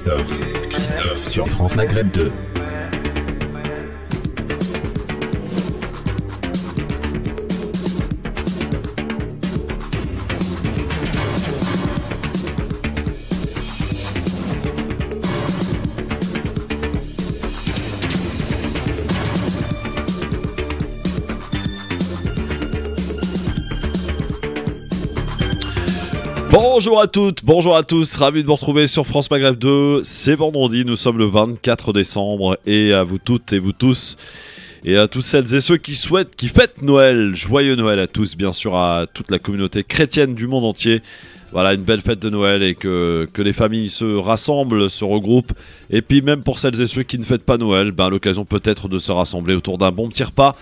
Christophe sur France Maghreb 2. Bonjour à toutes, bonjour à tous, ravi de vous retrouver sur France Maghreb 2, c'est vendredi, nous sommes le 24 décembre et à vous toutes et vous tous et à tous celles et ceux qui fêtent Noël, joyeux Noël à tous, bien sûr à toute la communauté chrétienne du monde entier. Voilà, une belle fête de Noël et que les familles se rassemblent, se regroupent. Et puis même pour celles et ceux qui ne fêtent pas Noël, l'occasion peut-être de se rassembler autour d'un bon petit repas.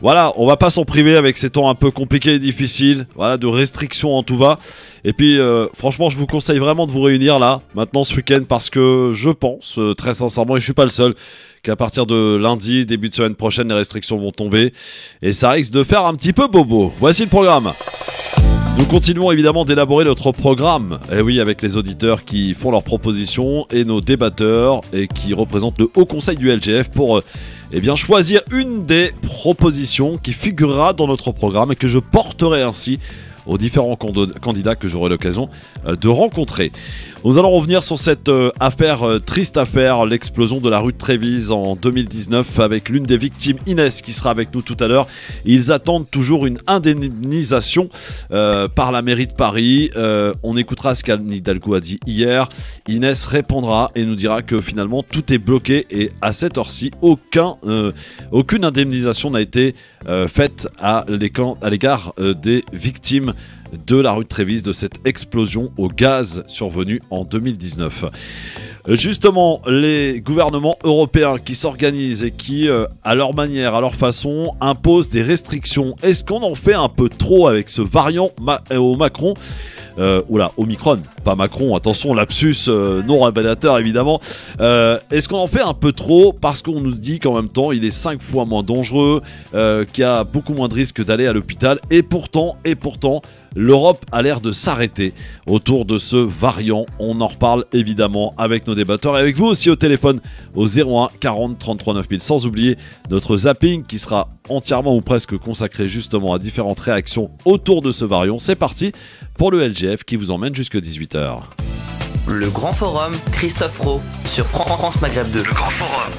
Voilà, on va pas s'en priver avec ces temps un peu compliqués et difficiles, voilà, de restrictions en tout va. Et puis, franchement, je vous conseille vraiment de vous réunir là, maintenant ce week-end, parce que je pense, très sincèrement, et je suis pas le seul, qu'à partir de lundi, début de semaine prochaine, les restrictions vont tomber. Et ça risque de faire un petit peu bobo. Voici le programme. Nous continuons évidemment d'élaborer notre programme, et oui, avec les auditeurs qui font leurs propositions et nos débatteurs et qui représentent le Haut Conseil du LGF pour choisir une des propositions qui figurera dans notre programme et que je porterai ainsi aux différents candidats que j'aurai l'occasion de rencontrer. Nous allons revenir sur cette triste affaire, l'explosion de la rue de Trévise en 2019 avec l'une des victimes, Inès, qui sera avec nous tout à l'heure. Ils attendent toujours une indemnisation par la mairie de Paris. On écoutera ce qu'Anne Hidalgo a dit hier. Inès répondra et nous dira que finalement tout est bloqué et à cette heure-ci, aucune indemnisation n'a été faite à l'égard des victimes de la rue de Trévise, de cette explosion au gaz survenue en 2019. Justement, les gouvernements européens qui s'organisent et qui, à leur manière, à leur façon, imposent des restrictions. Est-ce qu'on en fait un peu trop avec ce variant au Macron ? Omicron, pas Macron, attention, lapsus non révélateur évidemment. Est-ce qu'on en fait un peu trop parce qu'on nous dit qu'en même temps il est 5 fois moins dangereux, qu'il y a beaucoup moins de risques d'aller à l'hôpital et pourtant, l'Europe a l'air de s'arrêter autour de ce variant. On en reparle évidemment avec nos débatteurs et avec vous aussi au téléphone au 01 40 33 9000. Sans oublier notre zapping qui sera entièrement ou presque consacré justement à différentes réactions autour de ce variant. C'est parti pour le LGF qui vous emmène jusque 18h. Le Grand Forum, Christophe Rowe sur France Maghreb 2. Le Grand Forum.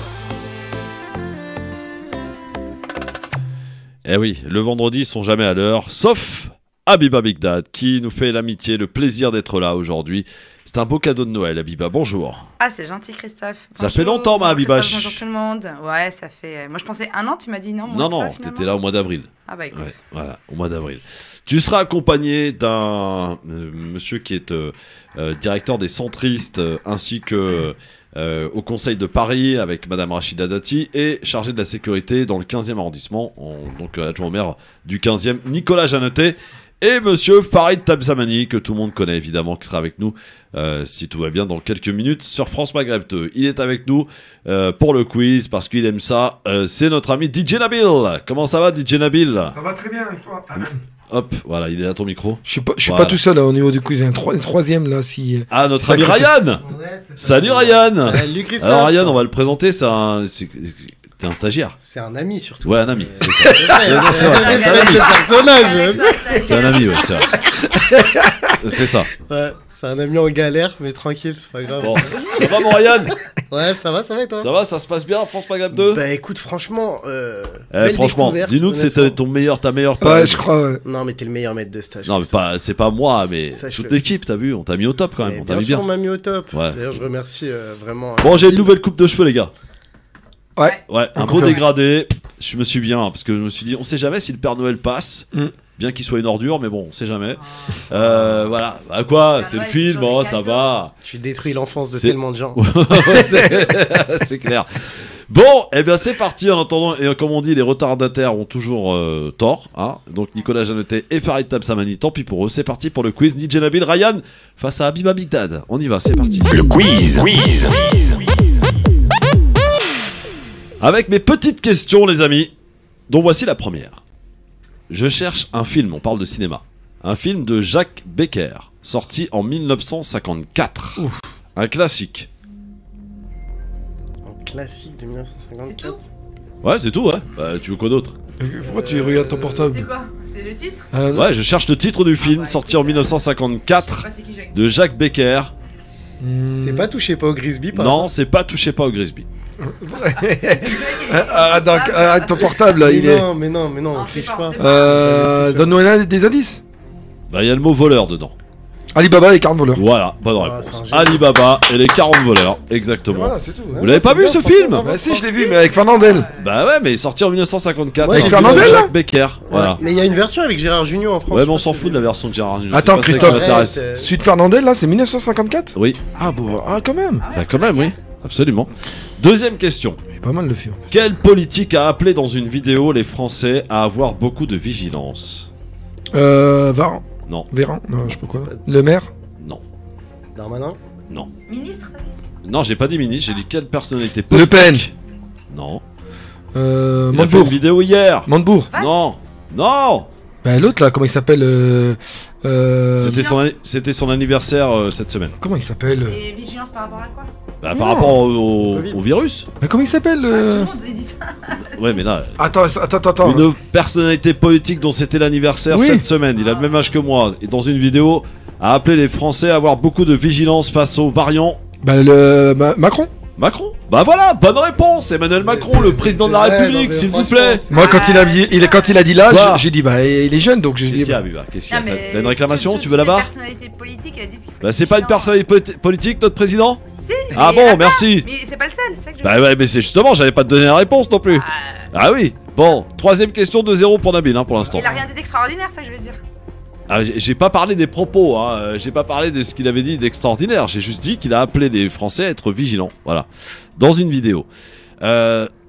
Eh oui, le vendredi ils sont jamais à l'heure, sauf Habiba Bigdad qui nous fait l'amitié, le plaisir d'être là aujourd'hui. C'est un beau cadeau de Noël, Habiba, bonjour. Ah, c'est gentil, Christophe. Ça fait longtemps, ma Habiba. Bonjour tout le monde. Ouais, ça fait... Moi, je pensais un an, tu m'as dit non. Non, t'étais là au mois d'avril. Ah bah écoute. Ouais, voilà, au mois d'avril. Tu seras accompagné d'un monsieur qui est directeur des centristes, ainsi que au Conseil de Paris avec Madame Rachida Dati et chargé de la sécurité dans le 15e arrondissement, donc adjoint au maire du 15e, Nicolas Jeannetet. Et monsieur Farid Tabzamani, que tout le monde connaît évidemment, qui sera avec nous, si tout va bien, dans quelques minutes sur France Maghreb 2. Il est avec nous pour le quiz, parce qu'il aime ça. C'est notre ami DJ Nabil. Comment ça va, DJ Nabil ? Ça va très bien, et toi ? Hop, voilà, il est à ton micro. Je suis pas tout seul là, au niveau du quiz, il y a un troisième là. Ah, notre ami Ryan. Ouais, Salut Ryan. Salut Christophe. Alors Ryan, on va le présenter, t'es un stagiaire. C'est un ami surtout. Ouais, un ami, c'est ça. C'est un personnage. C'est un ami, ouais, c'est vrai. C'est ça. Ouais, c'est un ami en galère, mais tranquille, c'est pas grave. Bon, ça va mon Ryan ? Ouais, ça va et toi ? Ça va, ça se passe bien, France Maghreb 2 ? Bah écoute, franchement, franchement, dis-nous que c'était ta meilleure période. Ouais, je crois, ouais. Non, mais t'es le meilleur maître de stage. Non, mais c'est pas moi, mais toute l'équipe, t'as vu, on t'a mis au top quand même, on t'a mis bien. On m'a mis au top. Ouais. D'ailleurs, je remercie vraiment. Bon, j'ai une nouvelle coupe de cheveux, les ggars. Ouais, un beau dégradé. Je me suis bien, parce que je me suis dit, on sait jamais si le Père Noël passe. Bien qu'il soit une ordure, mais bon, on sait jamais. Voilà. Bah quoi, c'est le film, ça va. Tu détruis l'enfance de tellement de gens. C'est clair. Bon, eh bien c'est parti. En attendant, et comme on dit, les retardataires ont toujours tort. Hein. Donc Nicolas Jeannetet et Farid Tabzamani, tant pis pour eux. C'est parti pour le quiz. DJ Nabil, Ryan face à Habiba Bigdad. On y va, c'est parti. Le quiz. Avec mes petites questions, les amis, dont voici la première. Je cherche un film, on parle de cinéma. Un film de Jacques Becker, sorti en 1954. Ouf. Un classique. classique de C'est 1954. tout. Ouais, c'est tout, ouais. Bah, tu veux quoi d'autre? Pourquoi tu regardes ton C'est portable? quoi? C'est le titre? Ouais, je cherche le titre du film, bah, sorti écoute, en 1954, Je sais pas c'est qui Jacques. de Jacques Becker. C'est pas touché pas au Grisby par Non, c'est pas Touchez pas au Grisby. Donc, ton portable, là, mais il est. non, mais non, Non, on c'est triche pas, pas. c'est pas. Donne-nous des indices. Bah, il y a le mot voleur dedans. Alibaba et 40 voleurs. Voilà, bonne Ah, réponse. c'est un génie. Alibaba et les 40 voleurs, exactement. Voilà, c'est tout. Vous l'avez pas vu ce film? Bah si, je l'ai vu, mais avec Fernandel. Bah ouais, mais sorti en 1954. Ouais, avec j'ai vu Fernandel, la- là Jacques Becker. Voilà. Mais il y a une version avec Gérard Junior en France. Ouais, mais on s'en fout de la version de Gérard Jugnot. Attends, C'est pas ça qui Christophe. m'intéresse. Arrête, Celui de Fernandel, là, c'est 1954. Oui, Ah bon, quand même. bah quand même, oui. Absolument. Deuxième question. C'est pas mal le film. Quel politique a appelé dans une vidéo les Français à avoir beaucoup de vigilance? Varan. Non, Véran. Non, je sais pas quoi. C'est pas- Le maire. non, Darmanin. non. Ministre, t'as dit? Non, j'ai pas dit ministre, j'ai dit quelle personnalité Le politique. Pen. Non. Il a fait Montebourg. une vidéo hier. Montebourg. Valls. Non, non. Bah l'autre là, comment il s'appelle C'était son anniversaire cette semaine. Comment il s'appelle Et vigilance par rapport à quoi? Bah, Non. par rapport Covid. au virus. Mais comment il s'appelle Tout le monde il dit ça. Ouais, mais là, Attends. une personnalité politique dont c'était l'anniversaire Oui. cette semaine. Il a le même âge que moi. Et dans une vidéo, a appelé les Français à avoir beaucoup de vigilance face aux variants. Bah Macron. Macron. Bah voilà, bonne réponse. Emmanuel Macron, le président de la Ouais, République, non, mais s'il vous franchement, plaît. Moi quand il a dit, quand il a dit là, Quoi j'ai dit bah il est jeune donc j'ai Qu'est-ce dit. qu'il y a, Biba? Qu'est-ce qu'il y a? Non, mais T'as une réclamation? toutes Tu veux la les barre? personnalités politiques, elles disent qu'il faut Bah être c'est pas une vigilant. personnalité politique, notre président? Si. Ah mais bon, attends, merci. Mais c'est pas le seul, c'est ça que je Bah ouais, mais c'est justement, j'avais pas te donner la réponse non plus. Ah oui. Bon, troisième question de 0 pour Nabil, hein, pour l'instant. Il a rien dit d'extraordinaire, c'est ça que je veux dire. Ah, j'ai pas parlé des propos, hein. J'ai pas parlé de ce qu'il avait dit d'extraordinaire. J'ai juste dit qu'il a appelé les Français à être vigilants. Voilà. Dans une vidéo.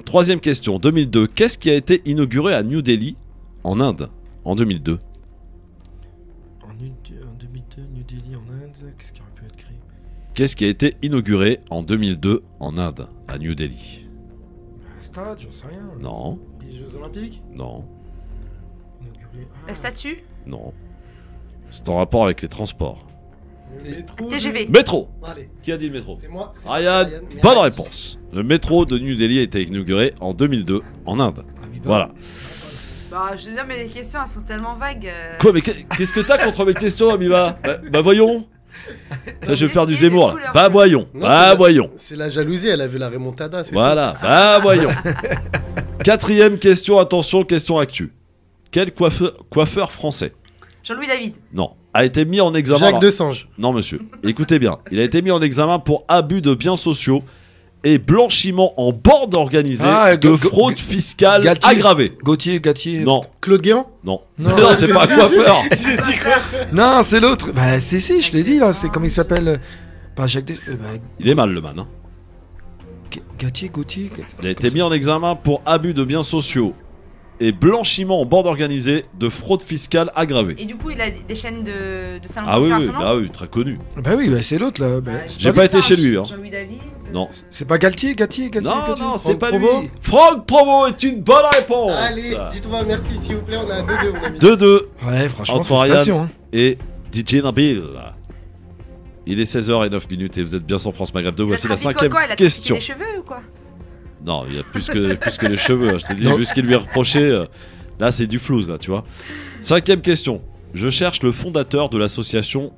Troisième question, 2002. Qu'est-ce qui a été inauguré à New Delhi, en Inde, en 2002? En 2002, New Delhi en Inde, qu'est-ce qui aurait pu être créé? Qu'est-ce qui a été inauguré en 2002 en Inde, à New Delhi? Un stade, j'en sais rien. Non, Les Jeux Olympiques. non, Inauguré. La statue. non. C'est en rapport avec les transports. Le métro. TGV. Métro. Allez, Qui a dit le métro? c'est moi. c'est Ryan, mais bonne Ryan. réponse. Le métro de New Delhi a été inauguré en 2002 en Inde. Voilà. Bah, je veux dire, mais les questions elles sont tellement vagues. Quoi, mais qu'est-ce que t'as contre mes questions, Amiba? Bah voyons. Ça, je vais faire du Zemmour là. Bah voyons. Non, Bah c'est la- voyons. C'est la jalousie, elle a vu la remontada. c'est Voilà. Bah voyons. Quatrième question, attention, question actu. Quel coiffeur français, Jean-Louis David. non, a été mis en tout. examen? Jacques alors- Desange. Non, monsieur. Écoutez bien. Il a été mis en examen pour abus de biens sociaux et blanchiment en bande organisée Ah, de fraude fiscale Galtier. aggravée. Gatier. Non, Claude Guéant. non. Non. Non, c'est pas un coiffeur. J'ai dit quoi? Non, c'est l'autre. Bah si, je l'ai dit là. C'est comment il s'appelle? Pas Jacques. Il est mal, le man. Hein. Gauthier. Il a été mis en examen pour abus de biens sociaux et blanchiment en bande organisée de fraude fiscale aggravée. Et du coup, il a des chaînes de salons Ah de oui, coiffure à oui, son nom. bah oui, très connu. Bah oui, bah c'est l'autre là. Bah, c'est J'ai pas pas lui. été chez lui, hein. Jean-Louis David. Non. C'est pas Galtier. Non, non, c'est Franck pas Provost. lui. Franck Provost est une bonne réponse. Allez, dites-moi merci s'il vous plaît, on a un 2-2 mon ami. 2-2 Ouais, franchement, entre Ryan félicitations. Hein. et DJ Nabil. Il est 16h09 et vous êtes bien sur France Maghreb 2. Voici la cinquième quoi, il a question. des cheveux ou quoi? Non, il y a plus que les cheveux. Je t'ai dit, Non. vu ce qui lui est reproché, là c'est du flouze, là, tu vois. Cinquième question. Je cherche le fondateur de l'association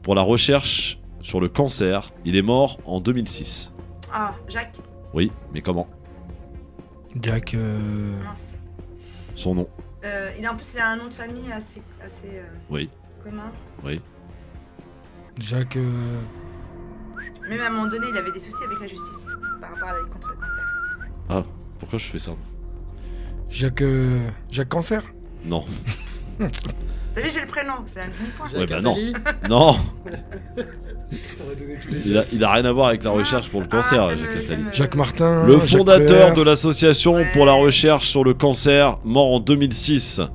pour la recherche sur le cancer. Il est mort en 2006. Ah, Jacques. Oui, mais comment? Jack. Mince. Son nom? Il a, en plus, il a un nom de famille assez Oui, commun. oui. Jacques. Même à un moment donné, il avait des soucis avec la justice par rapport à la lutte contre le cancer. Ah, pourquoi je fais ça? Jacques Cancer. Non. T'as vu, j'ai le prénom, c'est un demi-point. Ouais, bah non. Attali. Non, On va donner tous les il a rien à voir avec la recherche pour le cancer, Ah, ça Jacques me- Attali. ça me- Jacques Martin. Le Jacques fondateur Prévert. de l'association Ouais. pour la recherche sur le cancer, mort en 2006. Non,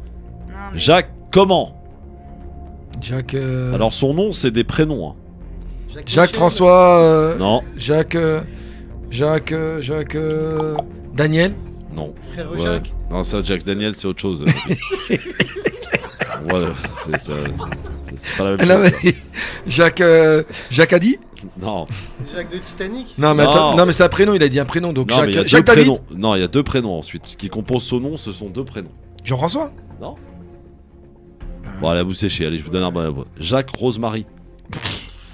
mais- Jacques comment? Jacques. Alors son nom, c'est des prénoms. Hein. Jacques Michel. François. Non, Jacques. Daniel. non. Frère Ouais. Jacques. Non, ça, Jack Daniel, c'est autre chose. Voilà, c'est pas la même Non, chose. ça. mais- Jacques Addy. Non. Jacques de Titanic. Non, mais Non. attends, non, mais c'est un prénom, il a dit un prénom, donc Non, mais il y a deux Jacques David. prénoms. Non, il y a 2 prénoms ensuite. Ce qui compose son nom, ce sont 2 prénoms. Jean-François. Non. Bon, allez, vous séchez. Allez, je vous donne un bon. Jacques Rosemary.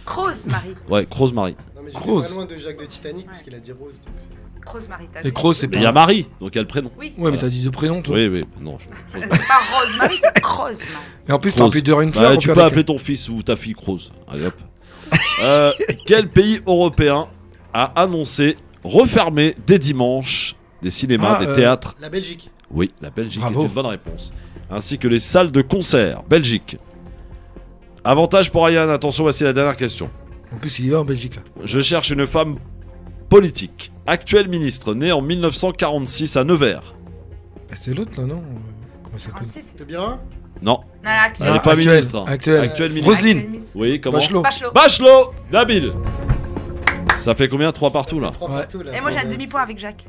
Croze-Marie. Ouais, Rosemary. Non, mais j'étais Rose. pas loin de Jacques de Titanic, parce qu'il a dit Rose. Donc c'est- Croze-Marie, t'as Et vu Croze, c'est Mais pas. il y a Marie, donc il y a le prénom. Oui. Ouais, mais t'as dit deux prénoms, toi. Oui, oui. Non, C'est pas Rosemary, c'est Croze-Marie. Et en plus, t'as Croze. appelé de une Ouais, fleur. tu peux appeler ton fils ou ta fille Croze. Allez hop. Quel pays européen a annoncé refermer dès dimanche des cinémas, Ah, des théâtres? La Belgique. Oui, la Belgique Bravo. est une bonne réponse. Ainsi que les salles de concert. Belgique. Avantage pour Ryan. Attention, voici la dernière question. En plus, il y va en Belgique, là. Je cherche une femme politique, actuelle ministre, née en 1946 à Nevers. Bah, c'est l'autre, là, non Comment ça s'appelle 36, c'est... De Bira. Non, Non, elle actuelle. n'est pas actuelle, ministre. hein. actuelle. Actuelle ministre. Roselyne. Oui, comment Bachelot. Bachelot. Bachelot. Nabil. Ça fait combien? 3 partout là? 3 Ouais. partout là. Et moi j'ai un demi-point avec Jacques.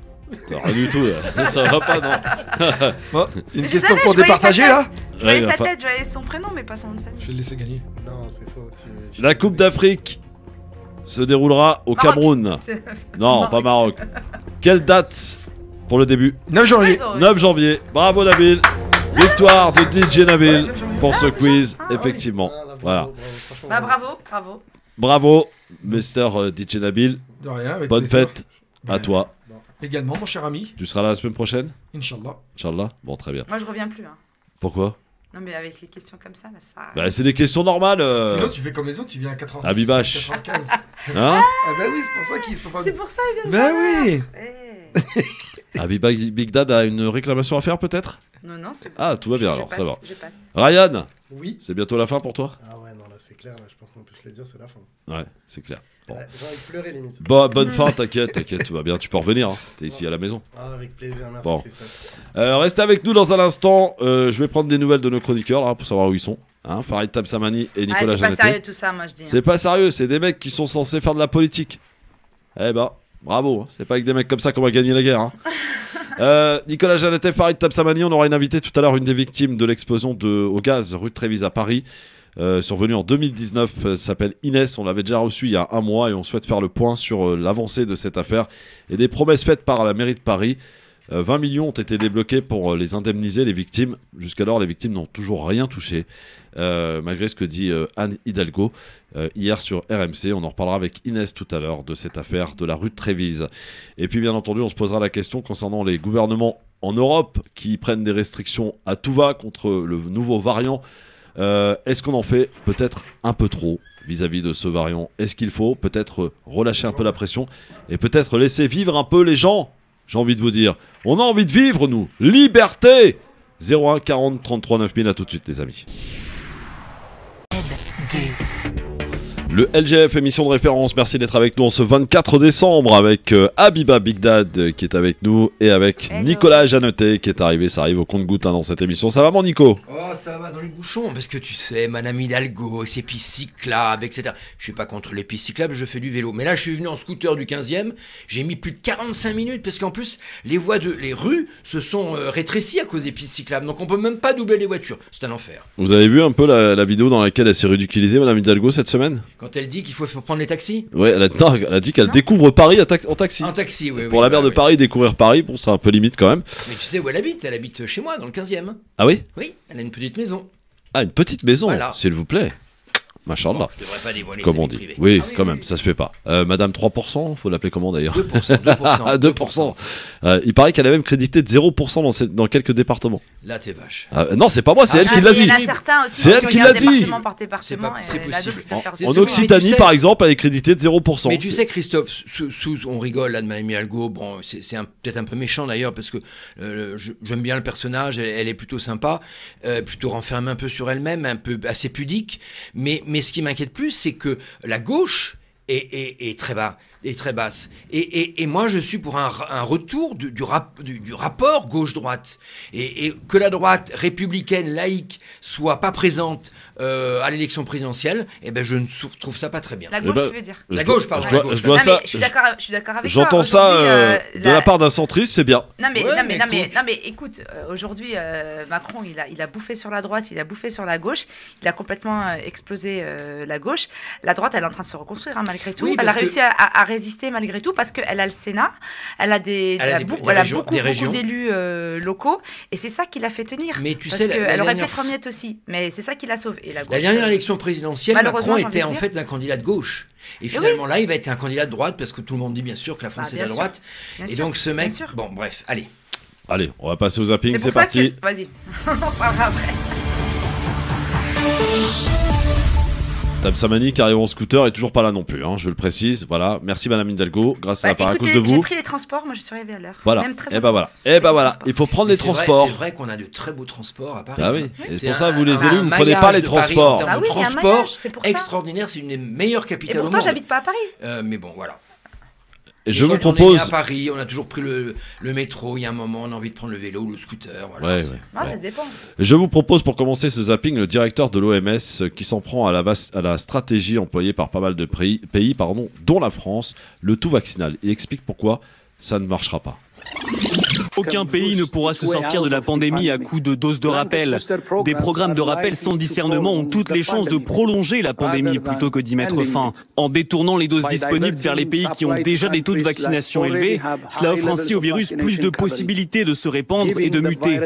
Rien du tout là. Ça va pas, non. Bon, une Je question savais, pour je voyais départager, sa là Je voyais Ouais, sa enfin, tête, je voyais son prénom, mais pas son nom de famille. Je vais le laisser gagner. Non, c'est faux. tu- La Coupe d'Afrique se déroulera au Maroc. Cameroun. C'est- Non, pas Maroc. Quelle date pour le début? 9 janvier. Ils ont- 9 janvier. Bravo Nabil. Victoire de DJ Nabil pour ce Ah, quiz, déjà. Ah, oui. effectivement. Ah, là, bravo, Voilà. bravo, franchement, Bah bravo. bravo. Bravo, Mr. DJ Nabil. De rien, avec Bonne plaisir. fête à toi. Également, mon cher ami. Tu seras là la semaine prochaine? Inch'Allah. Inch'Allah. Bon, très bien. Moi je reviens plus. Hein. Pourquoi? Non mais avec les questions comme ça, là, ça... Bah, c'est des questions normales. Sinon, tu fais comme les autres, tu viens à 90. Abibache. 95. Hein? Ah, bah oui, c'est pour ça qu'ils sont pas. C'est pour ça ils viennent Bah voir. oui. Eh. Abiba Big Dad a une réclamation à faire peut-être? Non, non, c'est bon. Ah, tout va bien Je alors, passe, ça va. Je passe. Ryan, Oui. c'est bientôt la fin pour toi? Ah ouais, non, là, c'est clair, là, je pense qu'on peut se le dire, c'est la fin. Ouais, c'est clair. Bon. Ouais, j'ai envie de pleurer limite. Bonne fin, t'inquiète, tout va bien. Tu peux revenir, hein. T'es ici à la maison. Ah, avec plaisir, merci Bon. Christophe. Restez avec nous dans un instant. Je vais prendre des nouvelles de nos chroniqueurs là pour savoir où ils sont. Hein, Farid Tabsamani et Ah, Nicolas c'est pas Jeannetet. sérieux tout ça, moi je dis. hein. C'est pas sérieux, c'est des mecs qui sont censés faire de la politique. Eh ben, bravo. hein. C'est pas avec des mecs comme ça qu'on va gagner la guerre. Hein. Nicolas Jeannetet, Farid Tabsamani, on aura une invitée tout à l'heure, une des victimes de l'explosion au gaz rue de Trévise à Paris. Survenue en 2019, s'appelle Inès, on l'avait déjà reçue il y a un mois et on souhaite faire le point sur l'avancée de cette affaire et des promesses faites par la mairie de Paris. 20 millions ont été débloqués pour les indemniser, les victimes. Jusqu'alors, les victimes n'ont toujours rien touché, malgré ce que dit Anne Hidalgo hier sur RMC. On en reparlera avec Inès tout à l'heure de cette affaire de la rue de Trévise. Et puis, bien entendu, on se posera la question concernant les gouvernements en Europe qui prennent des restrictions à tout va contre le nouveau variant. Est-ce qu'on en fait peut-être un peu trop vis-à-vis de ce variant? Est-ce qu'il faut peut-être relâcher un peu la pression et peut-être laisser vivre un peu les gens? J'ai envie de vous dire, on a envie de vivre nous, liberté. 01 40 33 9000, à tout de suite les amis. Le LGF, émission de référence, merci d'être avec nous en ce 24 décembre avec Abiba Big Dad qui est avec nous et avec Hello. Nicolas Jeannetet qui est arrivé, ça arrive au compte-gouttes dans cette émission. Ça va mon Nico? Oh, ça va dans les bouchons, parce que tu sais, Madame Hidalgo, ses pistes cyclables, etc. Je suis pas contre les pistes cyclables, je fais du vélo. Mais là, je suis venu en scooter du 15e, j'ai mis plus de 45 minutes, parce qu'en plus, les rues se sont rétrécies à cause des pistes cyclables, donc on peut même pas doubler les voitures. C'est un enfer. Vous avez vu un peu la vidéo dans laquelle elle s'est ridiculisée, Madame Hidalgo, cette semaine? Quand elle dit qu'il faut prendre les taxis. Ouais, elle a dit qu'elle Non. découvre Paris en taxi. En taxi, oui. Pour la maire de Paris, découvrir Paris, bon, c'est un peu limite quand même. Mais tu sais où elle habite chez moi, dans le 15e. Ah oui? Oui, elle a une petite maison. Ah, une petite maison, Voilà. s'il vous plaît. Machallah. Je devrais pas dévoiler Comme sa on vie dit. privée. Oui, Ah quand même, ça se fait pas. Madame 3%, faut l'appeler comment d'ailleurs? 2%. 2%. Il paraît qu'elle a même crédité de 0% dans quelques départements. Là, t'es vache. Non, c'est pas moi, c'est Ah, elle qui Ah, l'a mais il dit. y en a certains aussi C'est elle qui l'a regardent dit. département par département. C'est pas- c'est et la possible. d'autres, ils préfèrent C'est En souvent- Occitanie, mais tu sais- par exemple, elle est créditée de 0%. Mais tu sais, Christophe, on rigole là de Madame Hidalgo. Bon, c'est peut-être un peu méchant d'ailleurs parce que j'aime bien le personnage. Elle est plutôt sympa, plutôt renfermée un peu sur elle-même, un peu assez pudique. Mais ce qui m'inquiète plus, c'est que la gauche est très bas. est très basse. Et moi, je suis pour un retour du rapport gauche-droite. Et que la droite républicaine, laïque, soit pas présente à l'élection présidentielle, je ne trouve ça pas très bien. La gauche, tu veux dire? La gauche, pardon. Je dois Non, ça. mais je suis d'accord avec toi. J'entends ça Aujourd'hui, de la part d'un centriste, c'est bien. Non mais, Ouais, non, mais mais écoute, aujourd'hui Macron il a bouffé sur la droite, il a bouffé sur la gauche, il a complètement explosé la gauche. La droite elle est en train de se reconstruire malgré tout. Oui, Elle a parce réussi à résister malgré tout parce qu'elle a le Sénat, elle a beaucoup d'élus locaux et c'est ça qui l'a fait tenir. Mais tu parce sais, qu'elle aurait pu être en miettes aussi, mais c'est ça qui l'a sauvé. Et la gauche, La dernière élection présidentielle, malheureusement, Macron j'ai était envie en de fait un candidat de gauche. Et finalement, là, il va être un candidat de droite parce que tout le monde dit bien sûr que la France est à droite. Bien Et sûr, donc, ce mec. bien sûr. Bon, bref, allez. Allez, on va passer au zapping, c'est pour ça parti. que... Vas-y, on en parlera après. Tam Samani qui arrive en scooter est toujours pas là non plus, je le précise. Voilà, merci Madame Hidalgo, grâce à cause de J'ai vous. pris les transports, moi je suis arrivée à l'heure. Voilà, Même très et bah voilà, avance. il faut prendre les C'est vrai- transports. C'est vrai qu'on a de très beaux transports à Paris. Ah oui, et C'est pour ça vous les un élus, vous prenez pas maillage les de Paris transports. En termes Bah de oui, il y a un transport maillage, c'est pour ça. extraordinaire, c'est une des meilleures Et capitales au pourtant monde. j'habite pas à Paris. Mais bon, voilà. Et je vous quand on est né propose. à Paris, on a toujours pris le métro. Il y a un moment, on a envie de prendre le vélo ou le scooter. Voilà, Ouais, c'est- ouais. Non, ça dépend. Je vous propose pour commencer ce zapping le directeur de l'OMS qui s'en prend à la stratégie employée par pas mal de pays, dont la France, le tout vaccinal. Il explique pourquoi ça ne marchera pas. Aucun pays ne pourra se sortir de la pandémie à coup de doses de rappel. Des programmes de rappel sans discernement ont toutes les chances de prolonger la pandémie plutôt que d'y mettre fin. En détournant les doses disponibles vers les pays qui ont déjà des taux de vaccination élevés, cela offre ainsi au virus plus de possibilités de se répandre et de muter.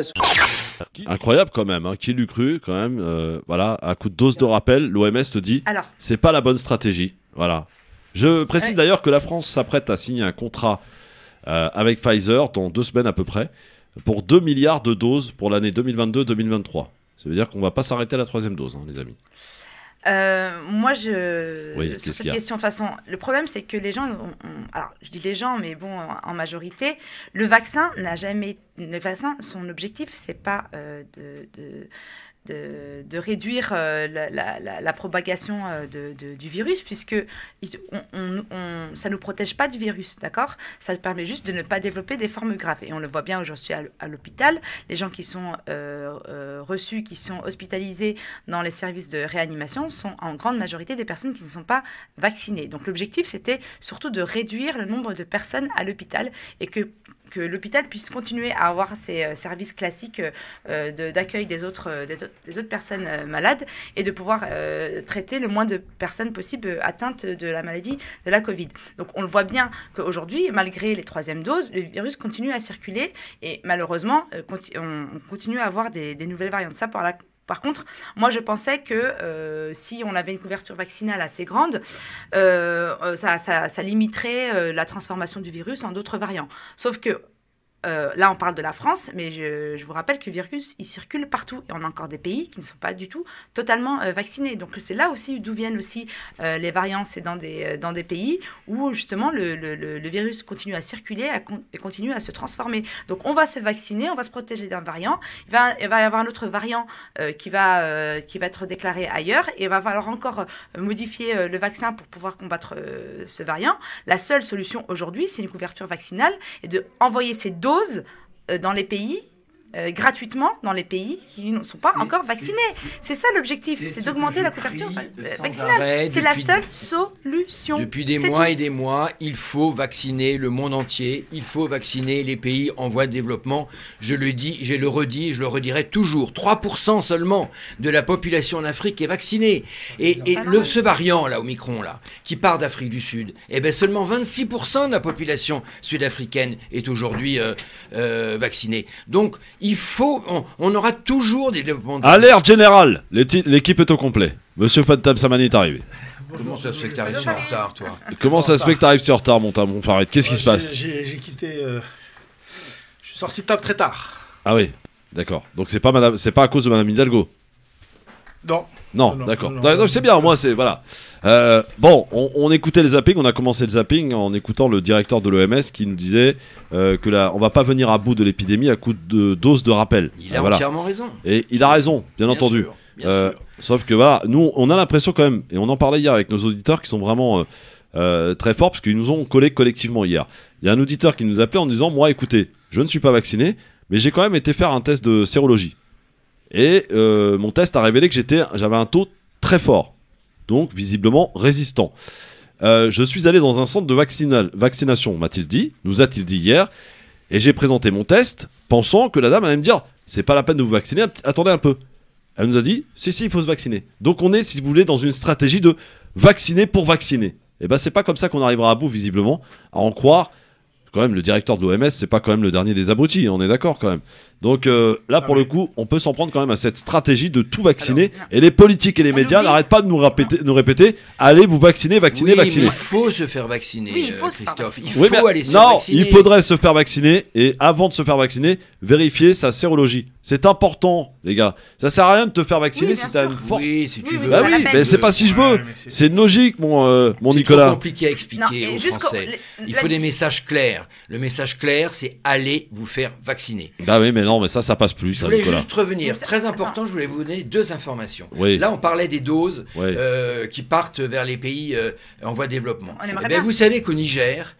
Incroyable quand même, qui l'eût cru quand même. Voilà, à coup de dose de rappel, l'OMS te dit Alors, c'est pas la bonne stratégie. Voilà. Je précise d'ailleurs que la France s'apprête à signer un contrat avec Pfizer dans 2 semaines à peu près pour 2 milliards de doses pour l'année 2022-2023. Ça veut dire qu'on va pas s'arrêter à la 3e dose, les amis. moi, Oui, sur qu'est-ce cette qu'il y a question, de toute façon, le problème, c'est que les gens, alors, je dis les gens, mais bon, en majorité, le vaccin n'a jamais, son objectif, c'est pas de réduire la propagation du virus, puisque ça ne nous protège pas du virus, d'accord? Ça permet juste de ne pas développer des formes graves. Et on le voit bien aujourd'hui à l'hôpital, les gens qui sont reçus, qui sont hospitalisés dans les services de réanimation sont en grande majorité des personnes qui ne sont pas vaccinées. Donc l'objectif, c'était surtout de réduire le nombre de personnes à l'hôpital et que l'hôpital puisse continuer à avoir ses services classiques d'accueil des autres personnes malades et de pouvoir traiter le moins de personnes possible atteintes de la maladie de la Covid. Donc on le voit bien qu'aujourd'hui, malgré les 3e doses, le virus continue à circuler et malheureusement, on continue à avoir des nouvelles variantes. Ça, par contre, moi, je pensais que si on avait une couverture vaccinale assez grande, ça limiterait la transformation du virus en d'autres variants. Sauf que là, on parle de la France, mais je vous rappelle que le virus, il circule partout. Et on a encore des pays qui ne sont pas du tout totalement vaccinés. Donc, c'est là aussi d'où viennent aussi les variants. C'est dans des pays où, justement, le virus continue à circuler et continue à se transformer. Donc, on va se vacciner, on va se protéger d'un variant. Il va y avoir un autre variant qui va être déclaré ailleurs. Et il va falloir encore modifier le vaccin pour pouvoir combattre ce variant. La seule solution aujourd'hui, c'est une couverture vaccinale et d'envoyer ces doses dans les pays, gratuitement dans les pays qui ne sont pas encore vaccinés. C'est ça l'objectif, c'est d'augmenter la couverture vaccinale. C'est la seule solution. Depuis des mois et des mois, il faut vacciner le monde entier, il faut vacciner les pays en voie de développement. Je le dis, je le redis, je le redirai toujours. 3% seulement de la population en Afrique est vaccinée. Et ce variant, là, Omicron, là, qui part d'Afrique du Sud, seulement 26% de la population sud-africaine est aujourd'hui vaccinée. Donc, il faut, on aura toujours des développements. Alerte générale, l'équipe est au complet. Monsieur Tam Samani est arrivé. Comment ça se fait que t'arrives si en retard, toi? Comment ça se fait que t'arrives si en retard, mon Farid? Qu'est-ce qui se passe? J'ai quitté. Je suis sorti de table très tard. Ah oui, d'accord. Donc c'est pas à cause de Madame Hidalgo. Non, d'accord. C'est bien, moi c'est voilà. Bon, on écoutait le zapping, on a commencé le zapping en écoutant le directeur de l'OMS qui nous disait on va pas venir à bout de l'épidémie à coup de doses de rappel. Il a entièrement raison. Et il a raison, bien entendu. Sûr. Sauf que voilà, nous on a l'impression quand même, et on en parlait hier avec nos auditeurs qui sont vraiment très fort parce qu'ils nous ont collés collectivement hier. Il y a un auditeur qui nous appelait en disant moi écoutez, je ne suis pas vacciné, mais j'ai quand même été faire un test de sérologie. Et mon test a révélé que j'avais un taux très fort, donc visiblement résistant. Je suis allé dans un centre de vaccination, nous a-t-il dit hier, et j'ai présenté mon test, pensant que la dame allait me dire c'est pas la peine de vous vacciner, attendez un peu. Elle nous a dit si, il faut se vacciner. Donc on est, si vous voulez, dans une stratégie de vacciner pour vacciner. Et ben c'est pas comme ça qu'on arrivera à bout, visiblement, à en croire. Quand même, le directeur de l'OMS, c'est pas quand même le dernier des abrutis, on est d'accord quand même. Donc là, pour le coup, on peut s'en prendre quand même à cette stratégie de tout vacciner. Alors, et les politiques et les médias n'arrêtent pas de nous répéter allez vous vacciner, vacciner, oui, vacciner. Mais il faut se faire vacciner, Oui, il faut se faire Christophe. vacciner. Il Oui, faut aller se faire non, vacciner. il faudrait se faire vacciner et avant de se faire vacciner, vérifier sa sérologie. C'est important, les gars. Ça sert à rien de te faire vacciner Oui, si bien t'as sûr. une forte. Oui, si tu Oui, veux. oui, Bah c'est la oui, peine. mais c'est pas si je veux. Ouais, mais C'est une logique, mon C'est Nicolas. trop compliqué à expliquer Non, et aux jusqu'au- Français. Il la- faut des messages clairs. Le message clair, c'est allez vous faire vacciner. Bah oui, mais non, mais ça passe plus, Je ça, voulais Nicolas. juste revenir, Mais ça- très important, attends. je voulais vous donner 2 informations. Oui. Là, on parlait des doses Ouais. qui partent vers les pays en voie de développement. On aimerait Eh ben, bien. vous savez qu'au Niger,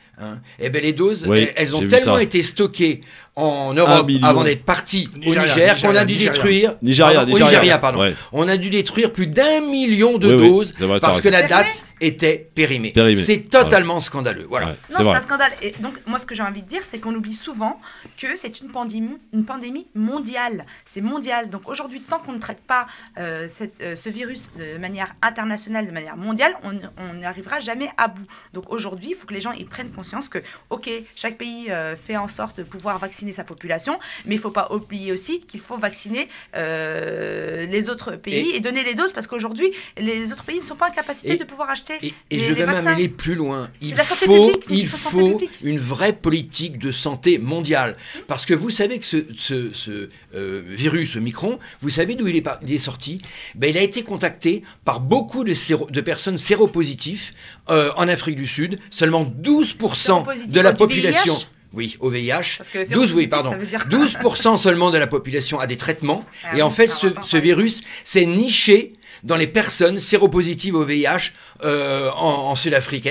les doses, Oui, elles ont j'ai vu tellement ça. été stockées en 1 Europe million. avant d'être parties au Nigeria, Niger qu'on a dû Nigeria. détruire. Nigeria, Pardon, au Nigeria, pardon. Ouais. On a dû détruire plus d'1 million de Oui, oui, doses c'est vrai, t'as parce que raison. la date était périmée. Périmée. C'est totalement scandaleux. Voilà. Ouais, Non, c'est c'est vrai. un scandale. Et donc, moi, ce que j'ai envie de dire, c'est qu'on oublie souvent que c'est une pandémie mondiale. C'est mondial. Donc, aujourd'hui, tant qu'on ne traite pas ce virus de manière internationale, de manière mondiale, on n'arrivera jamais à bout. Donc, aujourd'hui, il faut que les gens ils prennent conscience que, OK, chaque pays fait en sorte de pouvoir vacciner sa population, mais il ne faut pas oublier aussi qu'il faut vacciner les autres pays et donner les doses parce qu'aujourd'hui, les autres pays ne sont pas en capacité de pouvoir acheter Et les je vais même vaccins. aller plus loin. C'est Il la santé faut, publique, c'est une il question de faut santé publique. une vraie politique de santé mondiale. Parce que vous savez que ce virus, Omicron, vous savez d'où il est sorti? Ben, il a été contacté par beaucoup de personnes séropositives en Afrique du Sud. Seulement 12% Séropositifs de la du population... VIH? Oui, au VIH. Parce que 12, séropositif, oui, pardon. ça veut dire- 12% seulement de la population a des traitements. Ah et en oui, fait, ça va pas ce parler. virus s'est niché dans les personnes séropositives au VIH en Sud-Afrique,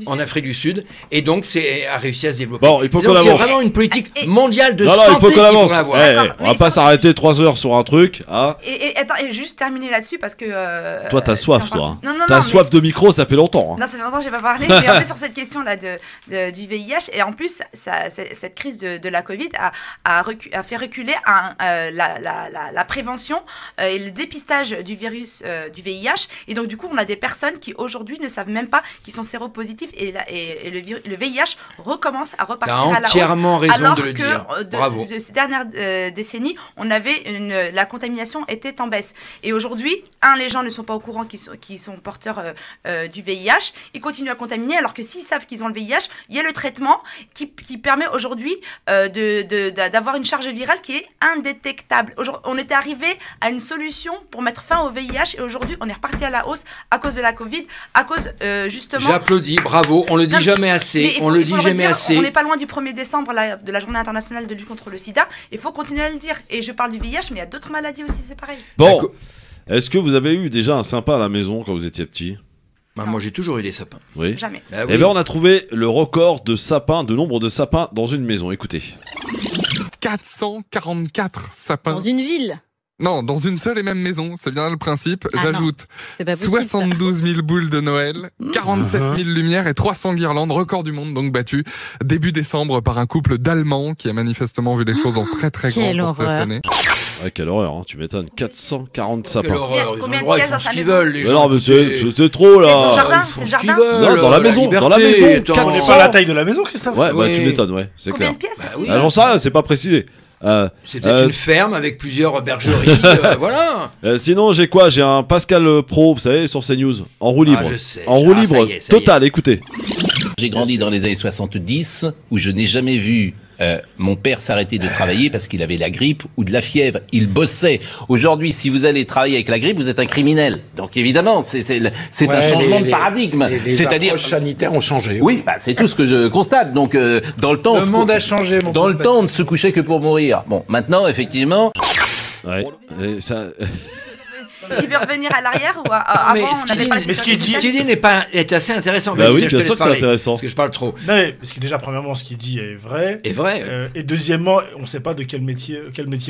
en Afrique du Sud, et donc a réussi à se développer. Bon, il faut Donc qu'on c'est avance. vraiment une politique Et- mondiale de Non, santé il faut qu'on qu'il avance. faudra avoir. Eh, D'accord, on va mais pas surtout- s'arrêter 3 heures sur un truc. Hein. Et attends, et juste terminer là-dessus parce que. Toi, t'as tu soif, en toi. parles. hein. Non, non, T'as non, soif de micro, ça fait longtemps. hein. Non, ça fait longtemps que j'ai pas parlé, mais en fait sur cette question-là du VIH, et en plus, cette crise de la Covid a fait reculer la prévention et le dépistage du virus du VIH, et donc du coup, on a des personnes qui aujourd'hui ne savent même pas qu'ils sont séropositifs, et le VIH recommence à repartir T'as à la hausse. entièrement raison Alors de le que dire. Bravo. de ces dernières décennies, on avait la contamination était en baisse. Et aujourd'hui, les gens ne sont pas au courant qu'ils sont porteurs du VIH. Ils continuent à contaminer, alors que s'ils savent qu'ils ont le VIH, il y a le traitement qui permet aujourd'hui d'avoir une charge virale qui est indétectable. On était arrivé à une solution pour mettre fin au VIH, et aujourd'hui, on est reparti à la hausse à cause de la Covid, à cause justement... J'applaudis, bravo, on le dit Non, jamais mais assez, il on faut- le il dit faut le jamais redire, assez. On n'est pas loin du 1er décembre de la journée internationale de lutte contre le sida. Il faut continuer à le dire. Et je parle du VIH, mais il y a d'autres maladies aussi, c'est pareil. Bon, D'accord. est-ce que vous avez eu déjà un sympa à la maison quand vous étiez petit? Bah, moi j'ai toujours eu des sapins. Oui. Jamais. Bah oui. Eh bien, on a trouvé le record de nombre de sapins dans une maison. Écoutez. 444 sapins. Dans une ville. Non, dans une seule et même maison, c'est bien là le principe. Ah J'ajoute C'est pas possible. ça. 72 000 boules de Noël, 47 000 lumières et 300 guirlandes, record du monde donc battu début décembre par un couple d'Allemands qui a manifestement vu les choses en très très grand Quelle pour cette horreur. année. Ouais, quelle horreur, hein, tu m'étonnes. 440 Quelle sapins. horreur, ils ont Combien le de droit, ils pièces font dans ce sa qu'ils maison veulent, les Mais gens. non, mais écoutez. c'est trop là. C'est son jardin, Ils font c'est le ce qu'ils jardin. veulent, Non, dans la maison, liberté, dans la maison, attends. 400. On n'est pas à la taille de la maison, Christophe. Ouais, bah Oui. tu m'étonnes, ouais, c'est Combien clair. de pièces Bah aussi oui. J'en sais rien, c'est pas précisé. C'était une ferme avec plusieurs bergeries, voilà. Sinon, j'ai quoi? J'ai un Pascal Pro, vous savez, sur CNews, en roue libre. Ah, je sais. En roue Ah, libre, ça y est, ça y est. total, écoutez. J'ai grandi dans les années 70 où je n'ai jamais vu mon père s'arrêter de travailler parce qu'il avait la grippe ou de la fièvre. Il bossait. Aujourd'hui, si vous allez travailler avec la grippe, vous êtes un criminel. Donc évidemment, c'est un changement de paradigme. C'est-à-dire, les sanitaires ont changé. Oui, bah, c'est tout ce que je constate. Donc dans le temps, Le monde a changé, mon dans le pauvre temps, on ne se couchait que pour mourir. Bon, maintenant, effectivement. Ouais. Et ça... Il veut revenir à l'arrière ou avant, on n'avait pas mais ce qu'il dit est assez intéressant. Bah oui, je te bien laisse sûr que c'est parler, intéressant. Parce que je parle trop. Non, mais parce que déjà, premièrement, ce qu'il dit est vrai. Est vrai. Et deuxièmement, on ne sait pas de quel métier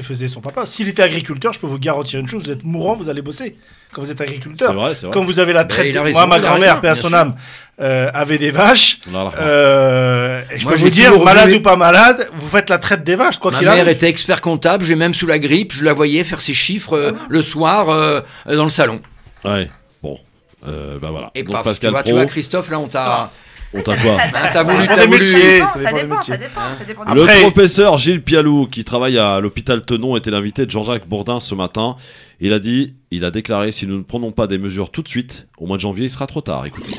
faisait son papa. S'il était agriculteur, je peux vous garantir une chose, vous êtes mourant, vous allez bosser quand vous êtes agriculteur. C'est vrai, c'est vrai. Quand vous avez la traite. il a raison, Moi, ma il a grand-mère, raison, paix à bien son sûr. âme, avait des vaches. Et je Moi, peux j'ai vous dire, toujours malade voulu- ou pas malade, vous faites la traite des vaches, quoi Ma qu'il mère arrive. était expert comptable, j'ai même sous la grippe, je la voyais faire ses chiffres le soir dans le salon. Ouais, bon. Bah voilà. Et Donc paf, Pascal tu Pro, vois, Christophe, là, on t'a... on t'a quoi T'as voulu, dépend t'as des voulu... métiers. Ça dépend des dépend, métiers. ça dépend, ça dépend. Le Après- professeur Gilles Pialou, qui travaille à l'hôpital Tenon, était l'invité de Jean-Jacques Bourdin ce matin. Il a déclaré, si nous ne prenons pas des mesures tout de suite, au mois de janvier, il sera trop tard. Écoutez.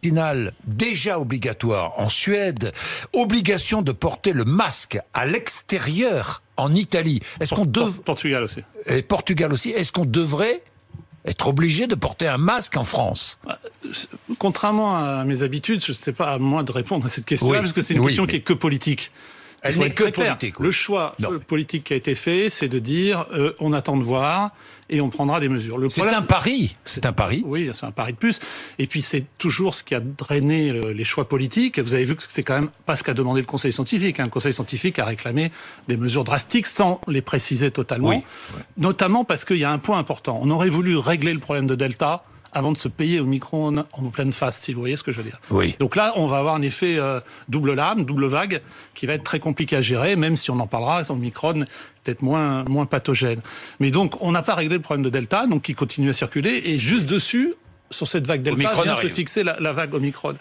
Vaccinale déjà obligatoire en Suède, obligation de porter le masque à l'extérieur en Italie. Est-ce qu'on Portugal aussi. Et Portugal aussi. Est-ce qu'on devrait être obligé de porter un masque en France? Contrairement à mes habitudes, je ne sais pas à moi de répondre à cette question-là, Oui. parce que c'est une Oui, question mais- qui est que politique. Elle Il faut n'est être que très clair. politique, oui. Le choix Non. politique qui a été fait, c'est de dire on attend de voir et on prendra des mesures. C'est un pari. C'est un pari. Oui, c'est un pari de plus. Et puis c'est toujours ce qui a drainé les choix politiques. Vous avez vu que c'est quand même pas ce qu'a demandé le Conseil scientifique. Le Conseil scientifique a réclamé des mesures drastiques sans les préciser totalement. Oui. Notamment parce qu'il y a un point important. On aurait voulu régler le problème de Delta avant de se payer Omicron en pleine face, si vous voyez ce que je veux dire. Oui. Donc là, on va avoir un effet double lame, double vague, qui va être très compliqué à gérer, même si on en parlera, Omicron peut-être moins pathogène. Mais donc, on n'a pas réglé le problème de Delta, donc qui continue à circuler, et juste dessus, sur cette vague Delta, Omicron vient se arrive. fixer la vague Omicron.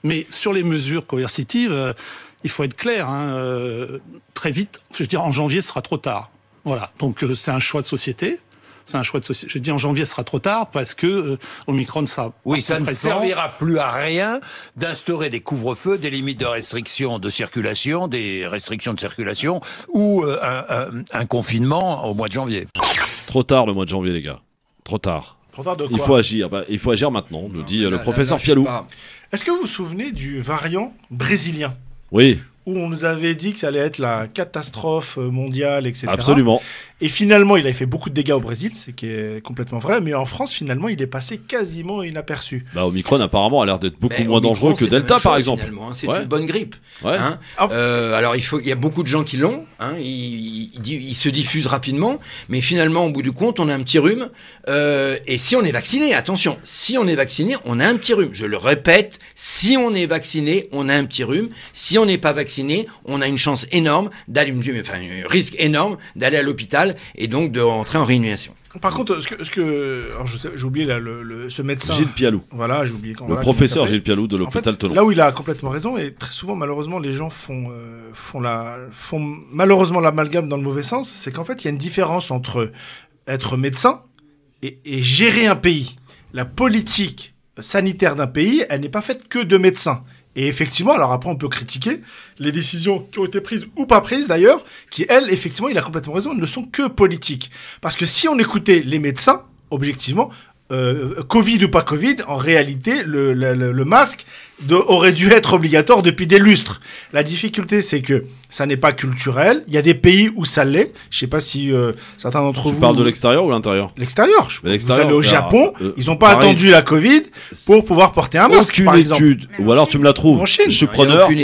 Mais sur les mesures coercitives, il faut être clair, très vite, je veux dire, en janvier, ce sera trop tard. Voilà, donc c'est un choix de société. C'est un choix de société. Je dis en janvier, ce sera trop tard parce que Omicron sera. Oui, ça ne présent. servira plus à rien d'instaurer des couvre-feux, des limites de restriction de circulation, des restrictions de circulation ou un confinement au mois de janvier. Trop tard le mois de janvier, les gars. Trop tard. Trop tard de quoi Il faut agir. Il faut agir maintenant, nous dit le Là, professeur je sais Pialou. pas. Est-ce que vous vous souvenez du variant brésilien Oui, où on nous avait dit que ça allait être la catastrophe mondiale, etc. absolument. Et finalement, il avait fait beaucoup de dégâts au Brésil, ce qui est complètement vrai, mais en France, finalement, il est passé quasiment inaperçu. Bah, Omicron apparemment a l'air d'être beaucoup Mais moins Omicron, dangereux que c'est la Delta même par chose, exemple. finalement, hein. C'est Ouais. une bonne grippe. Ouais. Hein. Alors il y a beaucoup de gens qui l'ont. Hein. Il se diffuse rapidement, mais finalement au bout du compte, on a un petit rhume. Et si on est vacciné, attention, si on est vacciné, on a un petit rhume. Je le répète, si on est vacciné, on a un petit rhume. Si on n'est pas vacciné, on a une chance énorme d'aller, un risque énorme d'aller à l'hôpital et donc de rentrer en réanimation. Par contre, alors j'ai oublié là, ce médecin. Gilles Pialou. Voilà, j'ai oublié. Le professeur Gilles Pialou de l'hôpital Tenon. Là où il a complètement raison, et très souvent, malheureusement, les gens font malheureusement l'amalgame dans le mauvais sens, c'est qu'en fait, il y a une différence entre être médecin et gérer un pays. La politique sanitaire d'un pays, elle n'est pas faite que de médecins. Et effectivement, alors après, on peut critiquer les décisions qui ont été prises ou pas prises d'ailleurs, qui, elles, effectivement, il a complètement raison, ne sont que politiques. Parce que si on écoutait les médecins, objectivement, Covid ou pas Covid, en réalité, le masque aurait dû être obligatoire depuis des lustres. La difficulté, c'est que ça n'est pas culturel. Il y a des pays où ça l'est. Je ne sais pas si certains d'entre vous... Tu parles de l'extérieur ou l'intérieur? L'extérieur. Mais l'extérieur, Vous allez au Japon, ils n'ont pas pareil. attendu la Covid pour pouvoir porter un masque, Aucune par exemple. étude, ou alors tu me la trouves. En Chine. Je suis Il y a preneur. aucune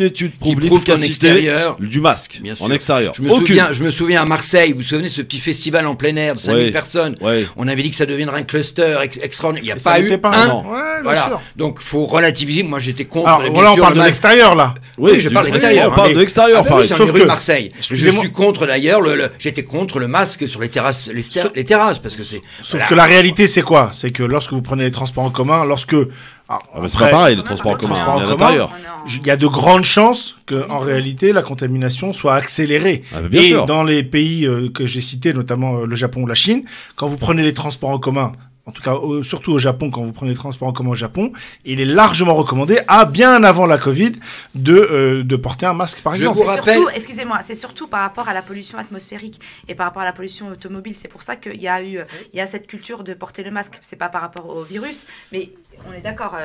étude prouve qui prouve qu'en l'efficacité extérieur- du masque. Bien sûr. En extérieur. Je Aucune. me souviens à Marseille, vous vous souvenez ce petit festival en plein air de 5000 Ouais. personnes. Ouais. On avait dit que ça deviendrait un cluster extraordinaire. Il n'y a Et ça pas eu n'était pas un. un. Ouais, bien Voilà. sûr. Donc faut relativiser. Moi j'étais contre. Alors bien voilà, on sûr, parle le de masque. l'extérieur, là. Oui, je parle de l'extérieur. On parle de l'extérieur, Ah bah oui, pareil. c'est Sauf une rue que- de Marseille. Je Excusez-moi. suis contre d'ailleurs. J'étais contre le masque sur les terrasses, les terrasses, parce que c'est. Sauf voilà. que la réalité, c'est quoi? C'est que lorsque vous prenez les transports en commun, Ah, bah, c'est pas pareil, les transports en commun. transports On est en à commun, l'intérieur. il y a de grandes chances que, en réalité, la contamination soit accélérée. Ah, bah, bien Et sûr. dans les pays que j'ai cités, notamment le Japon ou la Chine, quand vous prenez les transports en commun, en tout cas surtout au Japon, quand vous prenez les transports en commun au Japon, il est largement recommandé, bien avant la Covid, de porter un masque, par exemple. Excusez-moi, c'est surtout par rapport à la pollution atmosphérique et par rapport à la pollution automobile. C'est pour ça qu'il y a cette culture de porter le masque. C'est pas par rapport au virus, mais on est d'accord,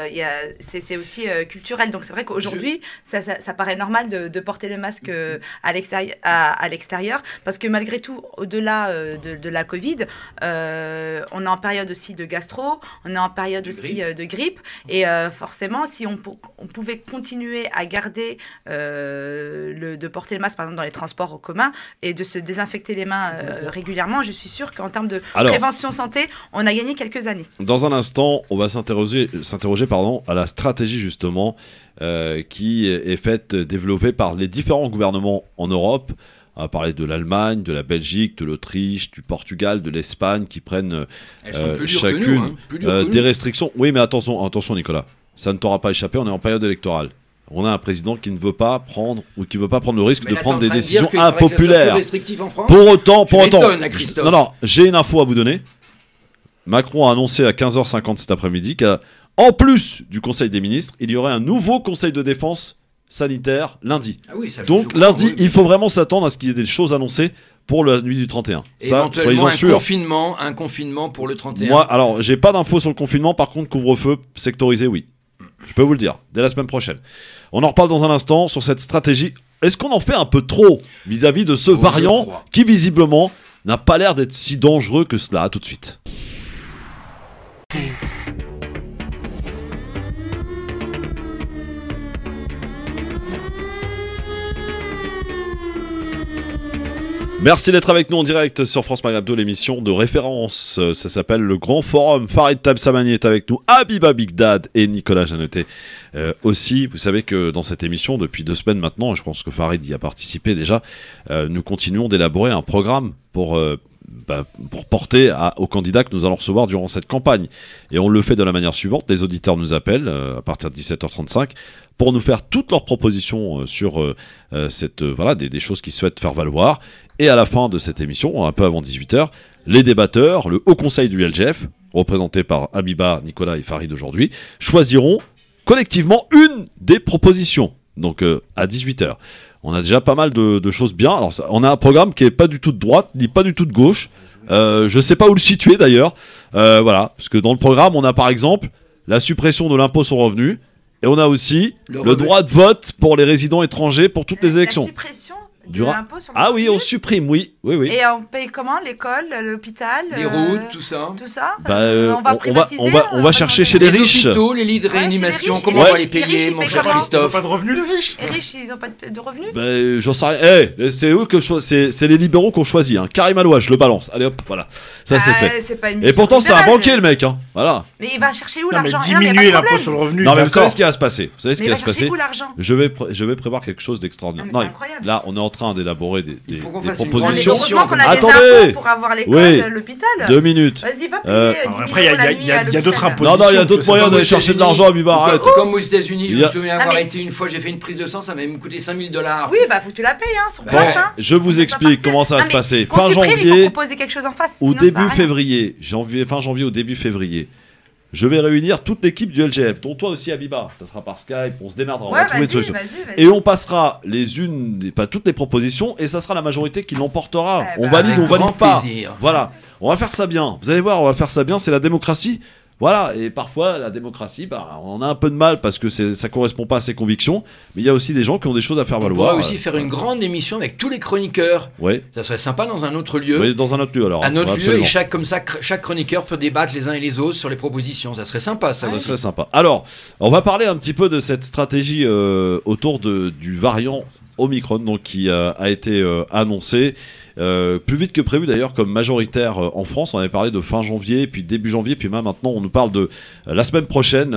c'est aussi culturel. Donc c'est vrai qu'aujourd'hui, ça paraît normal de porter le masque à l'extérieur, parce que malgré tout, au-delà de la Covid, on est en période aussi de gastro, on est en période aussi de grippe, et forcément, si on pouvait continuer à garder de porter le masque, par exemple dans les transports en commun, et de se désinfecter les mains régulièrement, je suis sûre qu'en termes de prévention santé, on a gagné quelques années. Dans un instant, on va s'interroger à la stratégie justement qui est faite, développée par les différents gouvernements en Europe. On va parler de l'Allemagne, de la Belgique, de l'Autriche, du Portugal, de l'Espagne, qui prennent chacune des restrictions. Oui, mais attention Nicolas, ça ne t'aura pas échappé, on est en période électorale. On a un président qui ne veut pas prendre le risque de prendre des décisions impopulaires. Pour autant, non, j'ai une info à vous donner. Macron a annoncé à 15h50 cet après-midi qu'en plus du Conseil des ministres, il y aurait un nouveau Conseil de défense sanitaire lundi. Donc lundi, il faut vraiment s'attendre à ce qu'il y ait des choses annoncées pour la nuit du 31. Éventuellement un confinement pour le 31. Moi, alors, j'ai pas d'infos sur le confinement. Par contre, couvre-feu sectorisé, oui. Je peux vous le dire, dès la semaine prochaine. On en reparle dans un instant sur cette stratégie. Est-ce qu'on en fait un peu trop vis-à-vis de ce variant qui, visiblement, n'a pas l'air d'être si dangereux que cela? À tout de suite. Merci d'être avec nous en direct sur France Maghreb 2, l'émission de référence. Ça s'appelle le Grand Forum. Farid Tabsamani est avec nous, Habiba Bigdad et Nicolas Jeanneté aussi. Vous savez que dans cette émission, depuis 2 semaines maintenant, et je pense que Farid y a participé déjà, nous continuons d'élaborer un programme pour porter aux candidats que nous allons recevoir durant cette campagne. Et on le fait de la manière suivante. Les auditeurs nous appellent à partir de 17h35 pour nous faire toutes leurs propositions sur des choses qu'ils souhaitent faire valoir. Et à la fin de cette émission, un peu avant 18h, les débatteurs, le Haut Conseil du LGF, représenté par Habiba, Nicolas et Farid aujourd'hui, choisiront collectivement une des propositions. Donc à 18h. On a déjà pas mal de choses bien. Alors, on a un programme qui est pas du tout de droite, ni pas du tout de gauche. Je sais pas où le situer d'ailleurs. Voilà, parce que dans le programme, on a par exemple la suppression de l'impôt sur le revenu, et on a aussi le droit de vote pour les résidents étrangers pour toutes les élections. La suppression de l'impôt sur le revenu. Ah oui, on supprime, oui. Et on paye comment? L'école, l'hôpital, les routes, tout ça. On va privatiser. On va chercher chez les riches. Les hôpitaux, les lits de réanimation, comment on va les payer, mon cher Christophe? Ils n'ont pas de revenus, les riches. Les riches, ils n'ont pas de revenus? J'en sais rien. C'est eux c'est les libéraux qu'on choisit. Karim Alouache, je le balance. Allez hop, voilà. Ça c'est fait. Et pourtant, c'est un banquier, le mec. Voilà. Mais il va chercher où l'argent? Diminuer l'impôt sur le revenu. Non, mais vous savez ce qui va se passer. Vous savez ce qui va se passer? Où l'argent? Je vais prévoir quelque chose d'extraordinaire. Non, incroyable. Là, on est en train d'élaborer des propositions. Heureusement qu'on a des impôts pour avoir l'école, l'hôpital. 2 minutes. Vas-y, va payer. Après, il y a d'autres impositions. Non, il y a d'autres moyens d'aller chercher de l'argent à Biba. Arrête. Comme aux États-Unis, je me souviens avoir été une fois, j'ai fait une prise de sang, ça m'a même coûté $5 000. Oui, faut que tu la payes, sur place. Je vous explique comment ça va se passer. Fin janvier. Il faut proposer quelque chose en face. Au début février, fin janvier au début février. Je vais réunir toute l'équipe du LGF, dont toi aussi, Habiba. Ça sera par Skype, on se démerdera, on va trouver une solution. Et on passera pas toutes les propositions, et ça sera la majorité qui l'emportera. On valide, on valide pas. Voilà, on va faire ça bien. Vous allez voir, on va faire ça bien, c'est la démocratie. Voilà, et parfois, la démocratie, on a un peu de mal parce que ça correspond pas à ses convictions, mais il y a aussi des gens qui ont des choses à faire valoir. On pourrait aussi faire une grande émission avec tous les chroniqueurs. Oui. Ça serait sympa dans un autre lieu. Oui, dans un autre lieu alors. Un autre lieu, et chaque chroniqueur peut débattre les uns et les autres sur les propositions. Ça serait sympa, ça. Ça serait sympa. Alors, on va parler un petit peu de cette stratégie autour du variant Omicron, donc qui a été annoncé. Plus vite que prévu d'ailleurs, comme majoritaire en France. On avait parlé de fin janvier, puis début janvier, puis maintenant on nous parle de la semaine prochaine.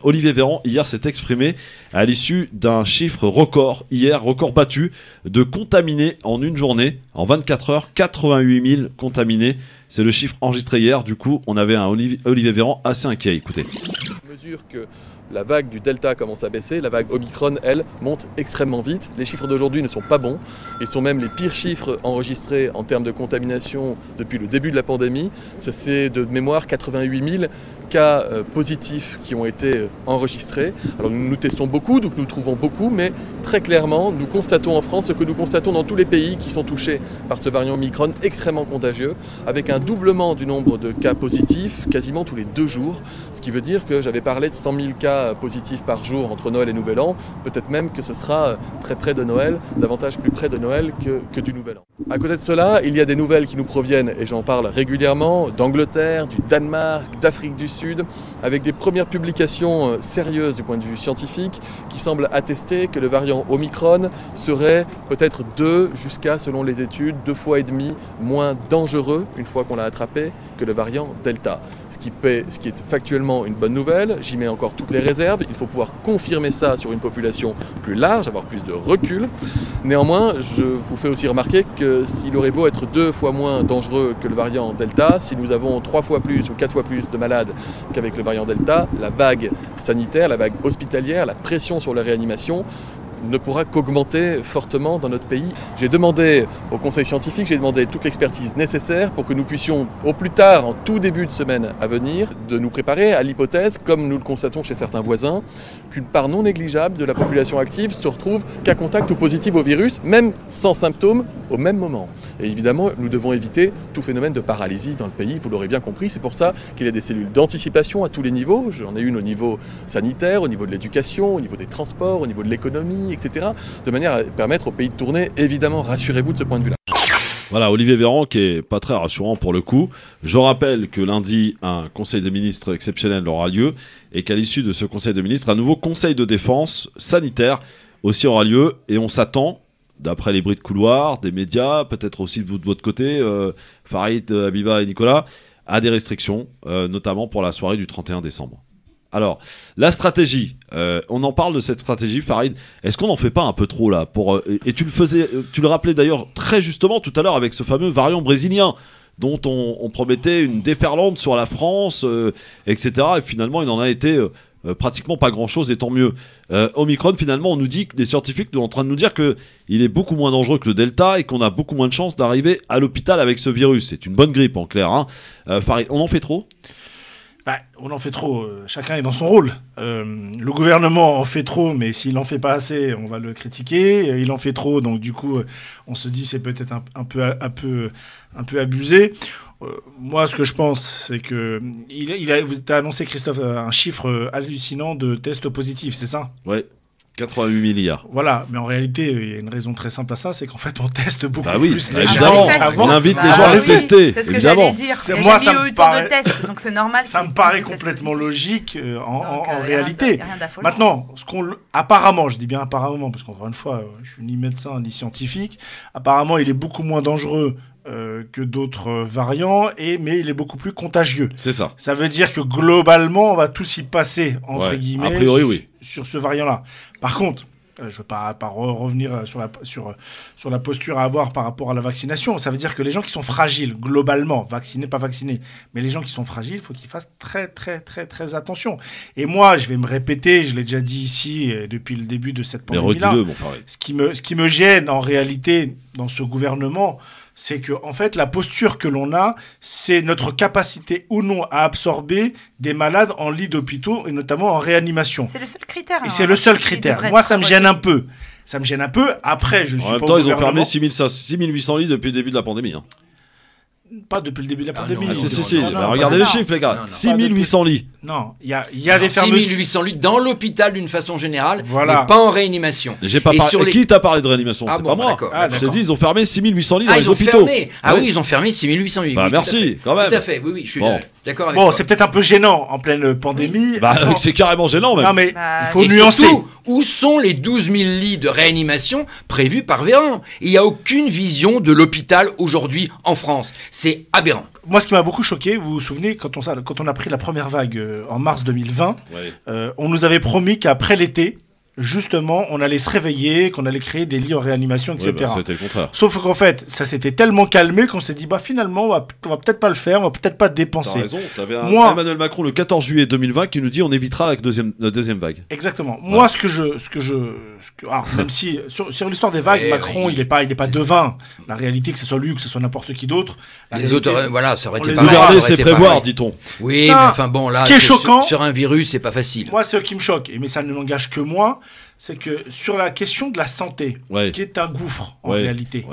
Olivier Véran hier s'est exprimé à l'issue d'un chiffre record, hier record battu, de contaminés en une journée, en 24 heures, 88 000 contaminés. C'est le chiffre enregistré hier. Du coup, on avait un Olivier Véran assez inquiet. Écoutez. Je mesure que la vague du Delta commence à baisser, la vague Omicron, elle, monte extrêmement vite. Les chiffres d'aujourd'hui ne sont pas bons. Ils sont même les pires chiffres enregistrés en termes de contamination depuis le début de la pandémie. C'est de mémoire 88 000 cas positifs qui ont été enregistrés. Alors nous testons beaucoup, donc nous trouvons beaucoup, mais très clairement, nous constatons en France ce que nous constatons dans tous les pays qui sont touchés par ce variant Omicron extrêmement contagieux, avec un doublement du nombre de cas positifs quasiment tous les 2 jours, ce qui veut dire que j'avais parlé de 100 000 cas positifs par jour entre Noël et Nouvel An, peut-être même que ce sera très près de Noël, davantage plus près de Noël que du Nouvel An. À côté de cela, il y a des nouvelles qui nous proviennent, et j'en parle régulièrement, d'Angleterre, du Danemark, d'Afrique du Sud, avec des premières publications sérieuses du point de vue scientifique qui semblent attester que le variant Omicron serait peut-être 2 jusqu'à, selon les études, 2,5 fois moins dangereux une fois qu'on l'a attrapé que le variant Delta. Ce qui est factuellement une bonne nouvelle, j'y mets encore toutes les réserves, il faut pouvoir confirmer ça sur une population plus large, avoir plus de recul. Néanmoins, je vous fais aussi remarquer qu'il aurait beau être 2 fois moins dangereux que le variant Delta, si nous avons 3 fois plus ou 4 fois plus de malades qu'avec le variant Delta, la vague sanitaire, la vague hospitalière, la pression sur la réanimation ne pourra qu'augmenter fortement dans notre pays. J'ai demandé au conseil scientifique, j'ai demandé toute l'expertise nécessaire pour que nous puissions, au plus tard, en tout début de semaine à venir, de nous préparer à l'hypothèse, comme nous le constatons chez certains voisins, qu'une part non négligeable de la population active se retrouve cas contact ou positive au virus, même sans symptômes, au même moment. Et évidemment, nous devons éviter tout phénomène de paralysie dans le pays, vous l'aurez bien compris. C'est pour ça qu'il y a des cellules d'anticipation à tous les niveaux. J'en ai une au niveau sanitaire, au niveau de l'éducation, au niveau des transports, au niveau de l'économie, etc. De manière à permettre au pays de tourner. Évidemment, rassurez-vous de ce point de vue-là. Voilà, Olivier Véran qui est pas très rassurant pour le coup. Je rappelle que lundi, un conseil des ministres exceptionnel aura lieu et qu'à l'issue de ce conseil des ministres, un nouveau conseil de défense sanitaire aussi aura lieu et on s'attend, d'après les bruits de couloir, des médias, peut-être aussi de votre côté, Farid, Abiba et Nicolas, à des restrictions, notamment pour la soirée du 31 décembre. Alors, la stratégie, on en parle de cette stratégie, Farid. Est-ce qu'on n'en fait pas un peu trop là et tu le rappelais d'ailleurs très justement tout à l'heure avec ce fameux variant brésilien dont on promettait une déferlante sur la France, etc. Et finalement, il n'en a été pratiquement pas grand-chose, et tant mieux. Omicron, finalement, on nous dit, les scientifiques sont en train de nous dire qu'il est beaucoup moins dangereux que le Delta et qu'on a beaucoup moins de chances d'arriver à l'hôpital avec ce virus. C'est une bonne grippe, en clair. Hein. Farid, on en fait trop ? On en fait trop, chacun est dans son rôle. Le gouvernement en fait trop, mais s'il n'en fait pas assez, on va le critiquer. Il en fait trop, donc du coup, on se dit c'est peut-être un peu abusé. Moi, ce que je pense, c'est que vous avez annoncé, Christophe, un chiffre hallucinant de tests positifs, c'est ça ? Ouais. 88 milliards. Voilà, mais en réalité, il y a une raison très simple à ça, c'est qu'en fait, on teste beaucoup plus les gens. On invite les gens à le tester. C'est ce que j'allais dire. Moi, ça me paraît de tests, donc c'est normal. Ça me paraît complètement logique en réalité. Maintenant, apparemment, je dis bien apparemment, parce qu'encore une fois, je suis ni médecin ni scientifique. Apparemment, il est beaucoup moins dangereux que d'autres variants, mais il est beaucoup plus contagieux. C'est ça. Ça veut dire que globalement, on va tous y passer, entre guillemets, a priori, sur ce variant-là. Par contre, je ne veux pas revenir sur la posture à avoir par rapport à la vaccination. Ça veut dire que les gens qui sont fragiles, globalement, vaccinés, pas vaccinés, mais les gens qui sont fragiles, il faut qu'ils fassent très, très, très, très attention. Et moi, je vais me répéter, je l'ai déjà dit ici depuis le début de cette pandémie-là. Ce qui me gêne, en réalité, dans ce gouvernement, c'est que, en fait, la posture que l'on a, c'est notre capacité ou non à absorber des malades en lit d'hôpitaux et notamment en réanimation. C'est le seul critère. Et c'est le seul critère. Moi, ça me gêne un peu. Ça me gêne un peu. Après, je suis pas. En même temps, ils ont fermé 6800 lits depuis le début de la pandémie. Hein. Pas depuis le début de la pandémie. Regardez les chiffres, les gars. 6800 lits. Non, il y a des fermetures. 6800 lits dans l'hôpital d'une façon générale, mais pas en réanimation. Qui t'a parlé de réanimation? C'est pas moi. Je t'ai dit, ils ont fermé 6800 lits dans les hôpitaux. Oui, ils ont fermé 6800 lits. Merci, quand même. Tout à fait, oui, je suis d'accord avec toi. Bon, c'est peut-être un peu gênant en pleine pandémie. C'est carrément gênant, même. Non, mais il faut nuancer. Où sont les 12 000 lits de réanimation prévus par Véran? Il n'y a aucune vision de l'hôpital aujourd'hui en France. C'est aberrant. Moi, ce qui m'a beaucoup choqué, vous vous souvenez, quand on a pris la première vague en mars 2020, on nous avait promis qu'après l'été, justement, on allait se réveiller, qu'on allait créer des lits en réanimation, etc. Ouais, bah, c'était le contraire. Sauf qu'en fait, ça s'était tellement calmé qu'on s'est dit, bah finalement, on va peut-être pas le faire, on va peut-être pas dépenser. T'as raison, t'avais Emmanuel Macron le 14 juillet 2020 qui nous dit on évitera la deuxième vague. Exactement. Moi, même si sur l'histoire des vagues, Macron, il est pas devin. La réalité, que ce soit lui ou que ce soit n'importe qui d'autre. Les autres, voilà, ça aurait été pas gouverner, c'est prévoir, dit-on. Oui, mais enfin bon, là, ce qui est choquant, sur un virus, c'est pas facile. Moi, ce qui me choque, mais ça ne m'engage que moi, c'est que sur la question de la santé, qui est un gouffre en réalité,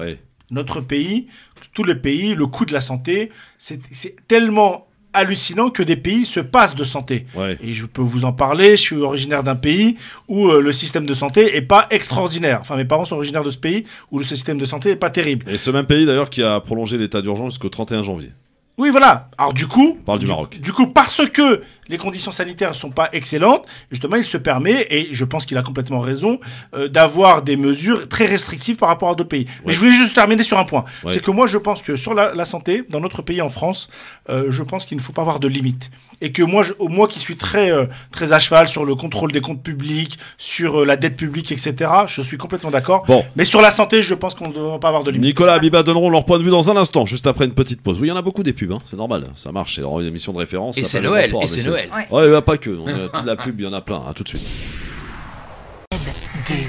notre pays, tous les pays, le coût de la santé, c'est tellement hallucinant que des pays se passent de santé. Et je peux vous en parler, je suis originaire d'un pays où le système de santé est pas extraordinaire. Enfin, mes parents sont originaires de ce pays où le système de santé est pas terrible. Et ce même pays d'ailleurs qui a prolongé l'état d'urgence jusqu'au 31 janvier. Oui, voilà. Alors du coup, on parle du Maroc. Du coup, parce que les conditions sanitaires ne sont pas excellentes, justement, il se permet, et je pense qu'il a complètement raison, d'avoir des mesures très restrictives par rapport à d'autres pays. Mais je voulais juste terminer sur un point. C'est que moi, je pense que sur la santé, dans notre pays, en France, je pense qu'il ne faut pas avoir de limites. Et que moi qui suis très à cheval sur le contrôle des comptes publics, sur la dette publique, etc., je suis complètement d'accord. Bon. Mais sur la santé, je pense qu'on ne devrait pas avoir de limites. Nicolas et Abiba donneront leur point de vue dans un instant, juste après une petite pause. Oui, il y en a beaucoup des pubs, hein, c'est normal, ça marche, c'est une émission de référence. Et c'est Noël, et c'est Noël. Ouais, bah, pas que, toute la pub, il y en a plein, à tout de suite.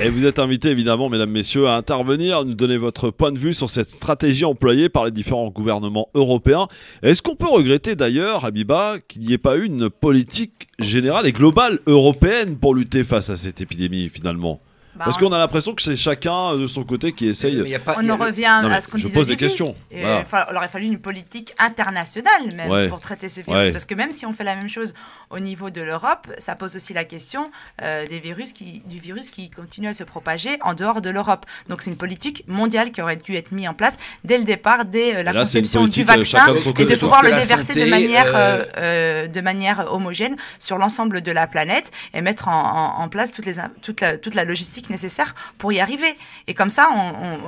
Et vous êtes invités évidemment, mesdames, messieurs, à intervenir, nous donner votre point de vue sur cette stratégie employée par les différents gouvernements européens. Est-ce qu'on peut regretter d'ailleurs, Abiba, qu'il n'y ait pas eu une politique générale et globale européenne pour lutter face à cette épidémie finalement ? Parce qu'on a l'impression que c'est chacun de son côté qui essaye. On en revient à ce qu'on disait. Je pose des questions. Voilà. Il aurait fallu une politique internationale même pour traiter ce virus. Parce que même si on fait la même chose au niveau de l'Europe, ça pose aussi la question du virus qui continue à se propager en dehors de l'Europe. Donc c'est une politique mondiale qui aurait dû être mise en place dès le départ, dès la conception du vaccin, et de pouvoir le déverser de manière homogène sur l'ensemble de la planète et mettre en place toute la logistique nécessaire pour y arriver. Et comme ça,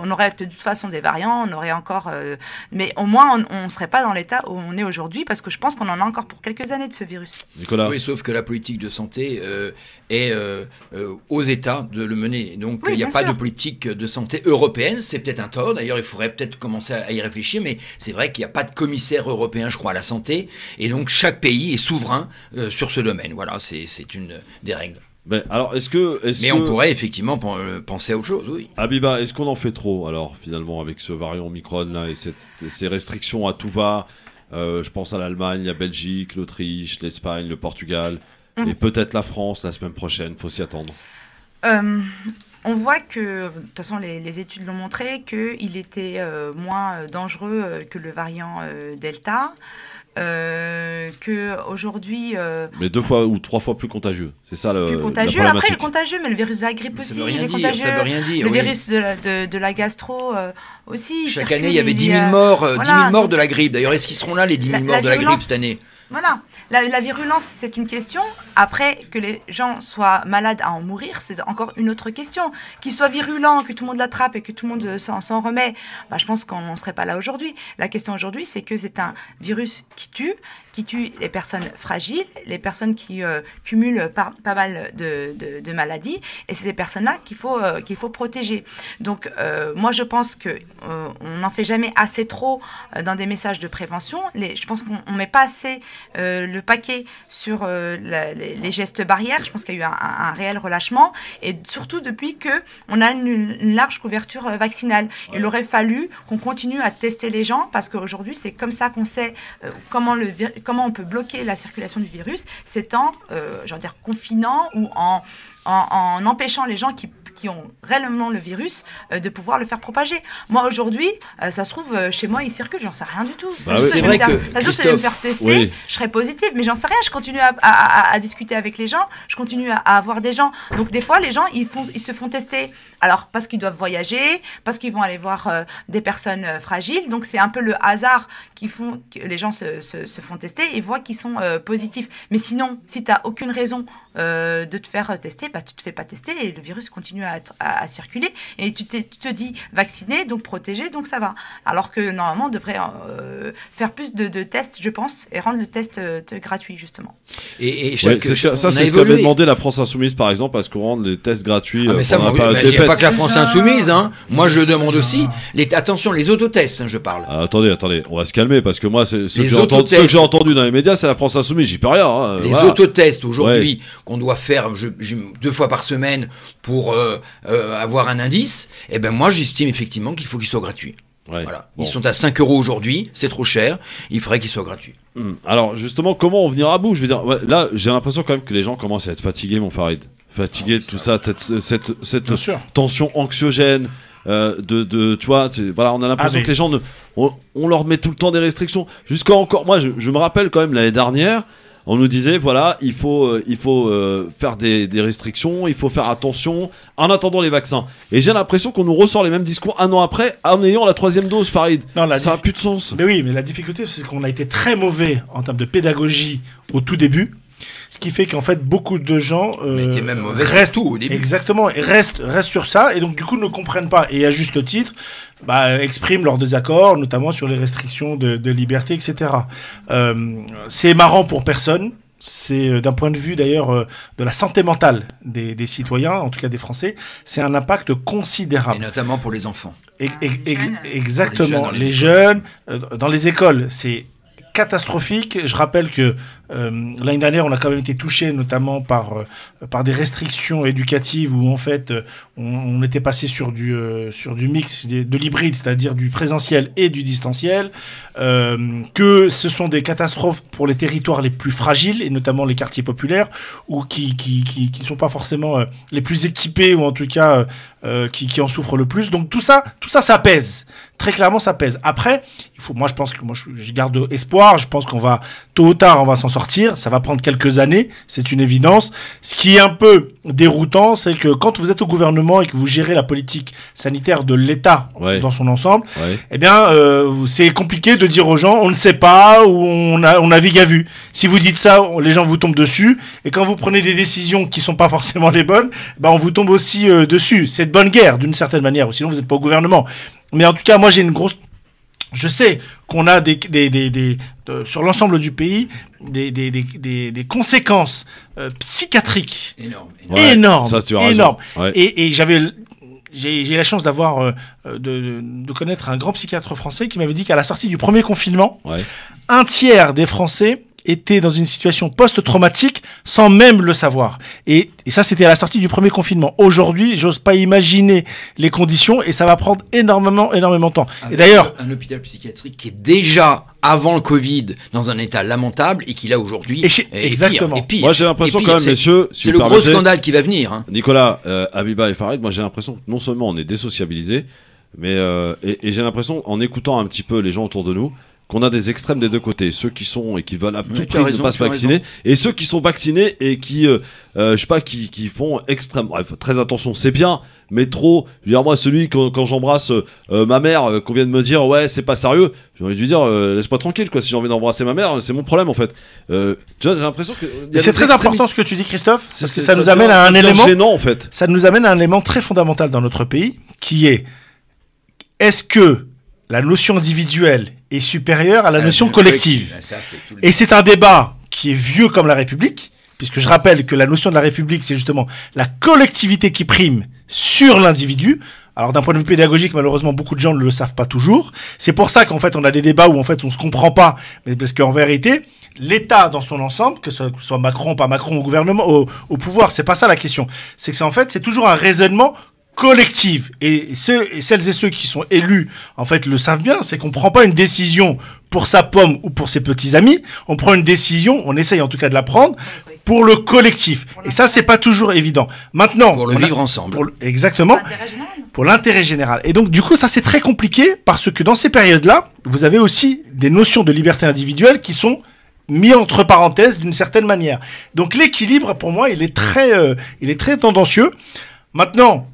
on aurait de toute façon des variants, on aurait encore... mais au moins, on ne serait pas dans l'état où on est aujourd'hui, parce que je pense qu'on en a encore pour quelques années de ce virus. Nicolas. Oui, sauf que la politique de santé est aux États de le mener. Donc, il n'y a pas de politique de santé européenne. C'est peut-être un tort. D'ailleurs, il faudrait peut-être commencer à y réfléchir, mais c'est vrai qu'il n'y a pas de commissaire européen, je crois, à la santé. Et donc, chaque pays est souverain sur ce domaine. Voilà, c'est une des règles. Mais alors, on pourrait effectivement penser à autre chose, oui. Abiba, est-ce qu'on en fait trop, alors, finalement, avec ce variant Omicron, là, et ces restrictions à tout va je pense à l'Allemagne, la Belgique, l'Autriche, l'Espagne, le Portugal, et peut-être la France la semaine prochaine, faut s'y attendre. On voit que, de toute façon, les études l'ont montré, qu'il était moins dangereux que le variant Delta. Que aujourd'hui mais 2 fois ou 3 fois plus contagieux, c'est ça le plus contagieux. Après, il est contagieux, mais le virus de la grippe aussi, il est contagieux. Ça veut rien dire. Le virus de la gastro aussi. Chaque année, il y avait 10 000 morts, 10 000 morts de la grippe. D'ailleurs, est-ce qu'ils seront là, les 10 000 morts de la grippe cette année ? Voilà, la virulence, c'est une question. Après, que les gens soient malades à en mourir, c'est encore une autre question. Qu'ils soient virulents, que tout le monde l'attrape et que tout le monde s'en remet, je pense qu'on ne serait pas là aujourd'hui. La question aujourd'hui, c'est que c'est un virus qui tue les personnes fragiles, les personnes qui cumulent pas mal de maladies, et c'est ces personnes-là qu'il faut protéger. Donc, moi, je pense qu'on n'en fait jamais assez trop dans des messages de prévention. Je pense qu'on ne met pas assez le paquet sur les gestes barrières. Je pense qu'il y a eu un réel relâchement, et surtout depuis qu'on a une large couverture vaccinale. Il aurait fallu qu'on continue à tester les gens, parce qu'aujourd'hui, c'est comme ça qu'on sait comment on peut bloquer la circulation du virus, c'est en confinant ou en empêchant les gens qui ont réellement le virus de pouvoir le faire propager. Moi, aujourd'hui, ça se trouve, chez moi, il circule, j'en sais rien du tout. C'est vrai que je vais me faire tester, je serai positive, mais j'en sais rien, je continue à discuter avec les gens, je continue à avoir des gens. Donc, des fois, les gens, ils se font tester, alors parce qu'ils doivent voyager, parce qu'ils vont aller voir des personnes fragiles, donc c'est un peu le hasard qui font que les gens se font tester et voient qu'ils sont positifs. Mais sinon, si tu n'as aucune raison de te faire tester, bah, tu te fais pas tester et le virus continue à circuler. Et tu te dis vacciné, donc protégé, donc ça va. Alors que normalement, on devrait faire plus de tests, je pense, et rendre le test gratuit, justement. Et c'est ce qu'avait demandé la France Insoumise, par exemple, à ce qu'on rende les tests gratuits. Mais ça, il n'y a pas que la France Insoumise. Hein. Moi, je le demande aussi. Attention, les autotests, hein, je parle. Attendez, on va se calmer, parce que moi, ce que j'ai entendu dans les médias, c'est la France Insoumise, j'y peux rien. Hein, les autotests, aujourd'hui, qu'on doit faire 2 fois par semaine pour avoir un indice, eh ben moi, j'estime effectivement qu'il faut qu'ils soient gratuits. Voilà. Ils sont à 5 € aujourd'hui, c'est trop cher, il faudrait qu'ils soient gratuits. Alors justement, comment on venir à bout? Je veux dire, là, j'ai l'impression quand même que les gens commencent à être fatigués, mon Farid. Fatigués de tout ça, cette tension anxiogène. Tu vois, voilà, on a l'impression que les gens on leur met tout le temps des restrictions. Jusqu'à encore, moi, je me rappelle quand même l'année dernière. On nous disait, voilà, il faut faire des restrictions, il faut faire attention en attendant les vaccins. Et j'ai l'impression qu'on nous ressort les mêmes discours un an après, en ayant la 3e dose, Farid. Ça n'a plus de sens. Mais oui, mais la difficulté, c'est qu'on a été très mauvais en termes de pédagogie au tout début. Ce qui fait qu'en fait, beaucoup de gens restent tout au début. Exactement, et restent sur ça, et donc du coup ne comprennent pas, et à juste titre, expriment leur désaccord, notamment sur les restrictions de liberté, etc. C'est marrant pour personne. C'est d'un point de vue d'ailleurs de la santé mentale des citoyens, en tout cas des Français, c'est un impact considérable. Et notamment pour les enfants. Exactement, les jeunes, dans les écoles, c'est catastrophique. Je rappelle que l'année dernière, on a quand même été touché notamment par des restrictions éducatives où en fait on était passé sur du mix, de l'hybride, c'est-à-dire du présentiel et du distanciel, que ce sont des catastrophes pour les territoires les plus fragiles et notamment les quartiers populaires ou qui ne sont pas forcément les plus équipés ou en tout cas qui en souffrent le plus. Donc tout ça pèse. Très clairement, ça pèse. Après, moi je garde espoir. Je pense qu'on va, tôt ou tard, on va s'en sortir. Ça va prendre quelques années, c'est une évidence. Ce qui est un peu déroutant, c'est que quand vous êtes au gouvernement et que vous gérez la politique sanitaire de l'État dans son ensemble, eh bien, c'est compliqué de dire aux gens, on ne sait pas ou on navigue à vue. Si vous dites ça, les gens vous tombent dessus. Et quand vous prenez des décisions qui sont pas forcément les bonnes, on vous tombe aussi dessus. C'est de bonne guerre, d'une certaine manière, ou sinon vous n'êtes pas au gouvernement. Mais en tout cas, moi, je sais qu'on a sur l'ensemble du pays des conséquences psychiatriques énormes. Ça, tu as raison. Ouais. Et j'ai eu la chance de connaître un grand psychiatre français qui m'avait dit qu'à la sortie du premier confinement, un tiers des Français étaient dans une situation post-traumatique sans même le savoir. Et ça, c'était à la sortie du premier confinement. Aujourd'hui, j'ose pas imaginer les conditions et ça va prendre énormément de temps. Et d'ailleurs, un hôpital psychiatrique qui est déjà avant le Covid dans un état lamentable et qui là aujourd'hui exactement. Est pire. Moi j'ai l'impression quand même, messieurs, c'est le gros scandale qui va venir. Hein. Nicolas, Abiba et Farid, moi j'ai l'impression que non seulement on est désociabilisés, mais et j'ai l'impression en écoutant un petit peu les gens autour de nous qu'on a des extrêmes des deux côtés, ceux qui sont et qui veulent à tout prix ne pas se vacciner, et ceux qui sont vaccinés et qui, je sais pas, qui font très attention, c'est bien, mais trop. Je veux dire, moi, celui quand j'embrasse ma mère, qu'on vient de me dire ouais, c'est pas sérieux, j'ai envie de lui dire laisse-moi tranquille, quoi. Si j'ai envie d'embrasser ma mère, c'est mon problème en fait. Tu vois, j'ai l'impression que c'est très important ce que tu dis, Christophe, parce que ça nous amène à un élément gênant, en fait. Ça nous amène à un élément très fondamental dans notre pays, qui est-ce que la notion individuelle est supérieure à la notion collective. Et c'est un débat qui est vieux comme la République, puisque je rappelle que la notion de la République, c'est justement la collectivité qui prime sur l'individu. Alors d'un point de vue pédagogique, malheureusement, beaucoup de gens ne le savent pas toujours. C'est pour ça qu'en fait, on a des débats où en fait, on se comprend pas, mais parce qu'en vérité, l'État dans son ensemble, que ce soit Macron, pas Macron, au gouvernement, au pouvoir, c'est pas ça la question. C'est que c'est toujours un raisonnement collective. Et celles et ceux qui sont élus, en fait, le savent bien, c'est qu'on prend pas une décision pour sa pomme ou pour ses petits amis, on prend une décision, on essaye en tout cas de la prendre, pour le collectif. Et ça, c'est pas toujours évident. Maintenant... Pour le vivre ensemble. Exactement. Pour l'intérêt général. Et donc, du coup, ça, c'est très compliqué, parce que dans ces périodes-là, vous avez aussi des notions de liberté individuelle qui sont mis entre parenthèses d'une certaine manière. Donc, l'équilibre, pour moi, il est très tendancieux. Maintenant,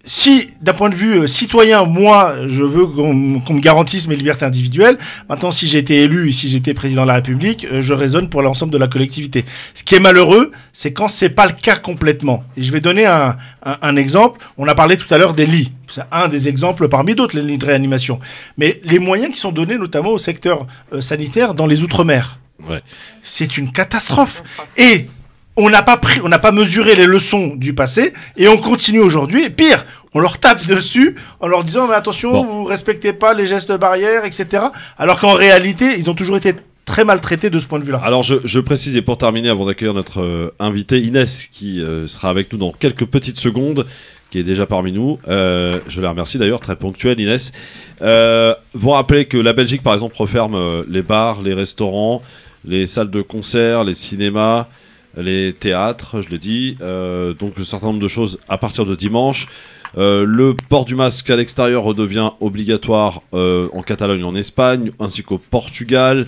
si, d'un point de vue citoyen, moi, je veux qu'on me garantisse mes libertés individuelles, maintenant, si j'ai été élu, si j'ai été président de la République, je raisonne pour l'ensemble de la collectivité. Ce qui est malheureux, c'est quand c'est pas le cas complètement. Et je vais donner un exemple. On a parlé tout à l'heure des lits. C'est un des exemples parmi d'autres, les lits de réanimation. Mais les moyens qui sont donnés, notamment au secteur sanitaire dans les Outre-mer. Ouais. C'est une catastrophe. Et on n'a pas mesuré les leçons du passé et on continue aujourd'hui. Et pire, on leur tape dessus en leur disant mais attention, vous respectez pas les gestes barrières, etc. Alors qu'en réalité, ils ont toujours été très maltraités de ce point de vue-là. Alors je précise, et pour terminer, avant d'accueillir notre invité Inès, qui sera avec nous dans quelques petites secondes, qui est déjà parmi nous. Je la remercie d'ailleurs, très ponctuelle Inès. Vous rappelez que la Belgique, par exemple, referme les bars, les restaurants, les salles de concert, les cinémas, les théâtres, je l'ai dit, donc un certain nombre de choses à partir de dimanche. Le port du masque à l'extérieur redevient obligatoire en Catalogne et en Espagne, ainsi qu'au Portugal.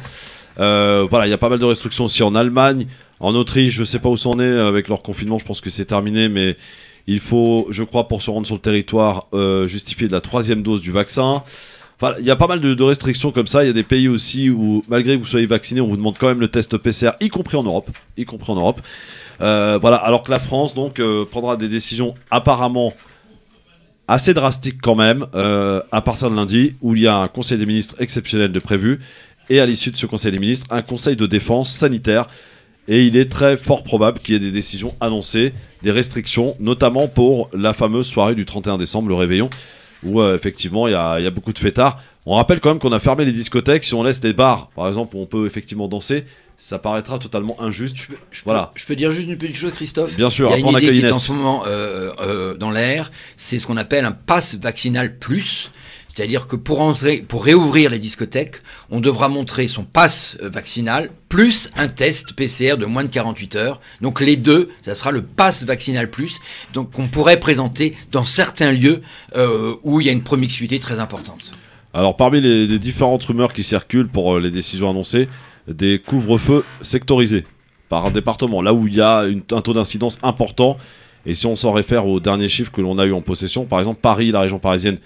Voilà, il y a pas mal de restrictions aussi en Allemagne. En Autriche, je ne sais pas où c'en est avec leur confinement, je pense que c'est terminé, mais il faut, je crois, pour se rendre sur le territoire, justifier de la 3e dose du vaccin. Enfin, il y a pas mal de restrictions comme ça. Il y a des pays aussi où, malgré que vous soyez vacciné, on vous demande quand même le test PCR, y compris en Europe. Voilà. Alors que la France, donc, prendra des décisions apparemment assez drastiques quand même, à partir de lundi, où il y a un conseil des ministres exceptionnel de prévu. Et à l'issue de ce conseil des ministres, un conseil de défense sanitaire. Et il est très fort probable qu'il y ait des décisions annoncées, des restrictions, notamment pour la fameuse soirée du 31 décembre, le réveillon, où effectivement il y a beaucoup de fêtards. On rappelle quand même qu'on a fermé les discothèques. Si on laisse les bars, par exemple, où on peut effectivement danser, ça paraîtra totalement injuste. Je peux dire juste une petite chose, Christophe. Bien sûr, il y a une idée qui est en Inès. ce moment dans l'air, c'est ce qu'on appelle un pass vaccinal plus. C'est-à-dire que pour réouvrir les discothèques, on devra montrer son pass vaccinal plus un test PCR de moins de 48 heures. Donc les deux, ça sera le pass vaccinal plus, donc qu'on pourrait présenter dans certains lieux où il y a une promiscuité très importante. Alors parmi les différentes rumeurs qui circulent pour les décisions annoncées, des couvre-feux sectorisés par département, là où il y a un taux d'incidence important. Et si on s'en réfère aux derniers chiffres que l'on a eu en possession, par exemple Paris, la région parisienne,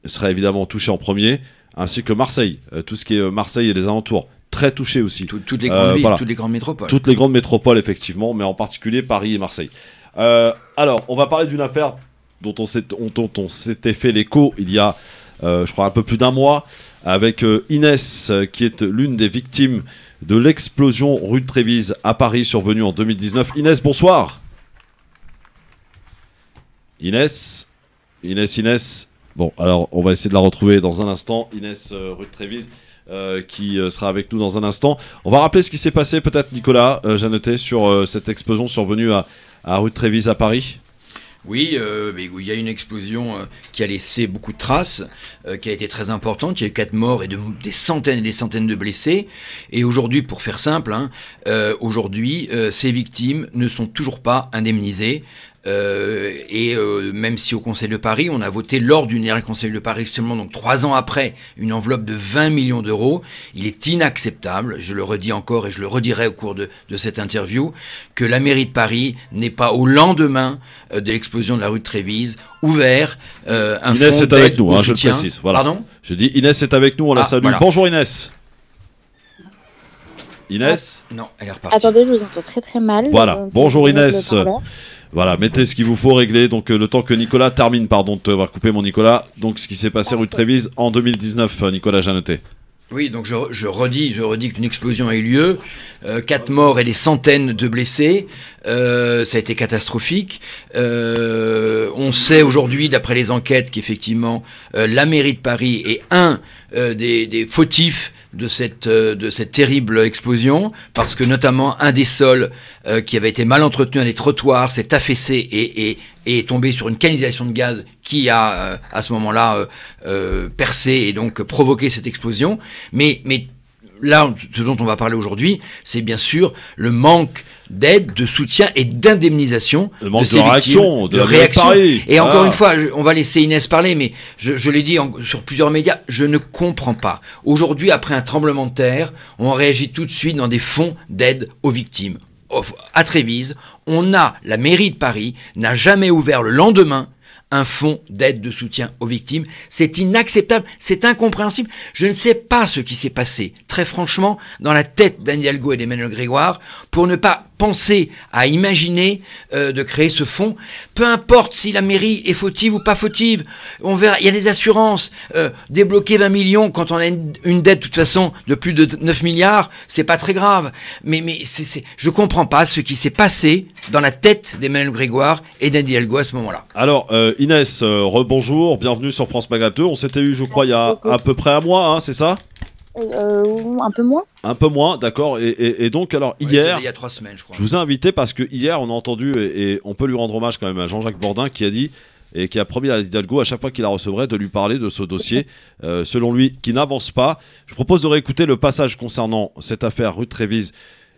serait évidemment touché en premier, ainsi que Marseille, tout ce qui est Marseille et les alentours, très touché aussi. Toutes les grandes villes, voilà. Toutes les grandes métropoles. Toutes les grandes métropoles, effectivement, mais en particulier Paris et Marseille. Alors, on va parler d'une affaire dont on s'était fait l'écho il y a, je crois, un peu plus d'un mois, avec Inès, qui est l'une des victimes de l'explosion rue de Trévise à Paris, survenue en 2019. Inès, bonsoir. Inès. Bon, alors on va essayer de la retrouver dans un instant. Inès, rue de Trévise, qui sera avec nous dans un instant. On va rappeler ce qui s'est passé, peut-être, Nicolas Jeannetet, sur cette explosion survenue à rue de Trévise à Paris. Oui, mais il y a une explosion qui a laissé beaucoup de traces, qui a été très importante. Il y a eu 4 morts et des centaines et des centaines de blessés. Et aujourd'hui, pour faire simple, aujourd'hui, ces victimes ne sont toujours pas indemnisées. Même si au Conseil de Paris, on a voté lors du dernier Conseil de Paris, seulement donc 3 ans après, une enveloppe de 20 millions d'euros, il est inacceptable, je le redis encore et je le redirai au cours de cette interview, que la mairie de Paris n'ait pas au lendemain de l'explosion de la rue de Trévise ouvert un Inès fonds est avec nous, au je le soutien. précise. Voilà. Pardon ? Je dis Inès est avec nous, on la salue. Voilà. Bonjour Inès. Inès ? Non, elle est repartie. Attendez, je vous entends très très mal. Voilà, Donc, bonjour je vais mettre Inès. le parleur. Voilà, mettez ce qu'il vous faut régler. Donc le temps que Nicolas termine, pardon de t'avoir coupé mon Nicolas. Donc ce qui s'est passé rue de Trévise en 2019, Nicolas Jeannetet. Oui, donc je redis qu'une explosion a eu lieu, 4 morts et des centaines de blessés, ça a été catastrophique. On sait aujourd'hui, d'après les enquêtes, qu'effectivement la mairie de Paris est un des fautifs de cette terrible explosion, parce que notamment un des sols qui avait été mal entretenu, un des trottoirs, s'est affaissé et est tombé sur une canalisation de gaz qui a à ce moment-là percé et donc provoqué cette explosion. Mais là, ce dont on va parler aujourd'hui, c'est bien sûr le manque d'aide, de soutien et d'indemnisation de ces victimes, de réaction. Et encore une fois, on va laisser Inès parler, mais je l'ai dit sur plusieurs médias, je ne comprends pas. Aujourd'hui, après un tremblement de terre, on réagit tout de suite dans des fonds d'aide aux victimes. À Trévise, la mairie de Paris n'a jamais ouvert le lendemain un fonds d'aide de soutien aux victimes. C'est inacceptable, c'est incompréhensible. Je ne sais pas ce qui s'est passé, très franchement, dans la tête d'Anne Hidalgo et d'Emmanuel Grégoire, pour ne pas penser à imaginer de créer ce fonds. Peu importe si la mairie est fautive ou pas fautive, on verra, il y a des assurances. Débloquer 20 millions quand on a une dette de toute façon de plus de 9 milliards, c'est pas très grave. Mais je comprends pas ce qui s'est passé dans la tête d'Emmanuel Grégoire et d'Anne Hidalgo à ce moment-là. Alors, Inès, rebonjour, bienvenue sur France Maghreb 2. On s'était eu, je crois, il y a à peu près un mois, hein, c'est ça ? Un peu moins. Un peu moins, d'accord. Et donc, alors, hier, il y a 3 semaines, je crois. Je vous ai invité parce que hier, on a entendu, et on peut lui rendre hommage quand même à Jean-Jacques Bourdin, qui a dit, et qui a promis à Hidalgo, à chaque fois qu'il la recevrait, de lui parler de ce dossier, selon lui, qui n'avance pas. Je propose de réécouter le passage concernant cette affaire rue de Trévise.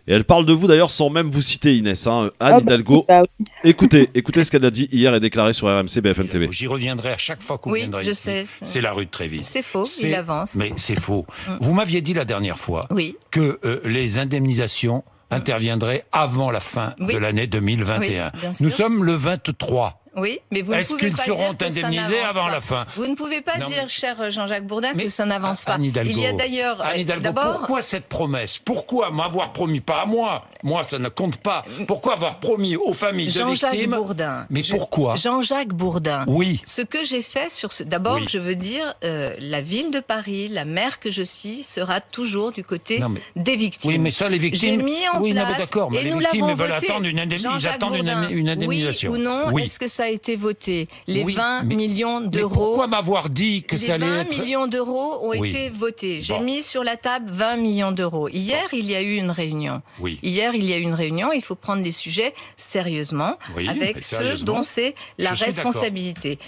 Et elle parle de vous d'ailleurs sans même vous citer, Inès. Hein. Anne Hidalgo, oui. écoutez ce qu'elle a dit hier et déclaré sur RMC BFM TV. J'y reviendrai à chaque fois qu'on viendra ici. Sais. C'est la rue de Trévise. C'est faux, il avance. Mais c'est faux. Vous m'aviez dit la dernière fois que les indemnisations interviendraient avant la fin de l'année 2021. Nous sommes le 23. Oui, mais vous ne pouvez pas seront dire que ça indemnisés n'avance avant pas. la fin? Vous ne pouvez pas dire, cher Jean-Jacques Bourdin, que ça n'avance pas. Anne Hidalgo, il y a d'ailleurs... pourquoi cette promesse? Pourquoi m'avoir promis? Pas à moi. Moi, ça ne compte pas. Pourquoi avoir promis aux familles de victimes? Bourdin. Mais pourquoi? Jean-Jacques Bourdin. Oui. Ce que j'ai fait sur ce... D'abord, je veux dire, la ville de Paris, la maire que je suis, sera toujours du côté des victimes. Oui, mais ça, les victimes... J'ai mis en place... d'accord, mais et les nous victimes l'avons veulent voté. attendre ils attendent une indemnisation. Oui ou non, est-ce que ça a été voté? Les 20 millions d'euros. Mais pourquoi m'avoir dit que ça allait être... Les 20 millions d'euros ont été votés. J'ai mis sur la table 20 millions d'euros. Hier, il y a eu une réunion. Hier, il y a eu une réunion. Il faut prendre les sujets sérieusement, avec ceux dont c'est la responsabilité.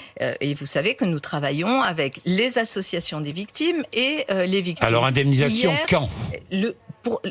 Et vous savez que nous travaillons avec les associations des victimes et les victimes. Alors, indemnisation quand?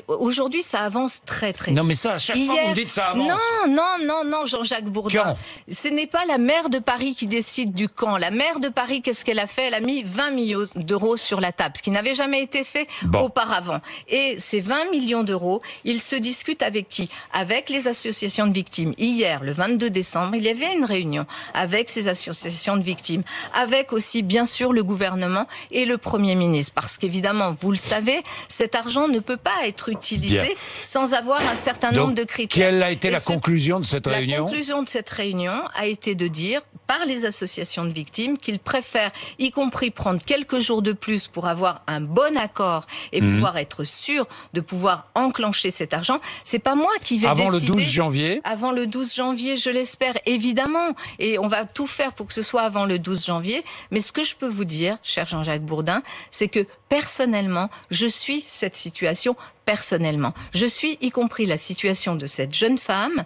Aujourd'hui, ça avance très très. Non, mais ça, à chaque fois, vous me dites ça avance. Non, Jean-Jacques Bourdin. Ce n'est pas la maire de Paris qui décide du quand. La maire de Paris, qu'est-ce qu'elle a fait? Elle a mis 20 millions d'euros sur la table, ce qui n'avait jamais été fait auparavant. Et ces 20 millions d'euros, ils se discutent avec qui? Avec les associations de victimes. Hier, le 22 décembre, il y avait une réunion avec ces associations de victimes, avec aussi, bien sûr, le gouvernement et le Premier ministre. Parce qu'évidemment, vous le savez, cet argent ne peut pas être utilisé sans avoir un certain nombre de critères. Quelle a été la conclusion de cette réunion? La conclusion de cette réunion a été de dire, par les associations de victimes, qu'ils préfèrent, y compris prendre quelques jours de plus pour avoir un bon accord et pouvoir être sûr de pouvoir enclencher cet argent. C'est pas moi qui vais décider. Avant le 12 janvier? Avant le 12 janvier, je l'espère, évidemment. Et on va tout faire pour que ce soit avant le 12 janvier. Mais ce que je peux vous dire, cher Jean-Jacques Bourdin, c'est que personnellement, je suis cette situation personnellement. Je suis y compris la situation de cette jeune femme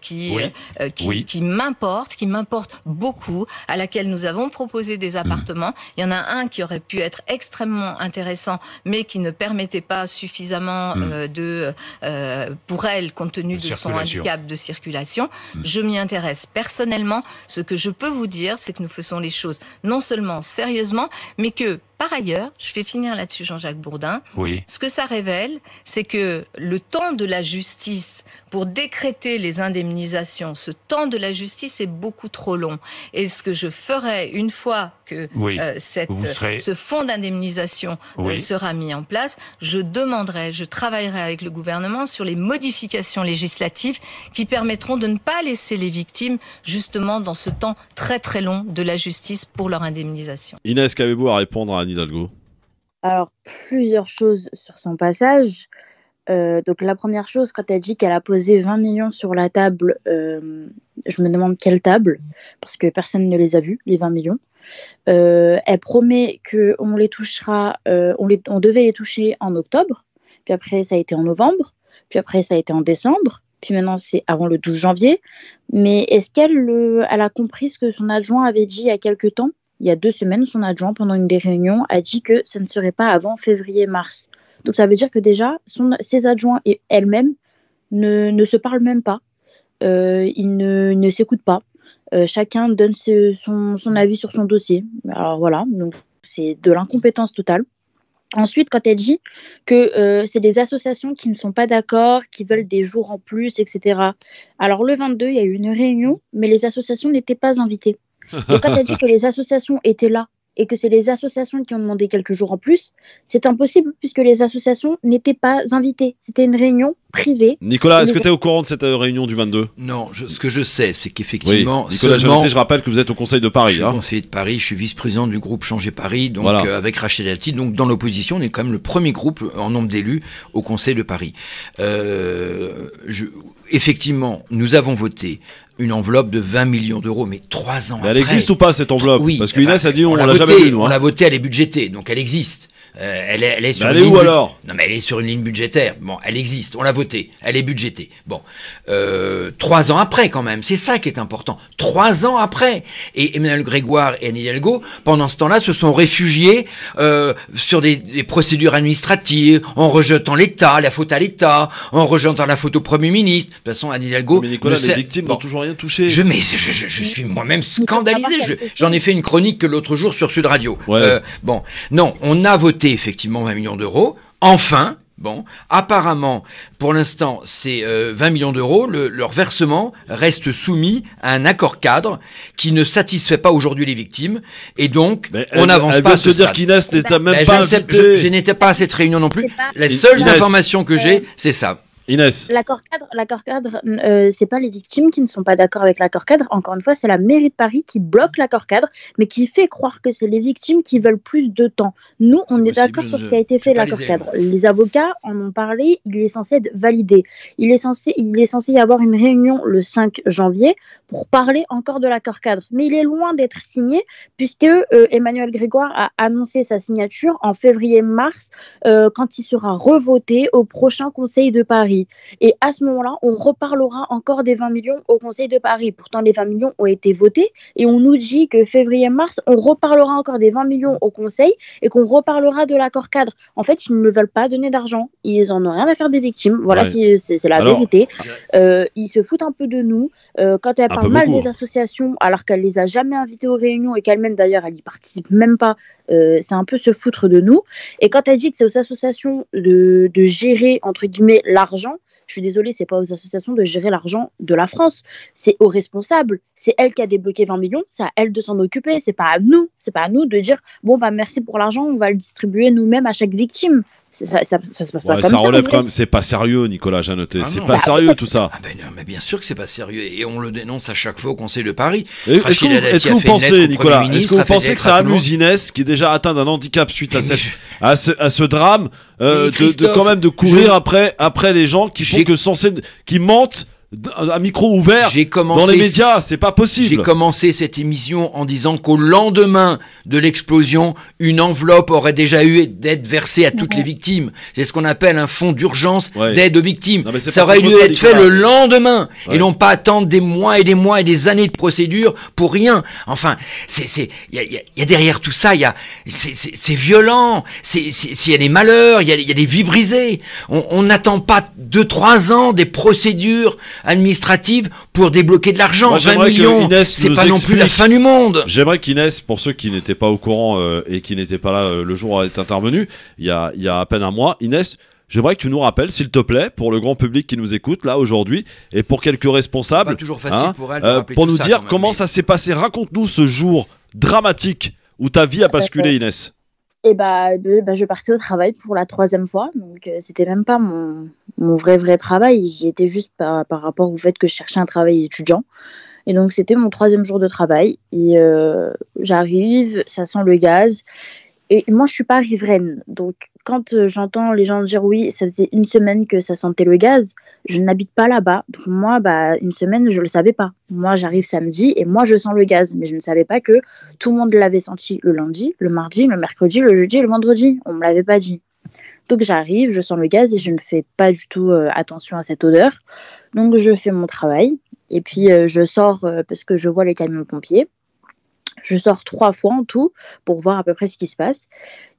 qui m'importe beaucoup, à laquelle nous avons proposé des appartements. Il y en a un qui aurait pu être extrêmement intéressant, mais qui ne permettait pas suffisamment pour elle, compte tenu de son handicap de circulation. Je m'y intéresse personnellement. Ce que je peux vous dire, c'est que nous faisons les choses non seulement sérieusement, mais que par ailleurs, je vais finir là-dessus, Jean-Jacques Bourdin. Ce que ça révèle, c'est que le temps de la justice pour décréter les indemnisations, ce temps de la justice est beaucoup trop long. Et ce que je ferai une fois que ce fonds d'indemnisation sera mis en place, je travaillerai avec le gouvernement sur les modifications législatives qui permettront de ne pas laisser les victimes justement dans ce temps très très long de la justice pour leur indemnisation. Inès, qu'avez-vous à répondre à Anne Hidalgo? Alors, plusieurs choses sur son passage. Donc la première chose, quand elle dit qu'elle a posé 20 millions sur la table, je me demande quelle table, parce que personne ne les a vus, les 20 millions. Elle promet qu'on les touchera, on devait les toucher en octobre, puis après ça a été en novembre, puis après ça a été en décembre, puis maintenant c'est avant le 12 janvier. Mais est-ce qu'elle a compris ce que son adjoint avait dit il y a quelques temps? Il y a 2 semaines, son adjoint, pendant une des réunions, a dit que ça ne serait pas avant février-mars. Donc ça veut dire que déjà, ses adjoints et elle-même ne se parlent même pas. Ils ne s'écoutent pas. Chacun donne son avis sur son dossier. Alors voilà, donc c'est de l'incompétence totale. Ensuite, quand elle dit que c'est des associations qui ne sont pas d'accord, qui veulent des jours en plus, etc. Alors le 22, il y a eu une réunion, mais les associations n'étaient pas invitées. Donc quand tu as dit que les associations étaient là et que c'est les associations qui ont demandé quelques jours en plus, c'est impossible puisque les associations n'étaient pas invitées. C'était une réunion privée. Nicolas, est-ce que tu es au courant de cette réunion du 22 ? Non, ce que je sais, c'est qu'effectivement... Oui, Nicolas Janoté, je rappelle que vous êtes au Conseil de Paris. Je suis conseiller de Paris, je suis vice-président du groupe Changer Paris, donc Voilà. avec Rachel Dati. Donc dans l'opposition, on est quand même le premier groupe en nombre d'élus au Conseil de Paris. Effectivement, nous avons voté une enveloppe de 20 millions d'euros, mais 3 ans après... Elle existe ou pas, cette enveloppe ? Oui. Parce qu'Inès a dit on l'a voté, jamais vue, nous. On l'a votée, elle est budgétée, donc elle existe. Elle est sur elle une est ligne où alors ? Non, mais elle est sur une ligne budgétaire. Bon, elle existe, on l'a votée, elle est budgétée. Bon, 3 ans après quand même, c'est ça qui est important. 3 ans après. Et Emmanuel Grégoire et Anne Hidalgo, pendant ce temps-là, se sont réfugiés sur des procédures administratives, en rejetant l'État, la faute à l'État, en rejetant la faute au Premier ministre. De toute façon, Anne Hidalgo... Mais Nicolas, les victimes n'ont toujours rien touché. Je suis moi-même scandalisé. J'en ai fait une chronique l'autre jour sur Sud Radio. Ouais. Bon, non, on a voté effectivement 20 millions d'euros. Enfin, bon, apparemment, pour l'instant, ces 20 millions d'euros, leur versement reste soumis à un accord cadre qui ne satisfait pas aujourd'hui les victimes. Et donc, on n'avance pas à ce stade. Elle veut te dire qu'Inès n'était même pas invitée. Je n'étais pas à cette réunion non plus. Les seules informations que j'ai, c'est ça. Inès. L'accord cadre, c'est pas les victimes qui ne sont pas d'accord avec l'accord cadre. Encore une fois, c'est la mairie de Paris qui bloque l'accord cadre, mais qui fait croire que c'est les victimes qui veulent plus de temps. Nous, on est d'accord sur ce qui a été fait, l'accord cadre. Les avocats en ont parlé, il est censé être validé. Il est censé y avoir une réunion le 5 janvier pour parler encore de l'accord cadre. Mais il est loin d'être signé, puisque Emmanuel Grégoire a annoncé sa signature en février-mars, quand il sera revoté au prochain Conseil de Paris. Et à ce moment-là, on reparlera encore des 20 millions au Conseil de Paris. Pourtant, les 20 millions ont été votés et on nous dit que février-mars, on reparlera encore des 20 millions au Conseil et qu'on reparlera de l'accord cadre. En fait, ils ne veulent pas donner d'argent. Ils en ont rien à faire des victimes. Voilà, c'est la vérité. Ils se foutent un peu de nous. Quand elle parle mal des associations, alors qu'elle les a jamais invitées aux réunions et qu'elle-même, d'ailleurs, elle n'y participe même pas, c'est un peu se foutre de nous. Et quand elle dit que c'est aux associations de gérer, entre guillemets, l'argent, je suis désolée, c'est pas aux associations de gérer l'argent de la France, c'est aux responsables. C'est elle qui a débloqué 20 millions, c'est à elle de s'en occuper, c'est pas à nous de dire bon bah merci pour l'argent, on va le distribuer nous-mêmes à chaque victime. Ça se passe pas comme ça. Ça relève quand même, c'est pas sérieux, Nicolas Janoté. C'est pas sérieux tout ça. Ah ben non, mais bien sûr que c'est pas sérieux et on le dénonce à chaque fois au Conseil de Paris. Est-ce que vous pensez, Nicolas, est-ce que vous pensez que ça amuse Inès, qui est déjà atteinte d'un handicap suite à ce drame, de courir après les gens qui mentent un micro ouvert dans les médias, c'est pas possible. J'ai commencé cette émission en disant qu'au lendemain de l'explosion, une enveloppe aurait déjà eu d'être versée à toutes les victimes. C'est ce qu'on appelle un fonds d'urgence d'aide aux victimes. Non, ça aurait dû être fait le lendemain et non pas attendre des mois et des mois et des années de procédure pour rien. Enfin, il y a derrière tout ça, c'est violent. S'il y a des malheurs, il y a des vies brisées. On n'attend pas 2-3 ans des procédures administrative pour débloquer de l'argent. 20 millions, c'est pas non plus la fin du monde. J'aimerais qu'Inès, pour ceux qui n'étaient pas au courant et qui n'étaient pas là le jour où elle est intervenue, il y a à peine un mois, Inès, j'aimerais que tu nous rappelles, s'il te plaît, pour le grand public qui nous écoute là aujourd'hui, et pour quelques responsables, pas toujours facile pour elle pour nous dire comment ça s'est passé. Raconte-nous ce jour dramatique où ta vie a basculé, Inès. Et je partais au travail pour la 3e fois, donc c'était même pas mon vrai travail. J'y étais juste par rapport au fait que je cherchais un travail étudiant. Et donc c'était mon 3e jour de travail. Et j'arrive, ça sent le gaz. Et moi je suis pas riveraine, donc quand j'entends les gens dire oui, ça faisait 1 semaine que ça sentait le gaz, je n'habite pas là-bas. Donc moi, 1 semaine, je le savais pas. Moi, j'arrive samedi et moi, je sens le gaz. Mais je ne savais pas que tout le monde l'avait senti le lundi, le mardi, le mercredi, le jeudi et le vendredi. On me l'avait pas dit. Donc j'arrive, je sens le gaz et je ne fais pas du tout attention à cette odeur. Donc je fais mon travail et puis je sors parce que je vois les camions pompiers. Je sors 3 fois en tout pour voir à peu près ce qui se passe.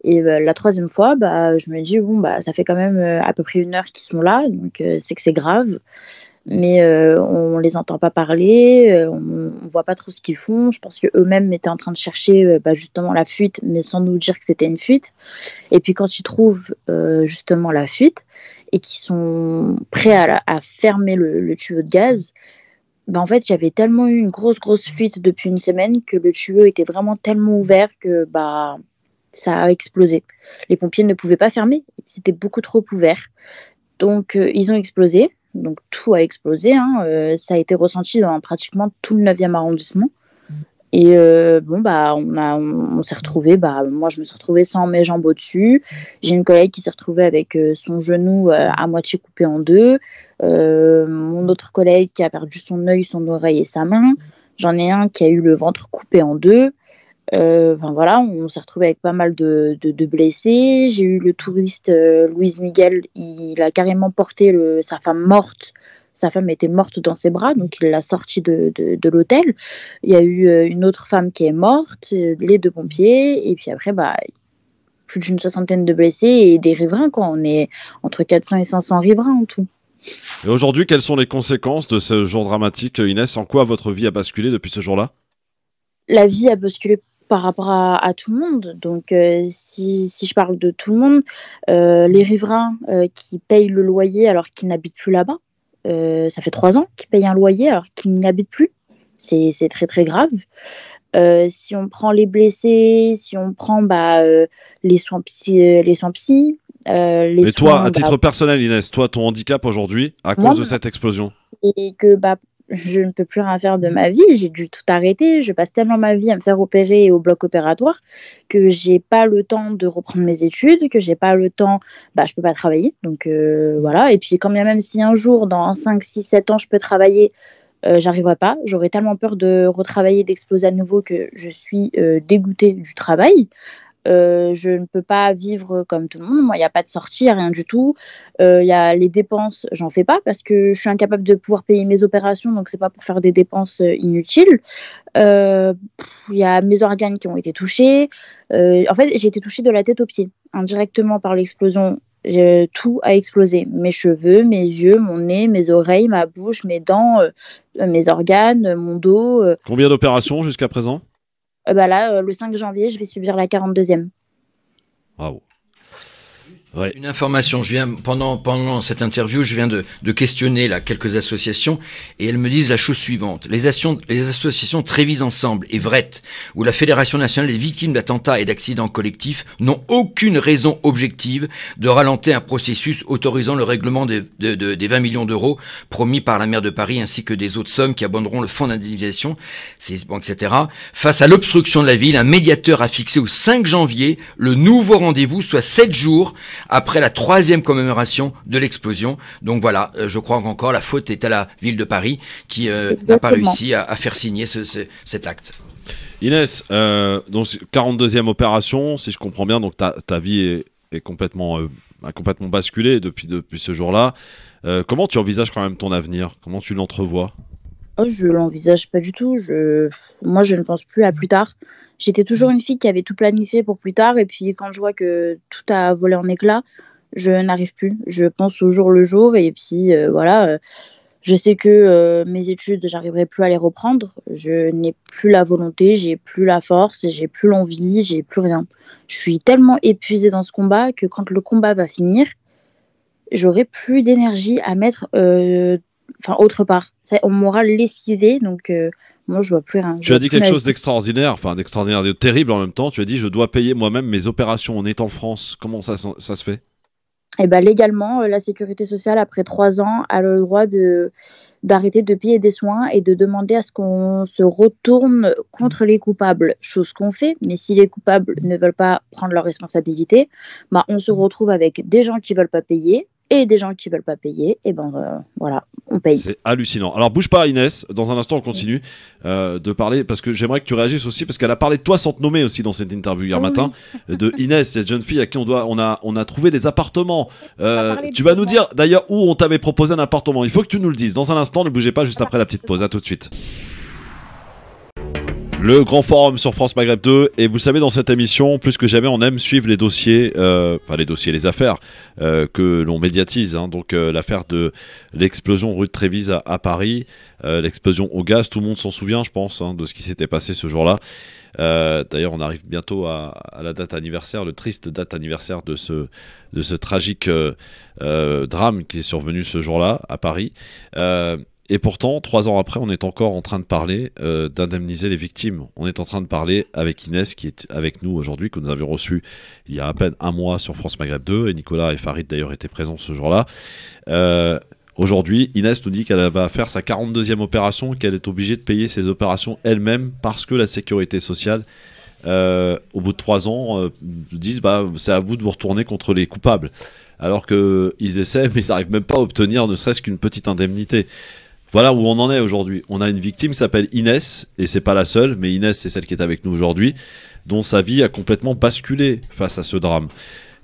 Et la 3e fois, je me dis, ça fait quand même à peu près 1 heure qu'ils sont là, donc c'est que c'est grave. Mais on les entend pas parler, on voit pas trop ce qu'ils font. Je pense qu'eux-mêmes étaient en train de chercher justement la fuite, mais sans nous dire que c'était une fuite. Et puis quand ils trouvent justement la fuite et qu'ils sont prêts à fermer le tuyau de gaz, bah, en fait, j'avais tellement eu une grosse fuite depuis une semaine que le tuyau était vraiment tellement ouvert que bah, ça a explosé. Les pompiers ne pouvaient pas fermer, c'était beaucoup trop ouvert. Donc, ils ont explosé. Donc, tout a explosé. Hein. Ça a été ressenti dans pratiquement tout le 9e arrondissement. Et bon, bah, on s'est retrouvés. Bah, moi, je me suis retrouvée sans mes jambes au-dessus. J'ai une collègue qui s'est retrouvée avec son genou à moitié coupé en deux. Mon autre collègue qui a perdu son œil, son oreille et sa main. J'en ai un qui a eu le ventre coupé en deux. Enfin voilà, on s'est retrouvé avec pas mal de blessés. J'ai eu le touriste Luis Miguel, il a carrément porté sa femme morte. Sa femme était morte dans ses bras, donc il l'a sortie de l'hôtel. Il y a eu une autre femme qui est morte, les 2 pompiers, et puis après, bah, plus d'une 60aine de blessés et des riverains, quoi. On est entre 400 et 500 riverains en tout. Et aujourd'hui, quelles sont les conséquences de ce jour dramatique, Inès? En quoi votre vie a basculé depuis ce jour-là? La vie a basculé par rapport à tout le monde. Donc, si je parle de tout le monde, les riverains qui payent le loyer alors qu'ils n'habitent plus là-bas, ça fait 3 ans qu'ils payent un loyer alors qu'ils n'y habitent plus. C'est très, très grave. Si on prend les blessés, si on prend les soins psy, Mais toi, à titre personnel, Inès, toi, ton handicap aujourd'hui, à cause de cette explosion? Et que je ne peux plus rien faire de ma vie, j'ai dû tout arrêter, je passe tellement ma vie à me faire opérer au bloc opératoire que j'ai pas le temps de reprendre mes études, que j'ai pas le temps, je peux pas travailler, donc voilà. Et puis quand bien même si un jour, dans 5, 6, 7 ans, je peux travailler, j'arriverai pas, j'aurais tellement peur de retravailler, d'exploser à nouveau que je suis dégoûtée du travail. Je ne peux pas vivre comme tout le monde. Moi, il n'y a pas de sortie, rien du tout. Il y a les dépenses, j'en fais pas parce que je suis incapable de pouvoir payer mes opérations, donc c'est pas pour faire des dépenses inutiles. Il y a mes organes qui ont été touchés. En fait, j'ai été touchée de la tête aux pieds, indirectement par l'explosion. Tout a explosé. Mes cheveux, mes yeux, mon nez, mes oreilles, ma bouche, mes dents, mes organes, mon dos. Combien d'opérations jusqu'à présent? Là, le 5 janvier, je vais subir la 42e. Bravo. Ouais. Une information, je viens pendant cette interview, je viens de questionner là quelques associations et elles me disent la chose suivante. Les associations Trévise Ensemble et VRET, ou la Fédération nationale des victimes d'attentats et d'accidents collectifs, n'ont aucune raison objective de ralentir un processus autorisant le règlement des 20 millions d'euros promis par la maire de Paris ainsi que des autres sommes qui abonderont le fonds d'indemnisation, etc. Face à l'obstruction de la ville, un médiateur a fixé au 5 janvier le nouveau rendez-vous, soit 7 jours après la 3e commémoration de l'explosion. Donc voilà, je crois qu'encore la faute est à la ville de Paris qui n'a pas réussi à faire signer cet acte. Inès, donc 42e opération, si je comprends bien, donc ta vie est complètement, a complètement basculé depuis ce jour-là. Comment tu envisages quand même ton avenir? Comment tu l'entrevois? Oh, je l'envisage pas du tout. Moi, je ne pense plus à plus tard. J'étais toujours une fille qui avait tout planifié pour plus tard. Et puis, quand je vois que tout a volé en éclats, je n'arrive plus. Je pense au jour le jour. Et puis, voilà. Je sais que mes études, j'arriverai plus à les reprendre. Je n'ai plus la volonté, j'ai plus la force, j'ai plus l'envie, j'ai plus rien. Je suis tellement épuisée dans ce combat que quand le combat va finir, j'aurai plus d'énergie à mettre autre part. On m'aura lessivé, donc moi je vois plus rien. Tu as dit quelque chose d'extraordinaire, de terrible en même temps. Tu as dit je dois payer moi-même mes opérations. On est en France. Comment ça se fait? Eh ben, légalement, la sécurité sociale, après 3 ans, a le droit d'arrêter de payer des soins et de demander à ce qu'on se retourne contre les coupables, chose qu'on fait. Mais si les coupables ne veulent pas prendre leurs responsabilités, on se retrouve avec des gens qui veulent pas payer et des gens qui veulent pas payer, et voilà, on paye. C'est hallucinant. Alors bouge pas Inès, dans un instant on continue de parler, parce que j'aimerais que tu réagisses aussi, parce qu'elle a parlé de toi sans te nommer aussi dans cette interview hier matin, de Inès, cette jeune fille à qui on a trouvé des appartements. Tu vas nous dire d'ailleurs où on t'avait proposé un appartement, il faut que tu nous le dises dans un instant, ne bougez pas juste après la petite pause, à tout de suite. Le grand forum sur France Maghreb 2, et vous le savez, dans cette émission, plus que jamais, on aime suivre les dossiers, les affaires que l'on médiatise. Donc l'affaire de l'explosion rue de Trévise à Paris, l'explosion au gaz, tout le monde s'en souvient, je pense, de ce qui s'était passé ce jour-là. D'ailleurs, on arrive bientôt à la date anniversaire, le triste date anniversaire de ce tragique drame qui est survenu ce jour-là à Paris. Et pourtant, 3 ans après, on est encore en train de parler d'indemniser les victimes. On est en train de parler avec Inès, qui est avec nous aujourd'hui, que nous avions reçu il y a à peine un mois sur France Maghreb 2. Et Nicolas et Farid, d'ailleurs, étaient présents ce jour-là. Aujourd'hui, Inès nous dit qu'elle va faire sa 42e opération, qu'elle est obligée de payer ses opérations elle-même parce que la sécurité sociale, au bout de 3 ans, disent c'est à vous de vous retourner contre les coupables. Alors qu'ils essaient, mais ils n'arrivent même pas à obtenir ne serait-ce qu'une petite indemnité. Voilà où on en est aujourd'hui. On a une victime qui s'appelle Inès, et c'est pas la seule, mais Inès, c'est celle qui est avec nous aujourd'hui, dont sa vie a complètement basculé face à ce drame.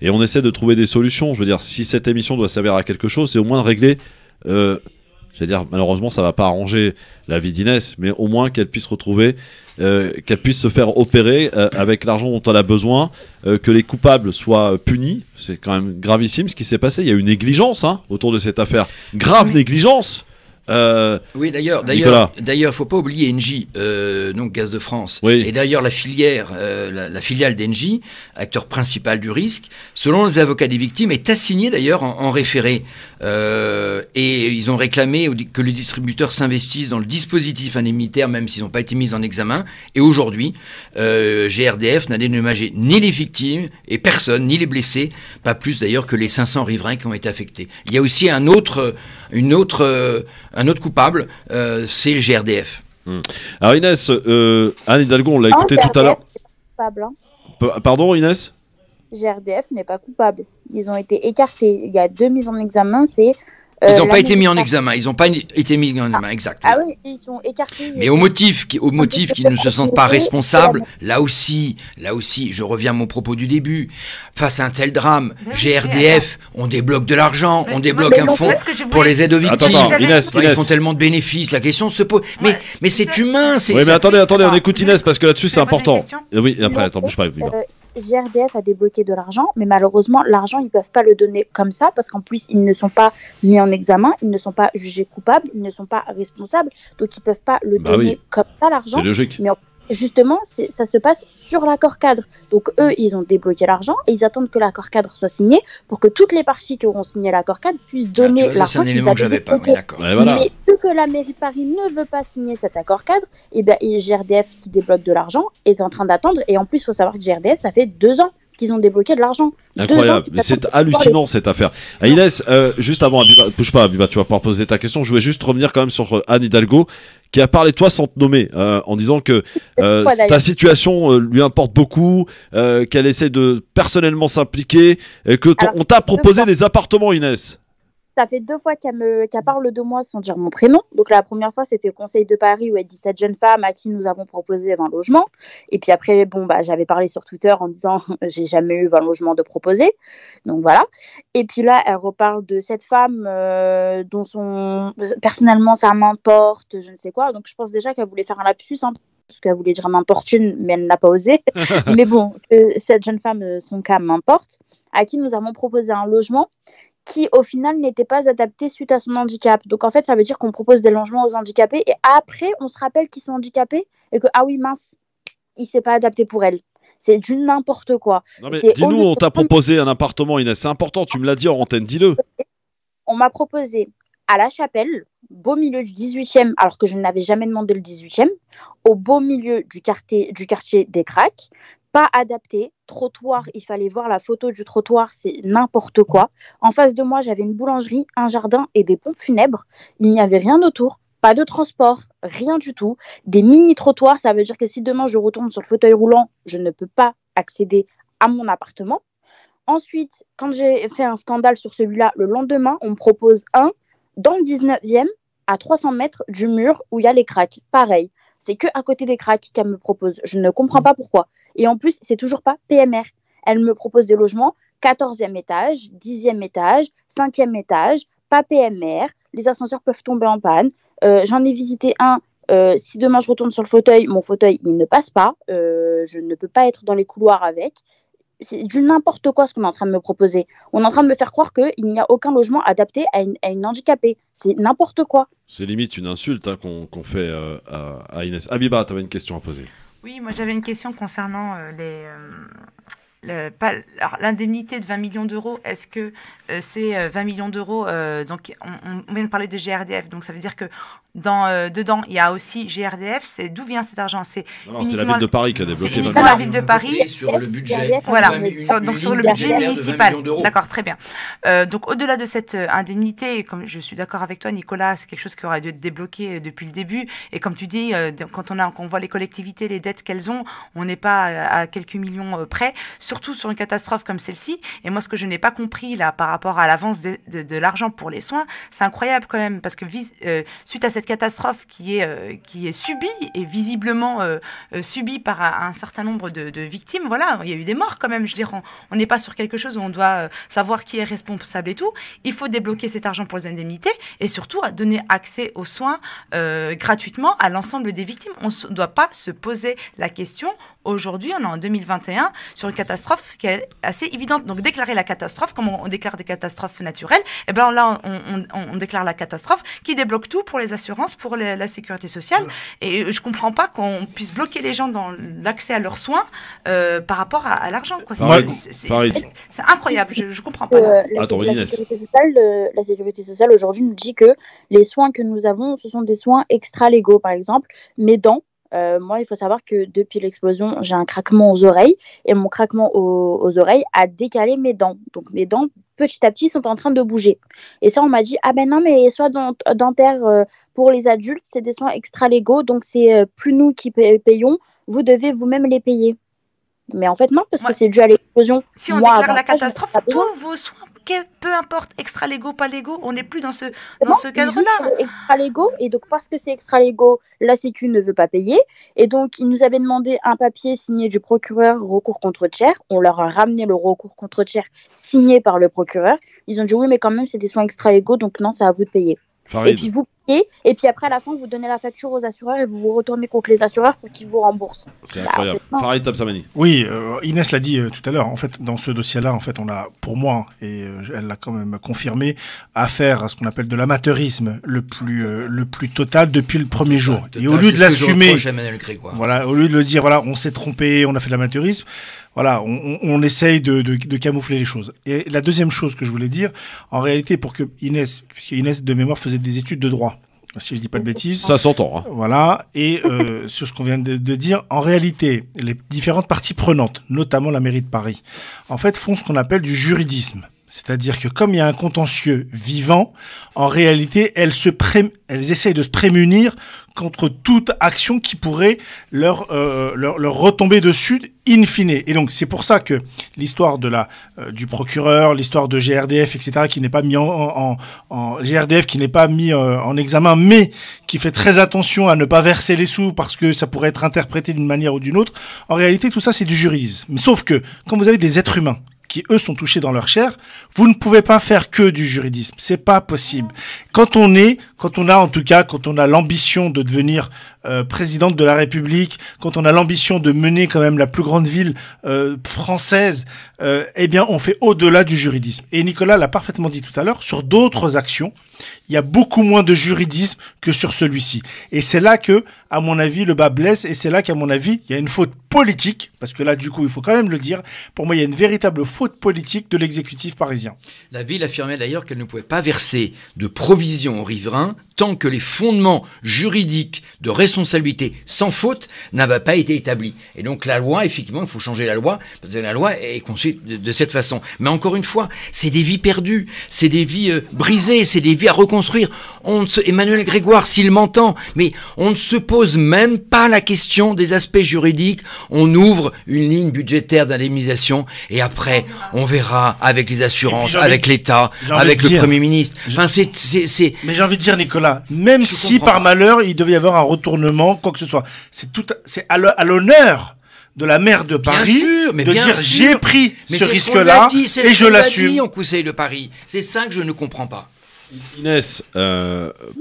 Et on essaie de trouver des solutions. Je veux dire, si cette émission doit servir à quelque chose, c'est au moins de régler... malheureusement, ça va pas arranger la vie d'Inès, mais au moins qu'elle puisse retrouver, qu'elle puisse se faire opérer avec l'argent dont elle a besoin, que les coupables soient punis. C'est quand même gravissime ce qui s'est passé. Il y a eu négligence autour de cette affaire. Grave négligence. Oui, d'ailleurs, faut pas oublier Engie, donc Gaz de France, et d'ailleurs la filière, la filiale d'Engie, acteur principal du risque, selon les avocats des victimes, est assignée d'ailleurs en référé, et ils ont réclamé que les distributeurs s'investissent dans le dispositif indemnitaire, même s'ils n'ont pas été mis en examen. Et aujourd'hui, GRDF n'a dédommagé ni les victimes et personne, ni les blessés, pas plus d'ailleurs que les 500 riverains qui ont été affectés. Il y a aussi un autre coupable, c'est le GRDF. Alors Inès, Anne Hidalgo, on l'a écouté tout à l'heure. Coupable, Pardon Inès? GRDF n'est pas coupable. Ils ont été écartés. Il y a 2 mises en examen, c'est... Ils n'ont pas été mis en examen. Ils n'ont pas été mis en examen, exact. Ah oui, ils sont écartés. Mais au motif qu'ils ne se sentent pas responsables, là aussi, je reviens à mon propos du début. Face à un tel drame, GRDF, on débloque de l'argent, on débloque un fonds pour les aides aux victimes. Attends, Inès. Ils font tellement de bénéfices, la question se pose. Mais c'est humain. Oui, mais attendez, on écoute Inès parce que là-dessus c'est important. Oui, après, attends, bouge pas. GRDF a débloqué de l'argent, mais malheureusement, l'argent, ils ne peuvent pas le donner comme ça, parce qu'en plus, ils ne sont pas mis en examen, ils ne sont pas jugés coupables, ils ne sont pas responsables, donc ils ne peuvent pas le donner comme ça, l'argent. C'est logique. Mais justement, ça se passe sur l'accord cadre. Donc eux, ils ont débloqué l'argent et ils attendent que l'accord cadre soit signé pour que toutes les parties qui auront signé l'accord cadre puissent donner l'argent. C'est un élément que j'avais pas, mais d'accord. Ouais, voilà. Mais vu que la mairie de Paris ne veut pas signer cet accord cadre, et GRDF qui débloque de l'argent est en train d'attendre. Et en plus, il faut savoir que GRDF, ça fait 2 ans qu'ils ont débloqué de l'argent. Incroyable, mais c'est hallucinant cette affaire. Inès, juste avant, Abiba, pousse pas, Abiba, tu vas pouvoir poser ta question. Je voulais juste revenir quand même sur Anne Hidalgo, qui a parlé de toi sans te nommer, en disant que ta situation lui importe beaucoup, qu'elle essaie de personnellement s'impliquer, et que on t'a proposé des appartements, Inès. Ça fait 2 fois qu'elle parle de moi sans dire mon prénom. Donc la première fois, c'était au Conseil de Paris où elle dit cette jeune femme à qui nous avons proposé 20 logements. Et puis après, j'avais parlé sur Twitter en disant j'ai jamais eu 20 logements de proposés. Donc voilà. Et puis là, elle reparle de cette femme dont personnellement ça m'importe, je ne sais quoi. Donc je pense déjà qu'elle voulait faire un lapsus, parce qu'elle voulait dire m'importune, mais elle n'a pas osé. Mais bon, cette jeune femme, son cas m'importe, à qui nous avons proposé un logement qui au final n'était pas adapté suite à son handicap. Donc en fait, ça veut dire qu'on propose des logements aux handicapés et après, on se rappelle qu'ils sont handicapés et que, ah oui, mince, il ne s'est pas adapté pour elle. C'est du n'importe quoi. Non mais dis-nous, on t'a proposé un appartement, Inès, c'est important, tu me l'as dit en antenne, dis-le. On m'a proposé à La Chapelle, beau milieu du 18e, alors que je n'avais jamais demandé le 18e, au beau milieu du quartier des Cracks, pas adapté, trottoir, il fallait voir la photo du trottoir, c'est n'importe quoi. En face de moi, j'avais une boulangerie, un jardin et des pompes funèbres. Il n'y avait rien autour, pas de transport, rien du tout. Des mini-trottoirs, ça veut dire que si demain je retourne sur le fauteuil roulant, je ne peux pas accéder à mon appartement. Ensuite, quand j'ai fait un scandale sur celui-là, le lendemain, on me propose un dans le 19e, à 300 mètres du mur où il y a les Cracks. Pareil, c'est que à côté des Cracks qu'elle me propose. Je ne comprends pas pourquoi. Et en plus, c'est toujours pas PMR. Elle me propose des logements 14e étage, 10e étage, 5e étage, pas PMR. Les ascenseurs peuvent tomber en panne. J'en ai visité un. Si demain je retourne sur le fauteuil, mon fauteuil, il ne passe pas. Je ne peux pas être dans les couloirs avec. C'est du n'importe quoi ce qu'on est en train de me proposer. On est en train de me faire croire qu'il n'y a aucun logement adapté à une handicapée. C'est n'importe quoi. C'est limite une insulte qu'on fait à Inès. Abiba, tu avais une question à poser. Oui, moi j'avais une question concernant l'indemnité de 20 millions d'euros, est-ce que c'est 20 millions d'euros donc on vient de parler de GRDF, donc ça veut dire que dedans il y a aussi GRDF. C'est d'où vient cet argent? C'est la ville de Paris qui a débloqué. C'est uniquement la ville de Paris sur le budget. Voilà, donc sur le budget municipal. D'accord, très bien. Donc au-delà de cette indemnité, et comme je suis d'accord avec toi, Nicolas, c'est quelque chose qui aurait dû être débloqué depuis le début. Et comme tu dis, quand on voit les collectivités, les dettes qu'elles ont, on n'est pas à quelques millions près, surtout sur une catastrophe comme celle-ci. Et moi, ce que je n'ai pas compris là par rapport à l'avance de l'argent pour les soins, c'est incroyable quand même, parce que suite à cette catastrophe qui est subie et visiblement subie par un certain nombre de victimes, voilà, il y a eu des morts quand même. Je veux dire, on n'est pas sur quelque chose où on doit savoir qui est responsable et tout. Il faut débloquer cet argent pour les indemnités et surtout donner accès aux soins gratuitement à l'ensemble des victimes. On ne doit pas se poser la question. Aujourd'hui, on est en 2021 sur une catastrophe qui est assez évidente. Donc déclarer la catastrophe, comme on déclare des catastrophes naturelles, et bien là on déclare la catastrophe qui débloque tout pour les assurances, pour la sécurité sociale. Et je comprends pas qu'on puisse bloquer les gens dans l'accès à leurs soins par rapport à l'argent. C'est incroyable, je comprends pas. La sécurité sociale aujourd'hui nous dit que les soins que nous avons, ce sont des soins extra-légaux. Par exemple, mes dents. Moi, il faut savoir que depuis l'explosion, j'ai un craquement aux oreilles et mon craquement aux oreilles a décalé mes dents. Donc mes dents, petit à petit, sont en train de bouger. Et ça, on m'a dit, ah ben non, mais les soins dentaires pour les adultes, c'est des soins extra-légaux, donc c'est plus nous qui payons, vous devez vous-même les payer. Mais en fait, non, parce que c'est dû à l'explosion. Si on déclare la catastrophe, tous vos soins, peu importe, extra-légaux, pas légaux, on n'est plus dans ce cadre-là. Extra-légaux, et donc parce que c'est extra-légaux, la Sécu ne veut pas payer. Et donc, ils nous avaient demandé un papier signé du procureur, recours contre tiers. On leur a ramené le recours contre tiers signé par le procureur. Ils ont dit oui, mais quand même, c'est des soins extra-légaux, donc non, c'est à vous de payer. Farid. Et puis vous payez, et puis après à la fin vous donnez la facture aux assureurs et vous vous retournez contre les assureurs pour qu'ils vous remboursent. C'est incroyable. Farid Tabsamani. Oui, Inès l'a dit tout à l'heure. En fait, dans ce dossier-là, en fait, on a, pour moi, et elle l'a quand même confirmé, affaire à ce qu'on appelle de l'amateurisme le plus total depuis le premier jour. Et au lieu de l'assumer, voilà, au lieu de le dire, voilà, on s'est trompé, on a fait de l'amateurisme. Voilà, on essaye de camoufler les choses. Et la deuxième chose que je voulais dire, en réalité, pour que Inès, puisque Inès de mémoire faisait des études de droit, si je dis pas de bêtises. Ça s'entend. Hein. Voilà, et sur ce qu'on vient de dire, en réalité, les différentes parties prenantes, notamment la mairie de Paris, en fait, font ce qu'on appelle du juridisme. C'est-à-dire que comme il y a un contentieux vivant, en réalité, elles essayent de se prémunir contre toute action qui pourrait leur retomber dessus in fine. Et donc, c'est pour ça que l'histoire du procureur, l'histoire de GRDF, etc., qui n'est pas mis GRDF qui n'est pas mis en examen, mais qui fait très attention à ne pas verser les sous parce que ça pourrait être interprété d'une manière ou d'une autre. En réalité, tout ça, c'est du juridisme. Mais sauf que, quand vous avez des êtres humains qui, eux, sont touchés dans leur chair, vous ne pouvez pas faire que du juridisme. C'est pas possible. Quand on a l'ambition de devenir présidente de la République, quand on a l'ambition de mener quand même la plus grande ville française, eh bien, on fait au-delà du juridisme. Et Nicolas l'a parfaitement dit tout à l'heure, sur d'autres actions, il y a beaucoup moins de juridisme que sur celui-ci. Et c'est là que, à mon avis, le bas blesse, et c'est là qu'à mon avis, il y a une faute politique, parce que là, du coup, il faut quand même le dire, pour moi, il y a une véritable faute politique de l'exécutif parisien. La ville affirmait d'ailleurs qu'elle ne pouvait pas verser de provisions aux riverains tant que les fondements juridiques de responsabilité sans faute n'avaient pas été établis. Et donc la loi, effectivement, il faut changer la loi, parce que la loi est conçue de cette façon. Mais encore une fois, c'est des vies perdues, c'est des vies brisées, c'est des vies à reconstruire. Emmanuel Grégoire, s'il m'entend, mais on ne se pose même pas la question des aspects juridiques. On ouvre une ligne budgétaire d'indemnisation et après, on verra avec les assurances, avec l'État, avec le Premier ministre. Enfin, Mais j'ai envie de dire, Nicolas, même si par malheur, il devait y avoir un retournement, quoi que ce soit, c'est à l'honneur de la maire de Paris de dire j'ai pris ce risque-là et je l'assume. Au Conseil de Paris. C'est ça que je ne comprends pas. Inès,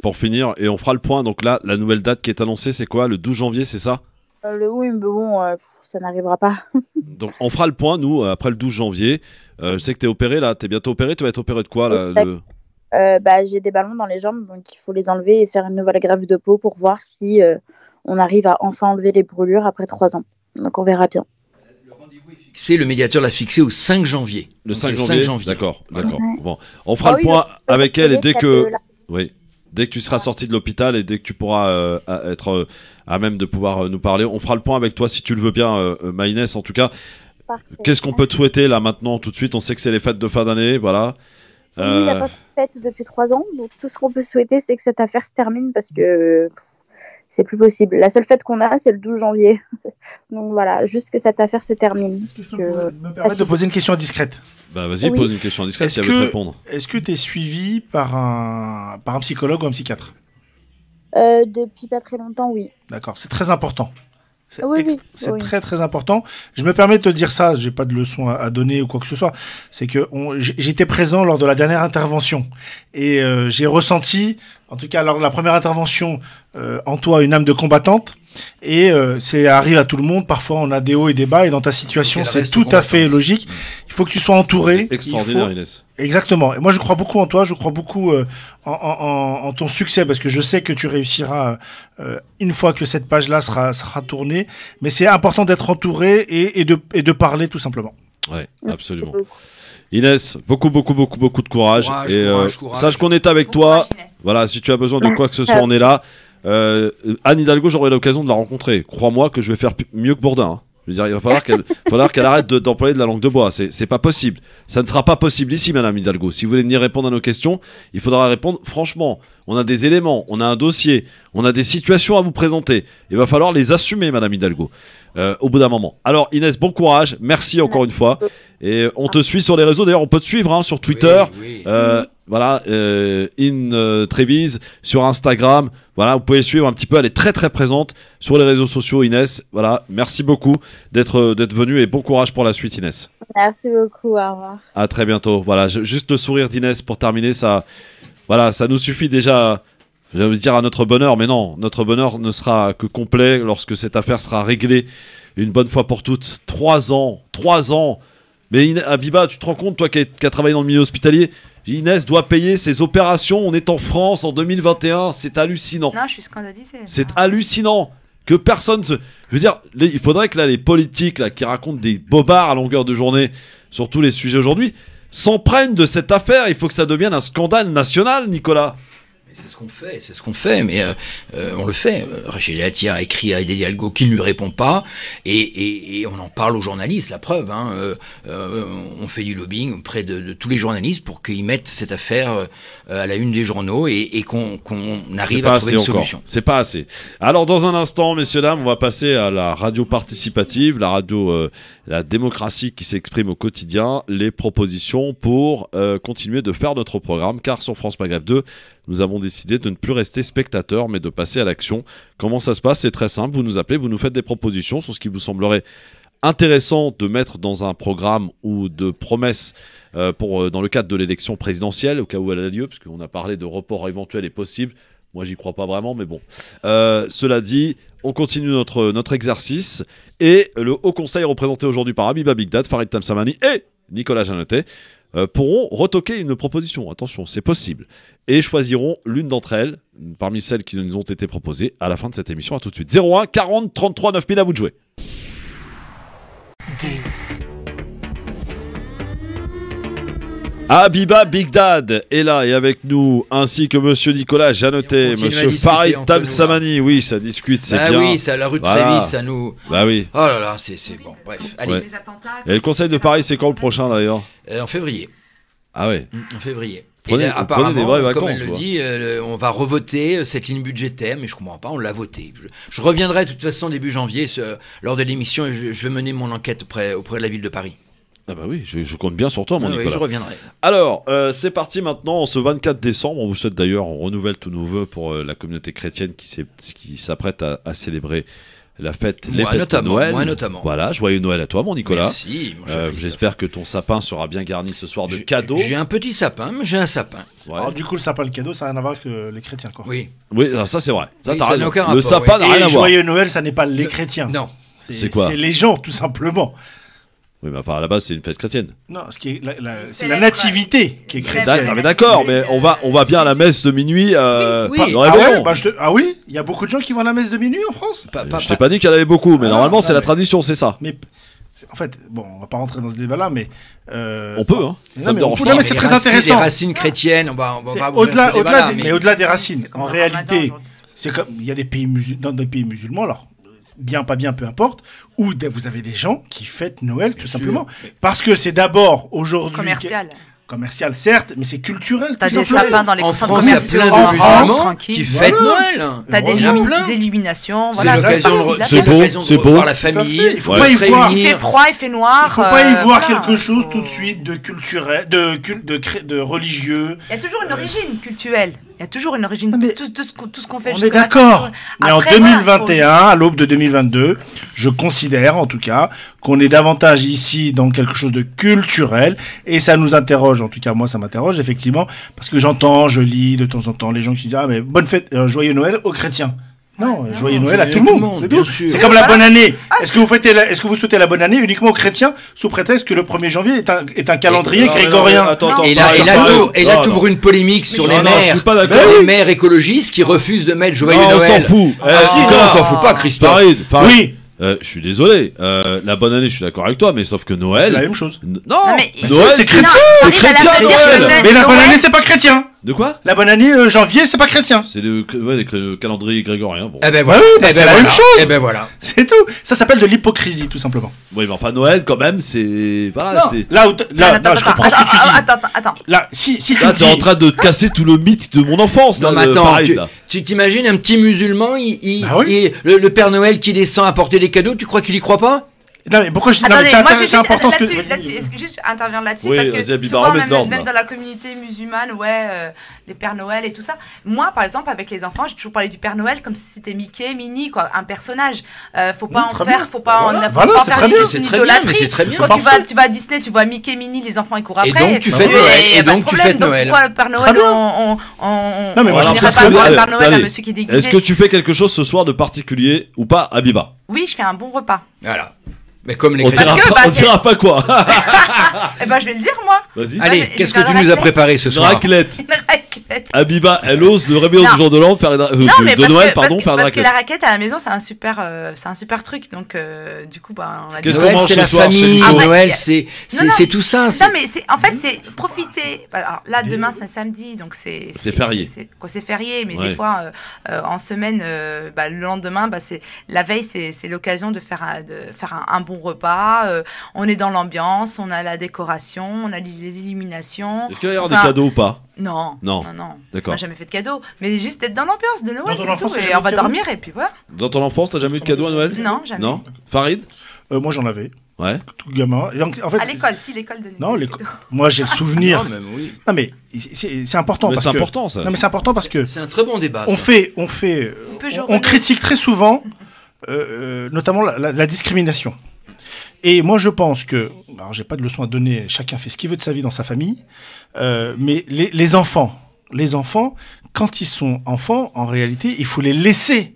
pour finir, et on fera le point. Donc là, la nouvelle date qui est annoncée, c'est quoi? Le 12 janvier, c'est ça? Oui, mais bon, ça n'arrivera pas. Donc on fera le point, nous, après le 12 janvier. Je sais que tu es opéré là, tu es bientôt opéré. Tu vas être opéré de quoi là, j'ai des ballons dans les jambes, donc il faut les enlever et faire une nouvelle greffe de peau pour voir si on arrive à enfin enlever les brûlures après 3 ans. Donc on verra bien. le médiateur l'a fixé au 5 janvier. Le Donc, 5 c'est le janvier. D'accord. Ouais. Bon, on fera Ah le oui, point le- avec elle et le- dès le- que, le- oui, dès que tu seras sorti de l'hôpital et dès que tu pourras être à même de pouvoir nous parler, on fera le point avec toi si tu le veux bien, Maïnès. En tout cas, Parfait. qu'est-ce qu'on peut te souhaiter là maintenant tout de suite? On sait que c'est les fêtes de fin d'année, voilà. Oui, il n'a pas fait depuis 3 ans, donc tout ce qu'on peut souhaiter, c'est que cette affaire se termine parce que c'est plus possible. La seule fête qu'on a, c'est le 12 janvier. Donc voilà, juste que cette affaire se termine. Parce que... Me permettre de poser une question indiscrète. Bah vas-y, Oui. pose une question discrète si Est-ce elle veut te que répondre. tu es suivi par un psychologue ou un psychiatre? Depuis pas très longtemps, oui. D'accord, c'est très important. C'est Oui, oui, c'est oui. très très important. Je me permets de te dire ça, j'ai pas de leçon à donner ou quoi que ce soit. C'est que j'étais présent lors de la dernière intervention et j'ai ressenti, en tout cas lors de la première intervention, en toi une âme de combattante. Et c'est arrive à tout le monde. Parfois on a des hauts et des bas et dans ta situation Donc, elle c'est reste tout à fait combattante. logique. Il faut que tu sois entouré. Extraordinaire, Il faut- Inès. Exactement. Et moi, je crois beaucoup en toi. Je crois beaucoup en ton succès parce que je sais que tu réussiras une fois que cette page-là sera tournée. Mais c'est important d'être entouré et de parler tout simplement. Ouais, absolument. Inès, beaucoup de courage. Courage, et courage. sache qu'on est avec toi. Voilà, si tu as besoin de quoi que ce soit, on est là. Anne Hidalgo, j'aurai l'occasion de la rencontrer. Crois-moi que je vais faire mieux que Bourdin. Hein. Je veux dire, il va falloir qu'elle arrête d'employer de la langue de bois. C'est pas possible. Ça ne sera pas possible ici, Madame Hidalgo. Si vous voulez venir répondre à nos questions, il faudra répondre franchement. On a des éléments, on a un dossier, on a des situations à vous présenter. Il va falloir les assumer, Madame Hidalgo, au bout d'un moment. Alors, Inès, bon courage. Merci encore une fois. Et on te suit sur les réseaux. D'ailleurs, on peut te suivre hein, sur Twitter. Oui. Voilà, Trévise sur Instagram. Voilà, vous pouvez suivre un petit peu. Elle est très très présente sur les réseaux sociaux, Inès. Voilà, merci beaucoup d'être venue et bon courage pour la suite, Inès. Merci beaucoup, au revoir. À très bientôt. Voilà, juste le sourire d'Inès pour terminer, ça nous suffit déjà. J'allais dire à notre bonheur, mais non, notre bonheur ne sera que complet lorsque cette affaire sera réglée une bonne fois pour toutes. 3 ans. Mais Abiba, tu te rends compte, toi qui as travaillé dans le milieu hospitalier, Inès doit payer ses opérations. On est en France en 2021, c'est hallucinant. Non, je suis scandalisée. C'est hallucinant que personne se... Je veux dire, il faudrait que là, les politiques là, qui racontent des bobards à longueur de journée sur tous les sujets aujourd'hui s'en prennent de cette affaire. Il faut que ça devienne un scandale national, Nicolas. C'est ce qu'on fait, mais on le fait. Rachel Dati a écrit à Hidalgo qui ne lui répond pas, et on en parle aux journalistes, la preuve. Hein, on fait du lobbying auprès de tous les journalistes pour qu'ils mettent cette affaire à la une des journaux et qu'on arrive à trouver une solution. C'est pas assez. Alors dans un instant, messieurs, dames, on va passer à la radio participative, la radio, la démocratie qui s'exprime au quotidien, les propositions pour continuer de faire notre programme, car sur France Maghreb 2, nous avons décidé de ne plus rester spectateurs, mais de passer à l'action. Comment ça se passe? C'est très simple. Vous nous appelez, vous nous faites des propositions sur ce qui vous semblerait intéressant de mettre dans un programme ou de promesses dans le cadre de l'élection présidentielle, au cas où elle a lieu, parce qu'on a parlé de report éventuel et possible. Moi, j'y crois pas vraiment, mais bon. Cela dit, on continue notre exercice. Et le Haut Conseil, représenté aujourd'hui par Abiba Bigdad, Farid Tamsamani et Nicolas Janotet, pourront retoquer une proposition. Attention, c'est possible. Et choisiront l'une d'entre elles, parmi celles qui nous ont été proposées, à la fin de cette émission. À tout de suite. 01 40 33 9000, à vous de jouer. Abiba Bigdad est là et avec nous, ainsi que monsieur Nicolas Janotet, monsieur Farid Tamsamani. Oui, ça discute, c'est bien. Oui, c'est à la rue de Trévis, ça nous... Bah oui. Oh là là, c'est bon, bref, allez. Ouais. Et le Conseil de Paris, c'est quand le prochain d'ailleurs? En février. Ah ouais. En février. Prenez, et là, apparemment, des vraies vacances, comme elle le dit, on va revoter cette ligne budgétaire, mais je comprends pas, on l'a voté. Je reviendrai de toute façon début janvier lors de l'émission et je vais mener mon enquête auprès de la ville de Paris. Ah bah oui, je compte bien sur toi, mon Nicolas. Oui, je reviendrai. Alors, c'est parti maintenant, ce 24 décembre. On vous souhaite d'ailleurs, on renouvelle tous nos vœux pour la communauté chrétienne qui s'apprête à célébrer la fête, les fêtes de Noël. Moi notamment. Voilà, joyeux Noël à toi, mon Nicolas. Merci, mon cher j'espère que ton sapin sera bien garni ce soir de cadeaux. J'ai un petit sapin, mais j'ai un sapin. Ouais. Alors du coup, le sapin, le cadeau, ça n'a rien à voir avec les chrétiens, quoi. Oui. Oui, ça c'est vrai. Ça, oui, t'as ça raison. n'a aucun Le rapport, sapin n'a rien à voir. Joyeux Noël, ça n'est pas les chrétiens. Non. C'est quoi? C'est les gens, tout simplement. Oui, mais à la base, c'est une fête chrétienne. Non, c'est la nativité qui est chrétienne. Mais d'accord, mais on va bien à la messe de minuit. Oui. Ah oui, il y a beaucoup de gens qui vont à la messe de minuit en France. Je t'ai pas dit qu'il y en avait beaucoup, mais normalement, c'est la tradition, c'est ça. Mais En fait, bon, on va pas rentrer dans ce débat-là, mais on peut, hein. Non, mais c'est très intéressant. Les racines chrétiennes, on va pas au-delà des racines. En réalité, c'est comme il y a des pays dans des pays musulmans, alors bien, pas bien, peu importe, où vous avez des gens qui fêtent Noël tout simplement, parce que c'est d'abord aujourd'hui commercial, certes, mais c'est culturel. T'as des sapins dans les centres commerciaux en France qui fêtent Noël. T'as des illuminations. C'est l'occasion de voir la famille. Il faut pas y voir. Il fait froid, il fait noir. Il faut pas y voir quelque chose tout de suite de culturel, de religieux. Il y a toujours une origine culturelle. Il y a toujours une origine de tout ce qu'on fait. On est d'accord. Mais en 2021, à l'aube de 2022, je considère en tout cas qu'on est davantage ici dans quelque chose de culturel et ça nous interroge. En tout cas, moi, ça m'interroge effectivement parce que je lis de temps en temps les gens qui disent ah mais bonne fête, joyeux Noël aux chrétiens. Non, joyeux Noël à tout le monde, c'est tout. C'est comme la bonne année. Est-ce que vous souhaitez la bonne année uniquement aux chrétiens sous prétexte que le 1er janvier est un calendrier grégorien? Et là, t'ouvres une polémique sur les maires écologistes qui refusent de mettre joyeux Noël. On s'en fout. On s'en fout pas, Christophe. Oui. Je suis désolé. La bonne année, je suis d'accord avec toi, mais sauf que Noël. C'est la même chose. Non, Noël, c'est chrétien. C'est chrétien, Noël. Mais la bonne année, c'est pas chrétien. De quoi? La bonne année, janvier, c'est pas chrétien. C'est le calendrier grégorien. Bon. Eh ben voilà. C'est la même chose. Eh ben voilà. C'est tout. Ça s'appelle de l'hypocrisie, tout simplement. Oui, mais enfin, Noël, quand même, c'est. Voilà, c'est. Là, je comprends ce que tu dis. Attends. Là, si tu là, t'es en train de casser tout le mythe de mon enfance. Non, mais attends, tu t'imagines un petit musulman, le Père Noël qui descend apporter des cadeaux, tu crois qu'il y croit pas? Non mais pourquoi je dis attendez, moi je c'est important là-dessus, est-ce que juste intervenir là-dessus oui, parce que souvent même dans la communauté musulmane, les Pères Noël et tout ça. Moi par exemple avec les enfants, j'ai toujours parlé du Père Noël comme si c'était Mickey, Minnie quoi, un personnage. Faut pas en faire, faut pas en faire une idolâtrie. Quand tu vas à Disney, tu vois Mickey, Minnie, les enfants ils courent après. Et donc tu fêtes Noël. Et donc tu fêtes Noël. Pourquoi le Père Noël Non mais moi je dirais pas le Père Noël à monsieur qui est déguisé. Est-ce que tu fais quelque chose ce soir de particulier ou pas, Habiba? Oui, je fais un bon repas. Voilà. Mais comme les on dira pas quoi. Eh ben je vais le dire moi. Vas-y. Allez, qu'est-ce que tu nous as préparé ce soir? Une raclette. Habiba, elle ose le réveillon du jour de l'an faire de Noël, pardon, faire une raclette. Parce que la raclette à la maison, c'est un super truc. Donc du coup, on a. Qu'est-ce qu'on mange c'est la famille. Noël, c'est tout ça. Non, mais en fait, c'est profiter. Alors là, demain, c'est un samedi, donc c'est férié. C'est férié, mais des fois, en semaine, le lendemain, c'est la veille, c'est l'occasion de faire un bon repas. On est dans l'ambiance, on a la décoration, on a les illuminations. Est-ce qu'il va y avoir des cadeaux ou pas? Non. D'accord. On n'a jamais fait de cadeaux, mais juste d'être dans l'ambiance de Noël, c'est tout. Et on va dormir et puis voilà. Dans ton enfance, t'as jamais eu de cadeau à Noël? Non, jamais. Non. Farid? Moi, j'en avais. Ouais. Tout gamin. Et donc, en fait, à l'école, l'école de. Non, moi j'ai le souvenir. Non, mais c'est important. Mais c'est important ça. Non, mais c'est important parce que. C'est un très bon débat. On critique très souvent, notamment la discrimination. Et moi, je pense que, alors j'ai pas de leçon à donner, chacun fait ce qu'il veut de sa vie dans sa famille, mais les enfants, quand ils sont enfants, en réalité, il faut les laisser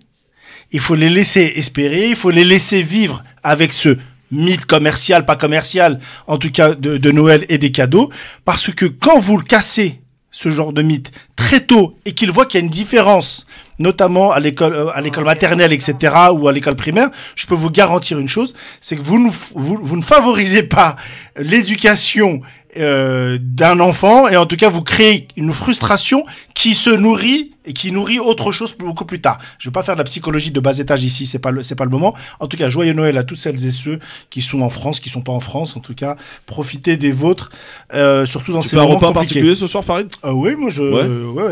espérer, il faut les laisser vivre avec ce mythe commercial, pas commercial, en tout cas de Noël et des cadeaux, parce que quand vous le cassez, ce genre de mythe, très tôt, et qu'ils voient qu'il y a une différence, notamment à l'école maternelle, etc., ou à l'école primaire, je peux vous garantir une chose, c'est que vous ne favorisez pas l'éducation d'un enfant, et en tout cas, vous créez une frustration qui se nourrit et qui nourrit autre chose beaucoup plus tard. Je ne vais pas faire de la psychologie de bas étage ici, c'est pas le moment. En tout cas, joyeux Noël à toutes celles et ceux qui sont en France, qui sont pas en France. En tout cas, profitez des vôtres, surtout dans ces moments compliqués. Tu fais un repas particulier ce soir, Farid? Oui, moi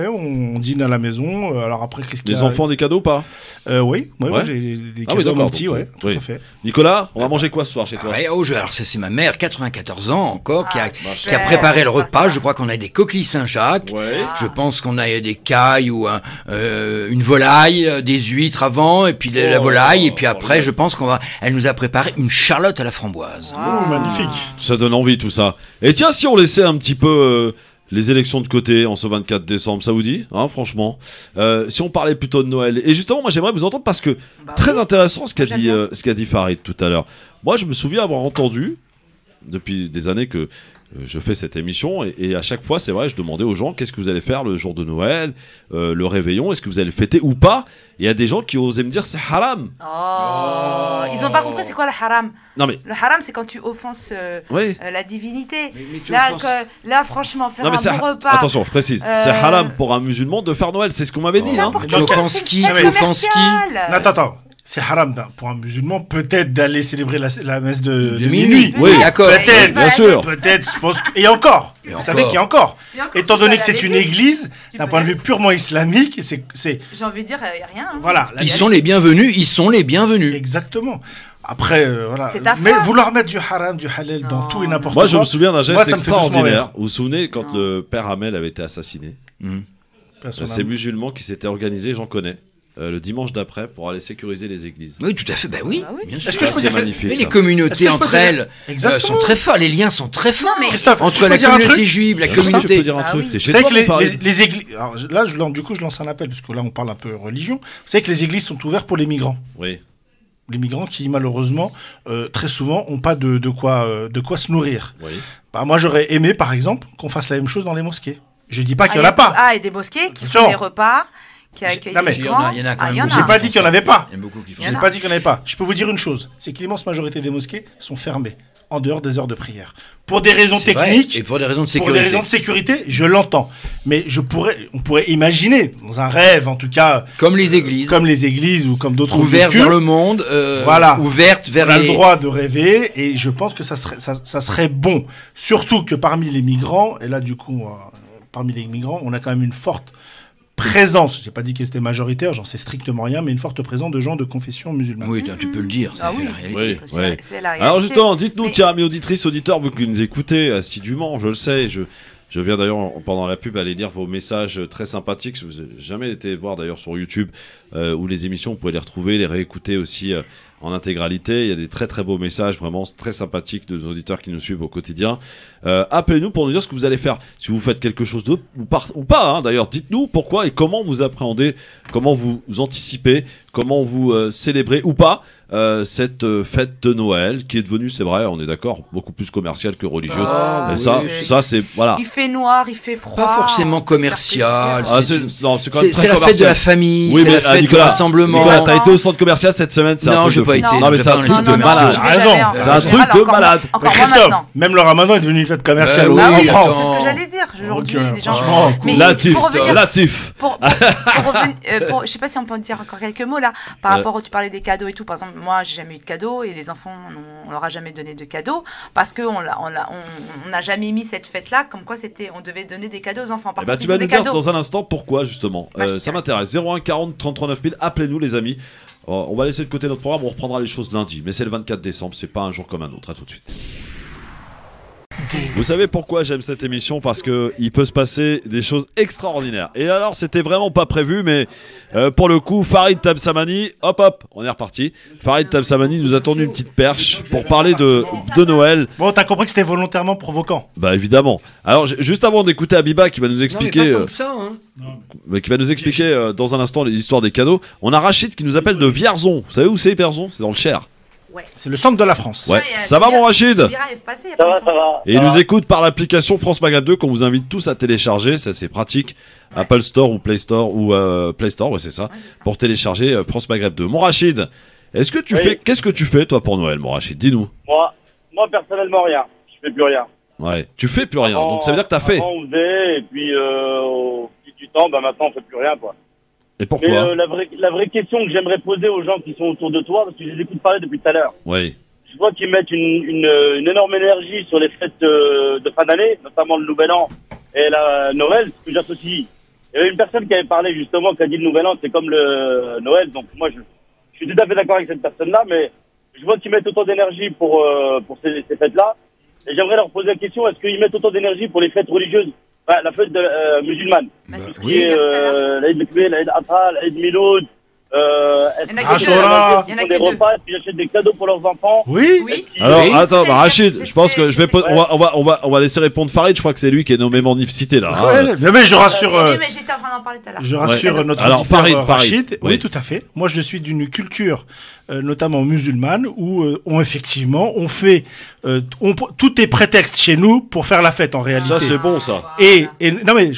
on dîne à la maison. Alors après, les enfants des cadeaux ou pas? Oui, j'ai des cadeaux mon petit, tout à fait. Nicolas, on va manger quoi ce soir chez toi? Alors c'est ma mère, 94 ans encore, qui a préparé le repas. Je crois qu'on a des coquilles Saint-Jacques. Je pense qu'on a des cailles ou une volaille, des huîtres avant, et puis la volaille, et puis après, je pense elle nous a préparé une charlotte à la framboise. Magnifique. Ça donne envie tout ça. Et tiens, si on laissait un petit peu les élections de côté en ce 24 décembre, ça vous dit, franchement, si on parlait plutôt de Noël. Et justement, moi j'aimerais vous entendre parce que très intéressant ce qu'a dit Farid tout à l'heure. Moi, je me souviens avoir entendu depuis des années que je fais cette émission et à chaque fois, c'est vrai, je demandais aux gens qu'est-ce que vous allez faire le jour de Noël, le réveillon, est-ce que vous allez le fêter ou pas. Et il y a des gens qui osaient me dire c'est haram. Oh, ils n'ont pas compris c'est quoi le haram. Non mais le haram, c'est quand tu offenses la divinité. Là, franchement, faire non, mais un bon repas. Attention, je précise, c'est haram pour un musulman de faire Noël, c'est ce qu'on m'avait dit. Hein. Tu offenses qui? Tu offenses qui? Attends. C'est haram pour un musulman, peut-être d'aller célébrer la messe de minuit. Oui, d'accord. Peut-être, bien sûr. Peut-être, je pense que... Et encore. Vous savez qu'il y a encore. Étant donné que c'est une église, d'un point de vue purement islamique, c'est... J'ai envie de dire, il n'y a rien. Hein. Voilà. Ils sont les bienvenus. Exactement. Après, voilà. Mais vouloir mettre du haram, du halal dans tout et n'importe quoi. Moi, je me souviens d'un geste extraordinaire. Vous vous souvenez quand le père Hamel avait été assassiné? Ces musulmans qui s'étaient organisés, j'en connais. Le dimanche d'après pour aller sécuriser les églises. Oui, tout à fait. Bah oui. Bien sûr. Est-ce que je peux dire magnifique. Mais les communautés entre elles sont très fortes. Les liens sont très forts. Entre la communauté juive, la communauté. Je peux dire un truc. Vous savez que les églises. Alors là, du coup, je lance un appel parce que là, on parle un peu religion. Vous savez que les églises sont ouvertes pour les migrants. Oui. Les migrants qui malheureusement très souvent n'ont pas de quoi se nourrir. Oui. Bah, moi, j'aurais aimé, par exemple, qu'on fasse la même chose dans les mosquées. Je dis pas qu'il y en a pas. Ah, et des mosquées qui font des repas. Qui accueille les migrants. Il y en a quand même. J'ai pas dit qu'il n'y en avait pas. Il y en a beaucoup qui font. J'ai pas dit qu'il n'y en avait pas. Je peux vous dire une chose, c'est que l'immense majorité des mosquées sont fermées en dehors des heures de prière. Pour des raisons techniques et pour des raisons de sécurité. Pour des raisons de sécurité, je l'entends. Mais on pourrait imaginer, dans un rêve en tout cas, comme les églises ou comme d'autres ouvertes vers le monde, ouvertes vers on a le droit de rêver et je pense que ça serait bon. Surtout que parmi les migrants, et là du coup, parmi les migrants, on a quand même une forte présence, j'ai pas dit que c'était majoritaire, j'en sais strictement rien, mais une forte présence de gens de confession musulmane. Oui, tu peux le dire, c'est la réalité. Oui. C'est la réalité. Alors justement, dites-nous, chers amis auditrices, auditeurs, vous qui nous écoutez assidûment, je le sais, je viens d'ailleurs pendant la pub aller lire vos messages très sympathiques. Si vous n'avez jamais été voir d'ailleurs sur YouTube ou les émissions, vous pouvez les retrouver, les réécouter aussi en intégralité. Il y a des très très beaux messages vraiment très sympathiques de nos auditeurs qui nous suivent au quotidien. Appelez-nous pour nous dire ce que vous allez faire. Si vous faites quelque chose d'autre ou pas, hein, d'ailleurs, dites-nous pourquoi et comment vous appréhendez, comment vous anticipez, comment vous célébrez ou pas cette fête de Noël qui est devenue, c'est vrai, on est d'accord, beaucoup plus commerciale que religieuse. Et ça c'est voilà. Il fait noir, il fait froid. Pas forcément commercial. C'est la fête de la famille, c'est la fête du rassemblement. Nicolas, t'as été au centre commercial cette semaine? Non, j'ai pas été. Non, mais c'est un truc de malade. Raison. C'est un truc de malade. Christophe, même le Ramadan est devenu une fête commerciale en France. C'est ce que j'allais dire. Aujourd'hui, les gens. Latif. Je sais pas si on peut dire encore quelques mots là par rapport où tu parlais des cadeaux et tout. Par exemple, moi, j'ai jamais eu de cadeaux et les enfants, on leur a jamais donné de cadeaux parce que on n'a jamais mis cette fête-là comme quoi on devait donner des cadeaux aux enfants. Par contre, tu vas nous dire dans un instant pourquoi justement. Ça m'intéresse. 01 40 33 9000. Appelez-nous les amis. On va laisser de côté notre programme. On reprendra les choses lundi. Mais c'est le 24 décembre. C'est pas un jour comme un autre. À tout de suite. Vous savez pourquoi j'aime cette émission? Parce que il peut se passer des choses extraordinaires. Et alors, c'était vraiment pas prévu, mais pour le coup, Farid Tabsamani, hop, on est reparti. Farid Tabsamani nous a tendu une petite perche pour parler de Noël. Bon, t'as compris que c'était volontairement provoquant. Bah évidemment. Alors, juste avant d'écouter Abiba qui va nous expliquer, qui va nous expliquer dans un instant l'histoire des cadeaux, on a Rachid qui nous appelle de Vierzon. Vous savez où c'est Vierzon? C'est dans le Cher. Ouais. C'est le centre de la France. Ouais. Ça va mon Rachid? Ça va. Et il nous écoute par l'application France Maghreb 2 qu'on vous invite tous à télécharger, ça c'est pratique. Ouais. Apple Store ou Play Store Play Store, ouais c'est ça, pour télécharger France Maghreb 2. Mon Rachid, qu'est-ce que tu fais toi pour Noël, mon Rachid? Dis-nous. Moi personnellement rien, je fais plus rien. Ouais, tu fais plus rien, donc ça veut dire que t'as fait. Avant on faisait et puis au fil du temps, maintenant on fait plus rien quoi. Et pourquoi? Mais la vraie question que j'aimerais poser aux gens qui sont autour de toi, parce que je les écoute parler depuis tout à l'heure. Oui. Je vois qu'ils mettent une énorme énergie sur les fêtes de fin d'année, notamment le Nouvel An et la Noël, ce que j'associe. Il y avait une personne qui avait parlé justement, qui a dit le Nouvel An, c'est comme le Noël. Donc moi, je suis tout à fait d'accord avec cette personne-là, mais je vois qu'ils mettent autant d'énergie pour ces fêtes-là. Et j'aimerais leur poser la question, est-ce qu'ils mettent autant d'énergie pour les fêtes religieuses? La fête musulmane, qui est l'Aïd Mekbel, l'Aïd Adha, l'Aïd Miloud, Il y en a que deux. Il y en a des que deux. repas, puis j'achète des cadeaux pour leurs enfants. Oui. Alors, attends, Rachid, je pense que je vais on va laisser répondre Farid. Je crois que c'est lui qui est nommément cité là. Ouais, mais je rassure. Oui, mais j'étais en train d'en parler tout à l'heure. Je rassure notre Alors, auditeur, Farid. Rachid. Oui, tout à fait. Moi, je suis d'une culture, notamment musulmane, où effectivement, on fait, tout est prétexte chez nous pour faire la fête en réalité. Ça, c'est bon, ça. Et non mais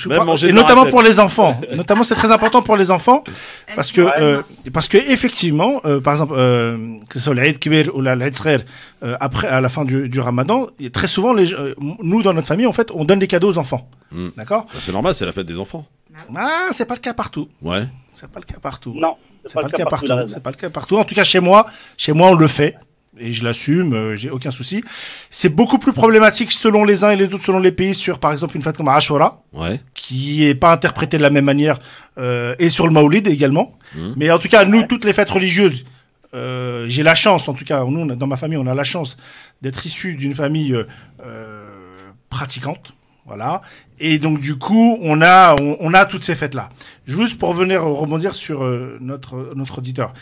notamment pour les enfants. Notamment, c'est très important pour les enfants parce que effectivement, par exemple, que ce soit l'Aïd Kibir ou l'Aïd Sghir, après à la fin du Ramadan, très souvent nous dans notre famille, en fait, on donne des cadeaux aux enfants. D'accord. C'est normal, c'est la fête des enfants. Ah, c'est pas le cas partout. Ouais. C'est pas le cas partout. Non, c'est pas le cas partout. C'est pas le cas partout. En tout cas, chez moi, on le fait. Et je l'assume, j'ai aucun souci. C'est beaucoup plus problématique selon les uns et les autres, selon les pays, sur par exemple une fête comme Ashura, qui est pas interprétée de la même manière, et sur le Maoulid également. Mais en tout cas, nous, toutes les fêtes religieuses, j'ai la chance, en tout cas, nous, dans ma famille, on a la chance d'être issus d'une famille pratiquante. Voilà. Et donc du coup, on a toutes ces fêtes-là. Juste pour venir rebondir sur notre auditeur.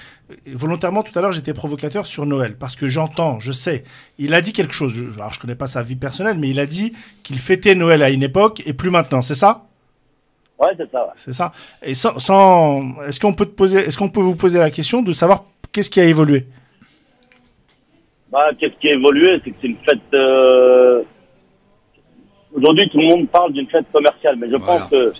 Volontairement, tout à l'heure, j'étais provocateur sur Noël parce que je sais, il a dit quelque chose. Alors, je connais pas sa vie personnelle, mais il a dit qu'il fêtait Noël à une époque et plus maintenant. C'est ça? Ouais, c'est ça. Ouais. C'est ça. Et est-ce qu'on peut vous poser la question de savoir qu'est-ce qui a évolué? Qu'est-ce qui a évolué, c'est que c'est une fête. Aujourd'hui, tout le monde parle d'une fête commerciale, mais je pense que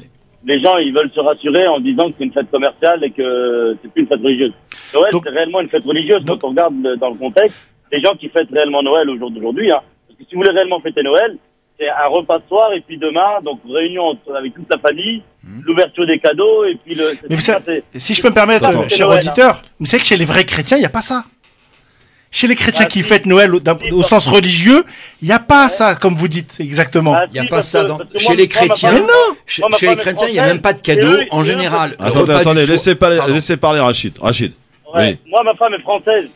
les gens, ils veulent se rassurer en disant que c'est une fête commerciale et que c'est plus une fête religieuse. Noël, c'est réellement une fête religieuse. Quand on regarde dans le contexte, les gens qui fêtent réellement Noël au jour d'aujourd'hui, parce que si vous voulez réellement fêter Noël, c'est un repas ce soir et puis demain, donc réunion avec toute la famille, l'ouverture des cadeaux et puis Mais si je peux me permettre, cher auditeur, vous savez que chez les vrais chrétiens, il n'y a pas ça. Chez les chrétiens qui fêtent Noël au sens religieux, il n'y a pas ça, comme vous dites, exactement. Il n'y a pas ça chez les chrétiens. Mais non! Chez les chrétiens, il n'y a même pas de cadeau, en général. Attendez, laissez parler Rachid. Ouais. Oui. Moi, ma femme est française.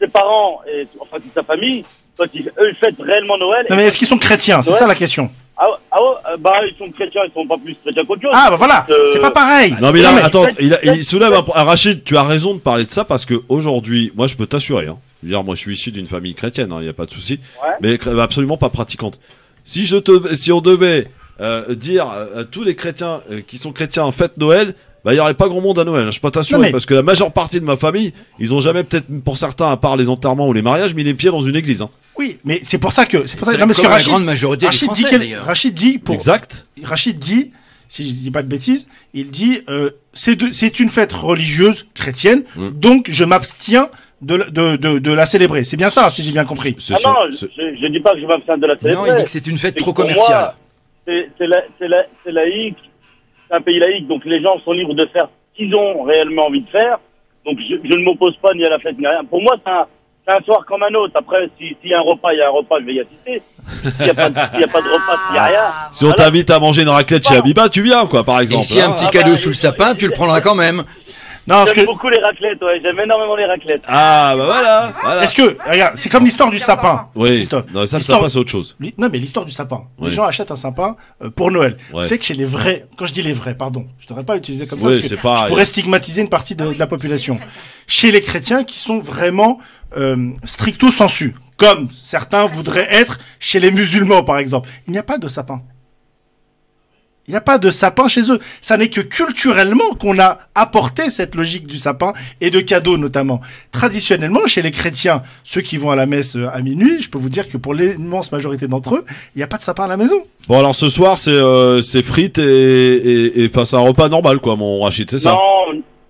Ses parents, enfin, toute sa famille, eux, ils fêtent réellement Noël. Non, mais est-ce qu'ils sont chrétiens? C'est ça la question. Ils sont chrétiens, ils sont pas plus chrétiens qu'autre chose. Ah, bah voilà, c'est pas pareil. Non, mais là, attends, il soulève Rachid, tu as raison de parler de ça parce que aujourd'hui, moi, je peux t'assurer, hein. Je veux dire, moi, je suis issu d'une famille chrétienne, il n'y a pas de souci, mais absolument pas pratiquante. Si on devait dire à tous les chrétiens qui sont chrétiens en fête Noël, il y aurait pas grand monde à Noël, je peux t'assurer, parce que la majeure partie de ma famille, ils ont jamais, peut-être pour certains, à part les enterrements ou les mariages, mis les pieds dans une église. Hein. Oui, mais c'est pour ça que non, parce que la grande majorité des Français, d'ailleurs. Rachid dit, si je dis pas de bêtises, il dit c'est une fête religieuse chrétienne, donc je m'abstiens de la célébrer. C'est bien ça, si j'ai bien compris. Non, je dis pas que je m'abstiens de la célébrer. Non, il dit que c'est une fête trop commerciale. C'est laïque, c'est un pays laïque, donc les gens sont libres de faire ce qu'ils ont réellement envie de faire. Donc je ne m'oppose pas ni à la fête ni à rien. Pour moi, c'est un soir comme un autre. Après, s'il y a un repas, je vais y assister. S'il n'y a pas de repas, s'il n'y a rien. Si on t'invite à manger une raclette chez Habiba, tu viens, quoi, par exemple. Et s'il y a un petit cadeau sous le sapin, tu le prendras quand même. Non, j'aime beaucoup les raclettes, j'aime énormément les raclettes. Ah, bah voilà. Est-ce que, regarde, c'est comme l'histoire du sapin. Oui. Non, ça, le sapin, c'est autre chose. Non, mais l'histoire du sapin. Les gens achètent un sapin pour Noël. Tu sais que chez les vrais, quand je dis les vrais, pardon, je devrais pas utiliser comme ça parce que je pourrais stigmatiser une partie de la population. Chez les chrétiens qui sont vraiment stricto sensu, comme certains voudraient être chez les musulmans, par exemple. Il n'y a pas de sapin. Il n'y a pas de sapin chez eux. Ça n'est que culturellement qu'on a apporté cette logique du sapin et de cadeaux notamment. Traditionnellement, chez les chrétiens, ceux qui vont à la messe à minuit, je peux vous dire que pour l'immense majorité d'entre eux, il n'y a pas de sapin à la maison. Bon, alors ce soir, c'est frites et c'est un repas normal, quoi, mon Rachid, c'est ça?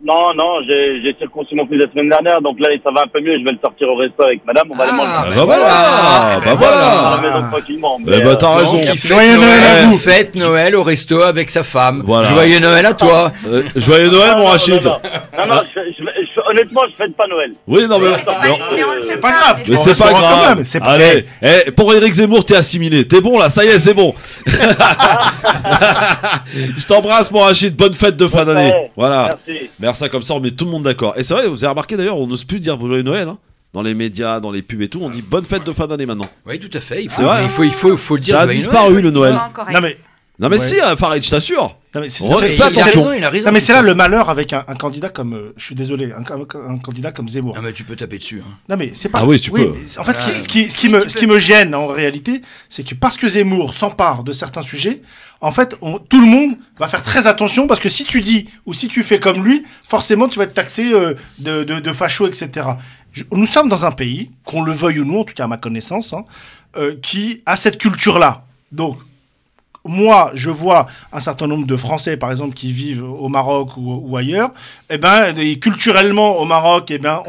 Non, j'ai circoncis mon fils la semaine dernière, donc là, ça va un peu mieux, je vais le sortir au resto avec madame, on va aller manger. Voilà. Tranquillement. T'as raison. Joyeux Noël à vous. Fête Noël au resto avec sa femme. Voilà. Joyeux Noël à toi. Joyeux Noël, mon Rachid. Non, honnêtement, je fête pas Noël. Oui, non, mais c'est pas grave. Mais c'est pas grave. Allez, pour Éric Zemmour, t'es assimilé. T'es bon, là, ça y est, c'est bon. Je t'embrasse, mon Rachid. Bonne fête de fin d'année. Voilà. Merci. Ça comme ça, on met tout le monde d'accord. Et c'est vrai, vous avez remarqué d'ailleurs, on n'ose plus dire Joyeux Noël, hein. Dans les médias, dans les pubs et tout, on dit bonne fête de fin d'année maintenant. Oui, tout à fait. Il faut le dire. Ça a disparu le Noël. Non mais Non mais Ouais. si, Farid, je t'assure. Non, mais c'est- Fais c'est- attention. Il a raison. Non, mais c'est là le malheur avec un candidat comme. Je suis désolé, un candidat comme Zemmour. Ah, mais tu peux taper dessus. Hein. Non, mais c'est pas. Ah oui, tu peux. mais en fait, Voilà. ce qui me gêne en réalité, c'est que parce que Zemmour s'empare de certains sujets, en fait, tout le monde va faire très attention parce que si tu dis ou si tu fais comme lui, forcément, tu vas être taxé de facho, etc. Nous sommes dans un pays, qu'on le veuille ou non, en tout cas à ma connaissance, hein, qui a cette culture-là. Donc, moi, je vois un certain nombre de Français, par exemple, qui vivent au Maroc ou ailleurs. Eh ben, et culturellement, au Maroc, eh ben,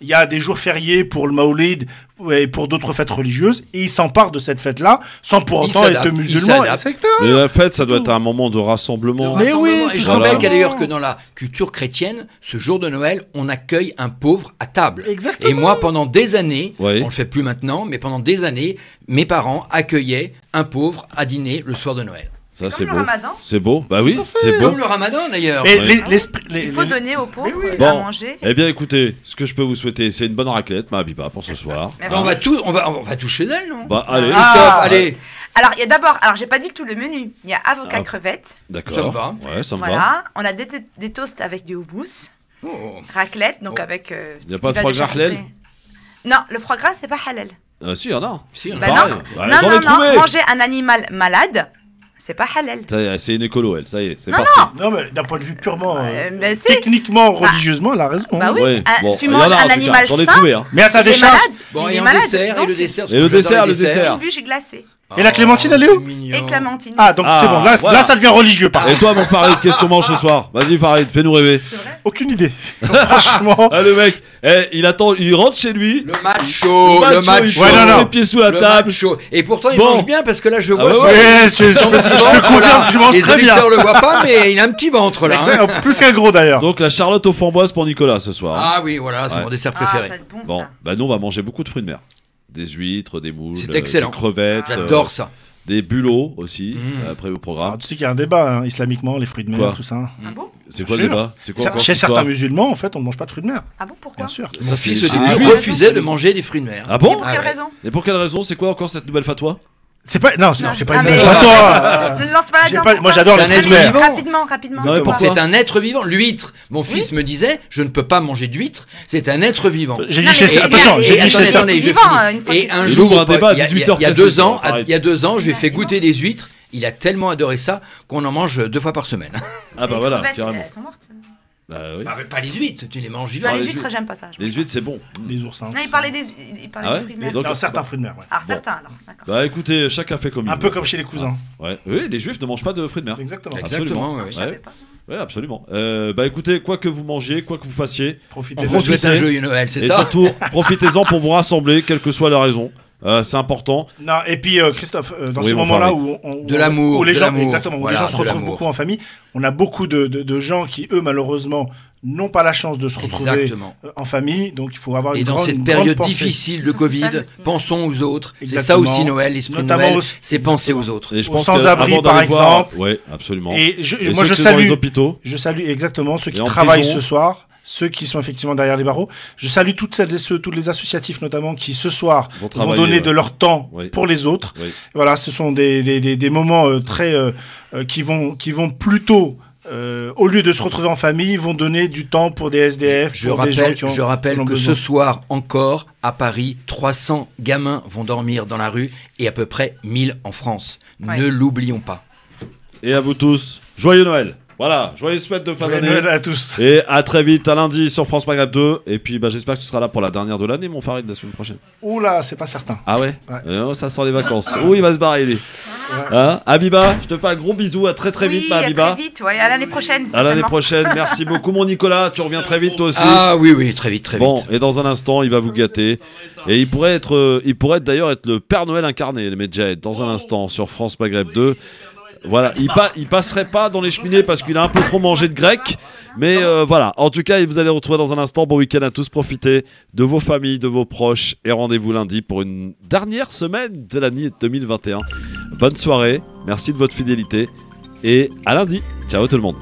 il y a des jours fériés pour le Maolid et pour d'autres fêtes religieuses, et ils s'emparent de cette fête-là, sans pour autant être musulmans. Mais la fête, ça doit être un moment de rassemblement. Mais oui, et je Voilà. rappelle d'ailleurs que dans la culture chrétienne, ce jour de Noël, on accueille un pauvre à table. Exactement. Et moi, pendant des années, Oui. on le fait plus maintenant, mais pendant des années, mes parents accueillaient un pauvre à dîner le soir de Noël. Ça, c'est le beau. ramadan. C'est beau. Bah oui, c'est beau. Comme le ramadan d'ailleurs. Et Ouais. Il faut donner aux pauvres à Bon, manger. eh bien écoutez, ce que je peux vous souhaiter, c'est une bonne raclette, ma Habiba, pour ce soir. Merci. On va tout chez elle, non? Bah allez, Christophe, allez. Alors, il y a d'abord, j'ai pas dit tout le menu. Il y a avocat crevette. D'accord. Ça me va. Ouais, ça me va. Voilà. On a des toasts avec du houmous. Raclette, donc avec. Y a pas de foie gras halal? Non, le foie gras, c'est pas halal. Si, il y en a. Si, il y en a. Bah Pareil. non, Bah, non, j'en ai non, trouvé. non. Manger un animal malade, c'est pas halal. Ça y est, c'est une écolo, elle, ça y est, c'est Non, parti. Non, mais d'un point de vue purement, mais si. techniquement, religieusement, elle a raison. Bah oui, Ouais, bon, tu il y en manges a, en un tout cas, animal j'en ai sain, trouvé, hein. Mais à sa il est décharge. malade. Bon, il et est en malade. dessert, et donc, le dessert. Et le j'adore les dessert. Une bûche glacée. Et la clémentine, elle est où? Et clémentine. Ah, donc c'est bon, là, voilà. là, ça devient religieux, par Et contre. toi, mon Farid, qu'est-ce qu'on mange ce soir? Vas-y, Farid, fais-nous rêver. Aucune idée. Franchement. Ah, le mec, il attend, il rentre chez lui. Le macho, Le le macho, il macho. pose Ouais, non, non. ses pieds sous la Le table. macho. Et pourtant, il Bon. mange bien parce que là, je Ah vois. ouais, son- ouais. Ouais, je son petit te ventre, confirme là. que je mange Les très bien. auditeurs le voient pas, mais il a un petit ventre là. hein. Exact, plus qu'un gros d'ailleurs. Donc, la Charlotte aux framboises pour Nicolas ce soir. Ah oui, voilà, c'est Ouais. mon dessert Ah, préféré. ça va être bon, Bon, ça. bah nous, on va manger beaucoup de fruits de mer. Des huîtres, des moules, C'est excellent. des crevettes. J'adore ça. Des bulots aussi, Mmh. après au Alors, programme. tu sais qu'il y a un débat, hein, islamiquement, les fruits de mer, Quoi tout ça. Ah bon? C'est quoi le débat? C'est quoi encore Chez cette certains histoire musulmans, en fait, on ne mange pas de fruits de mer. Ah bon, pourquoi? Bien sûr. Mon Ça, fils c'est- au début Ah, refusait de manger des fruits de mer. Ah bon? Et pour quelle raison? Et pour quelle raison? C'est quoi encore cette nouvelle fatwa? C'est pas. Non, c'est pas Ah, une. mais- Pas toi. Ne lance pas J'ai là-dedans. pas- Moi, pourquoi j'adore les C'est un fruits de être mer. vivant. Rapidement. Non, mais pourquoi C'est un être vivant. L'huître, mon fils me disait, je ne peux pas manger d'huître, c'est un être vivant. J'ai dit Non, chez mais- ça. Attention, et- j'ai et- dit chez Attendez, ça. attendez, je Vivant, finis. une fois Et que- un Il jour, ouvre un débat à 18h il y a précis, 2 ans, arrête. il y a 2 ans, je lui ai fait goûter des huîtres. Il a tellement adoré ça qu'on en mange 2 fois par semaine. Ah bah Les voilà, crevettes, carrément. Elles sont mortes. Bah oui. Ah, mais pas les huîtres, tu les manges Non, vivantes. les les huîtres, huîtres. j'aime pas ça. Les huîtres, c'est bon. Les oursins. Non, il parlait des Ah ouais fruits de mer. Donc- Non, certains fruits de mer, ouais. Alors, certains, alors. D'accord. Bah écoutez, chacun fait comme il Un veut. peu comme chez les cousins. Ouais. Oui, les juifs ne mangent pas de fruits de mer. Exactement. Exactement, ouais. Je savais pas ça. Ouais, absolument. Bah écoutez, quoi que vous mangez, quoi que vous fassiez, Profitez. On vous souhaite un joyeux Noël, c'est et ça? surtout, profitez-en pour vous rassembler, quelle que soit la raison. C'est important. Non, et puis Christophe, dans Oui, ces mon moments-là Farid. où De l'amour, où les de gens, l'amour. exactement, où Voilà, les gens se de retrouvent l'amour. beaucoup en famille, on a beaucoup de gens qui, eux, malheureusement, n'ont pas la chance de se retrouver Exactement. en famille, donc il faut avoir Et une dans grande, cette une période grande pensée. difficile de Ils sont Covid, seuls aussi. pensons aux autres. C'est ça Exactement. aussi Noël, l'esprit de Notamment Noël, aux- c'est penser aux autres. Et je Aux pense sans-abri, qu'avant par d'aller voir- exemple. Ouais, absolument. Et Et moi, ceux je qui sont dans les salue, hôpitaux. je salue exactement ceux qui Et en travaillent prison. ce soir, ceux qui sont effectivement derrière les barreaux. Je salue toutes celles et ceux, tous les associatifs notamment qui ce soir Vont vont travailler, donner ouais. de leur temps Oui. pour les autres. Oui. Voilà, ce sont des moments très qui vont plutôt au lieu de se retrouver en famille, vont donner du temps pour des SDF, Je pour des gens rappelle, qui ont, je rappelle qui en ont que besoin. ce soir encore, à Paris, 300 gamins vont dormir dans la rue et à peu près 1000 en France. Ouais. Ne l'oublions pas. Et à vous tous, joyeux Noël. Voilà, joyeuses fêtes de fin Joyeux d'année. Noël à tous. Et à très vite, à lundi sur France Maghreb 2. Et puis bah, j'espère que tu seras là pour la dernière de l'année, mon Farid, la semaine prochaine. Oula, c'est pas certain. Ah ouais, Ouais. Ça sent les vacances. Où il va se barrer lui. Hein Habiba, je te fais un gros bisou, à très Oui, vite ma à Habiba. très vite. Ouais, à l'année prochaine. À l'année certainement. prochaine, merci beaucoup mon Nicolas, tu reviens très vite toi aussi. Ah oui, oui, très vite, très Bon, vite. et dans un instant, il va vous gâter. Et il pourrait d'ailleurs être le Père Noël incarné, les Medjahed, dans un instant sur France Maghreb 2. Voilà, il passerait pas dans les cheminées parce qu'il a un peu trop mangé de grec. Mais voilà, en tout cas, vous allez retrouver dans un instant. Bon week-end à tous, profitez de vos familles, de vos proches. Et rendez-vous lundi pour une dernière semaine de l'année 2021. Bonne soirée, merci de votre fidélité. Et à lundi. Ciao tout le monde.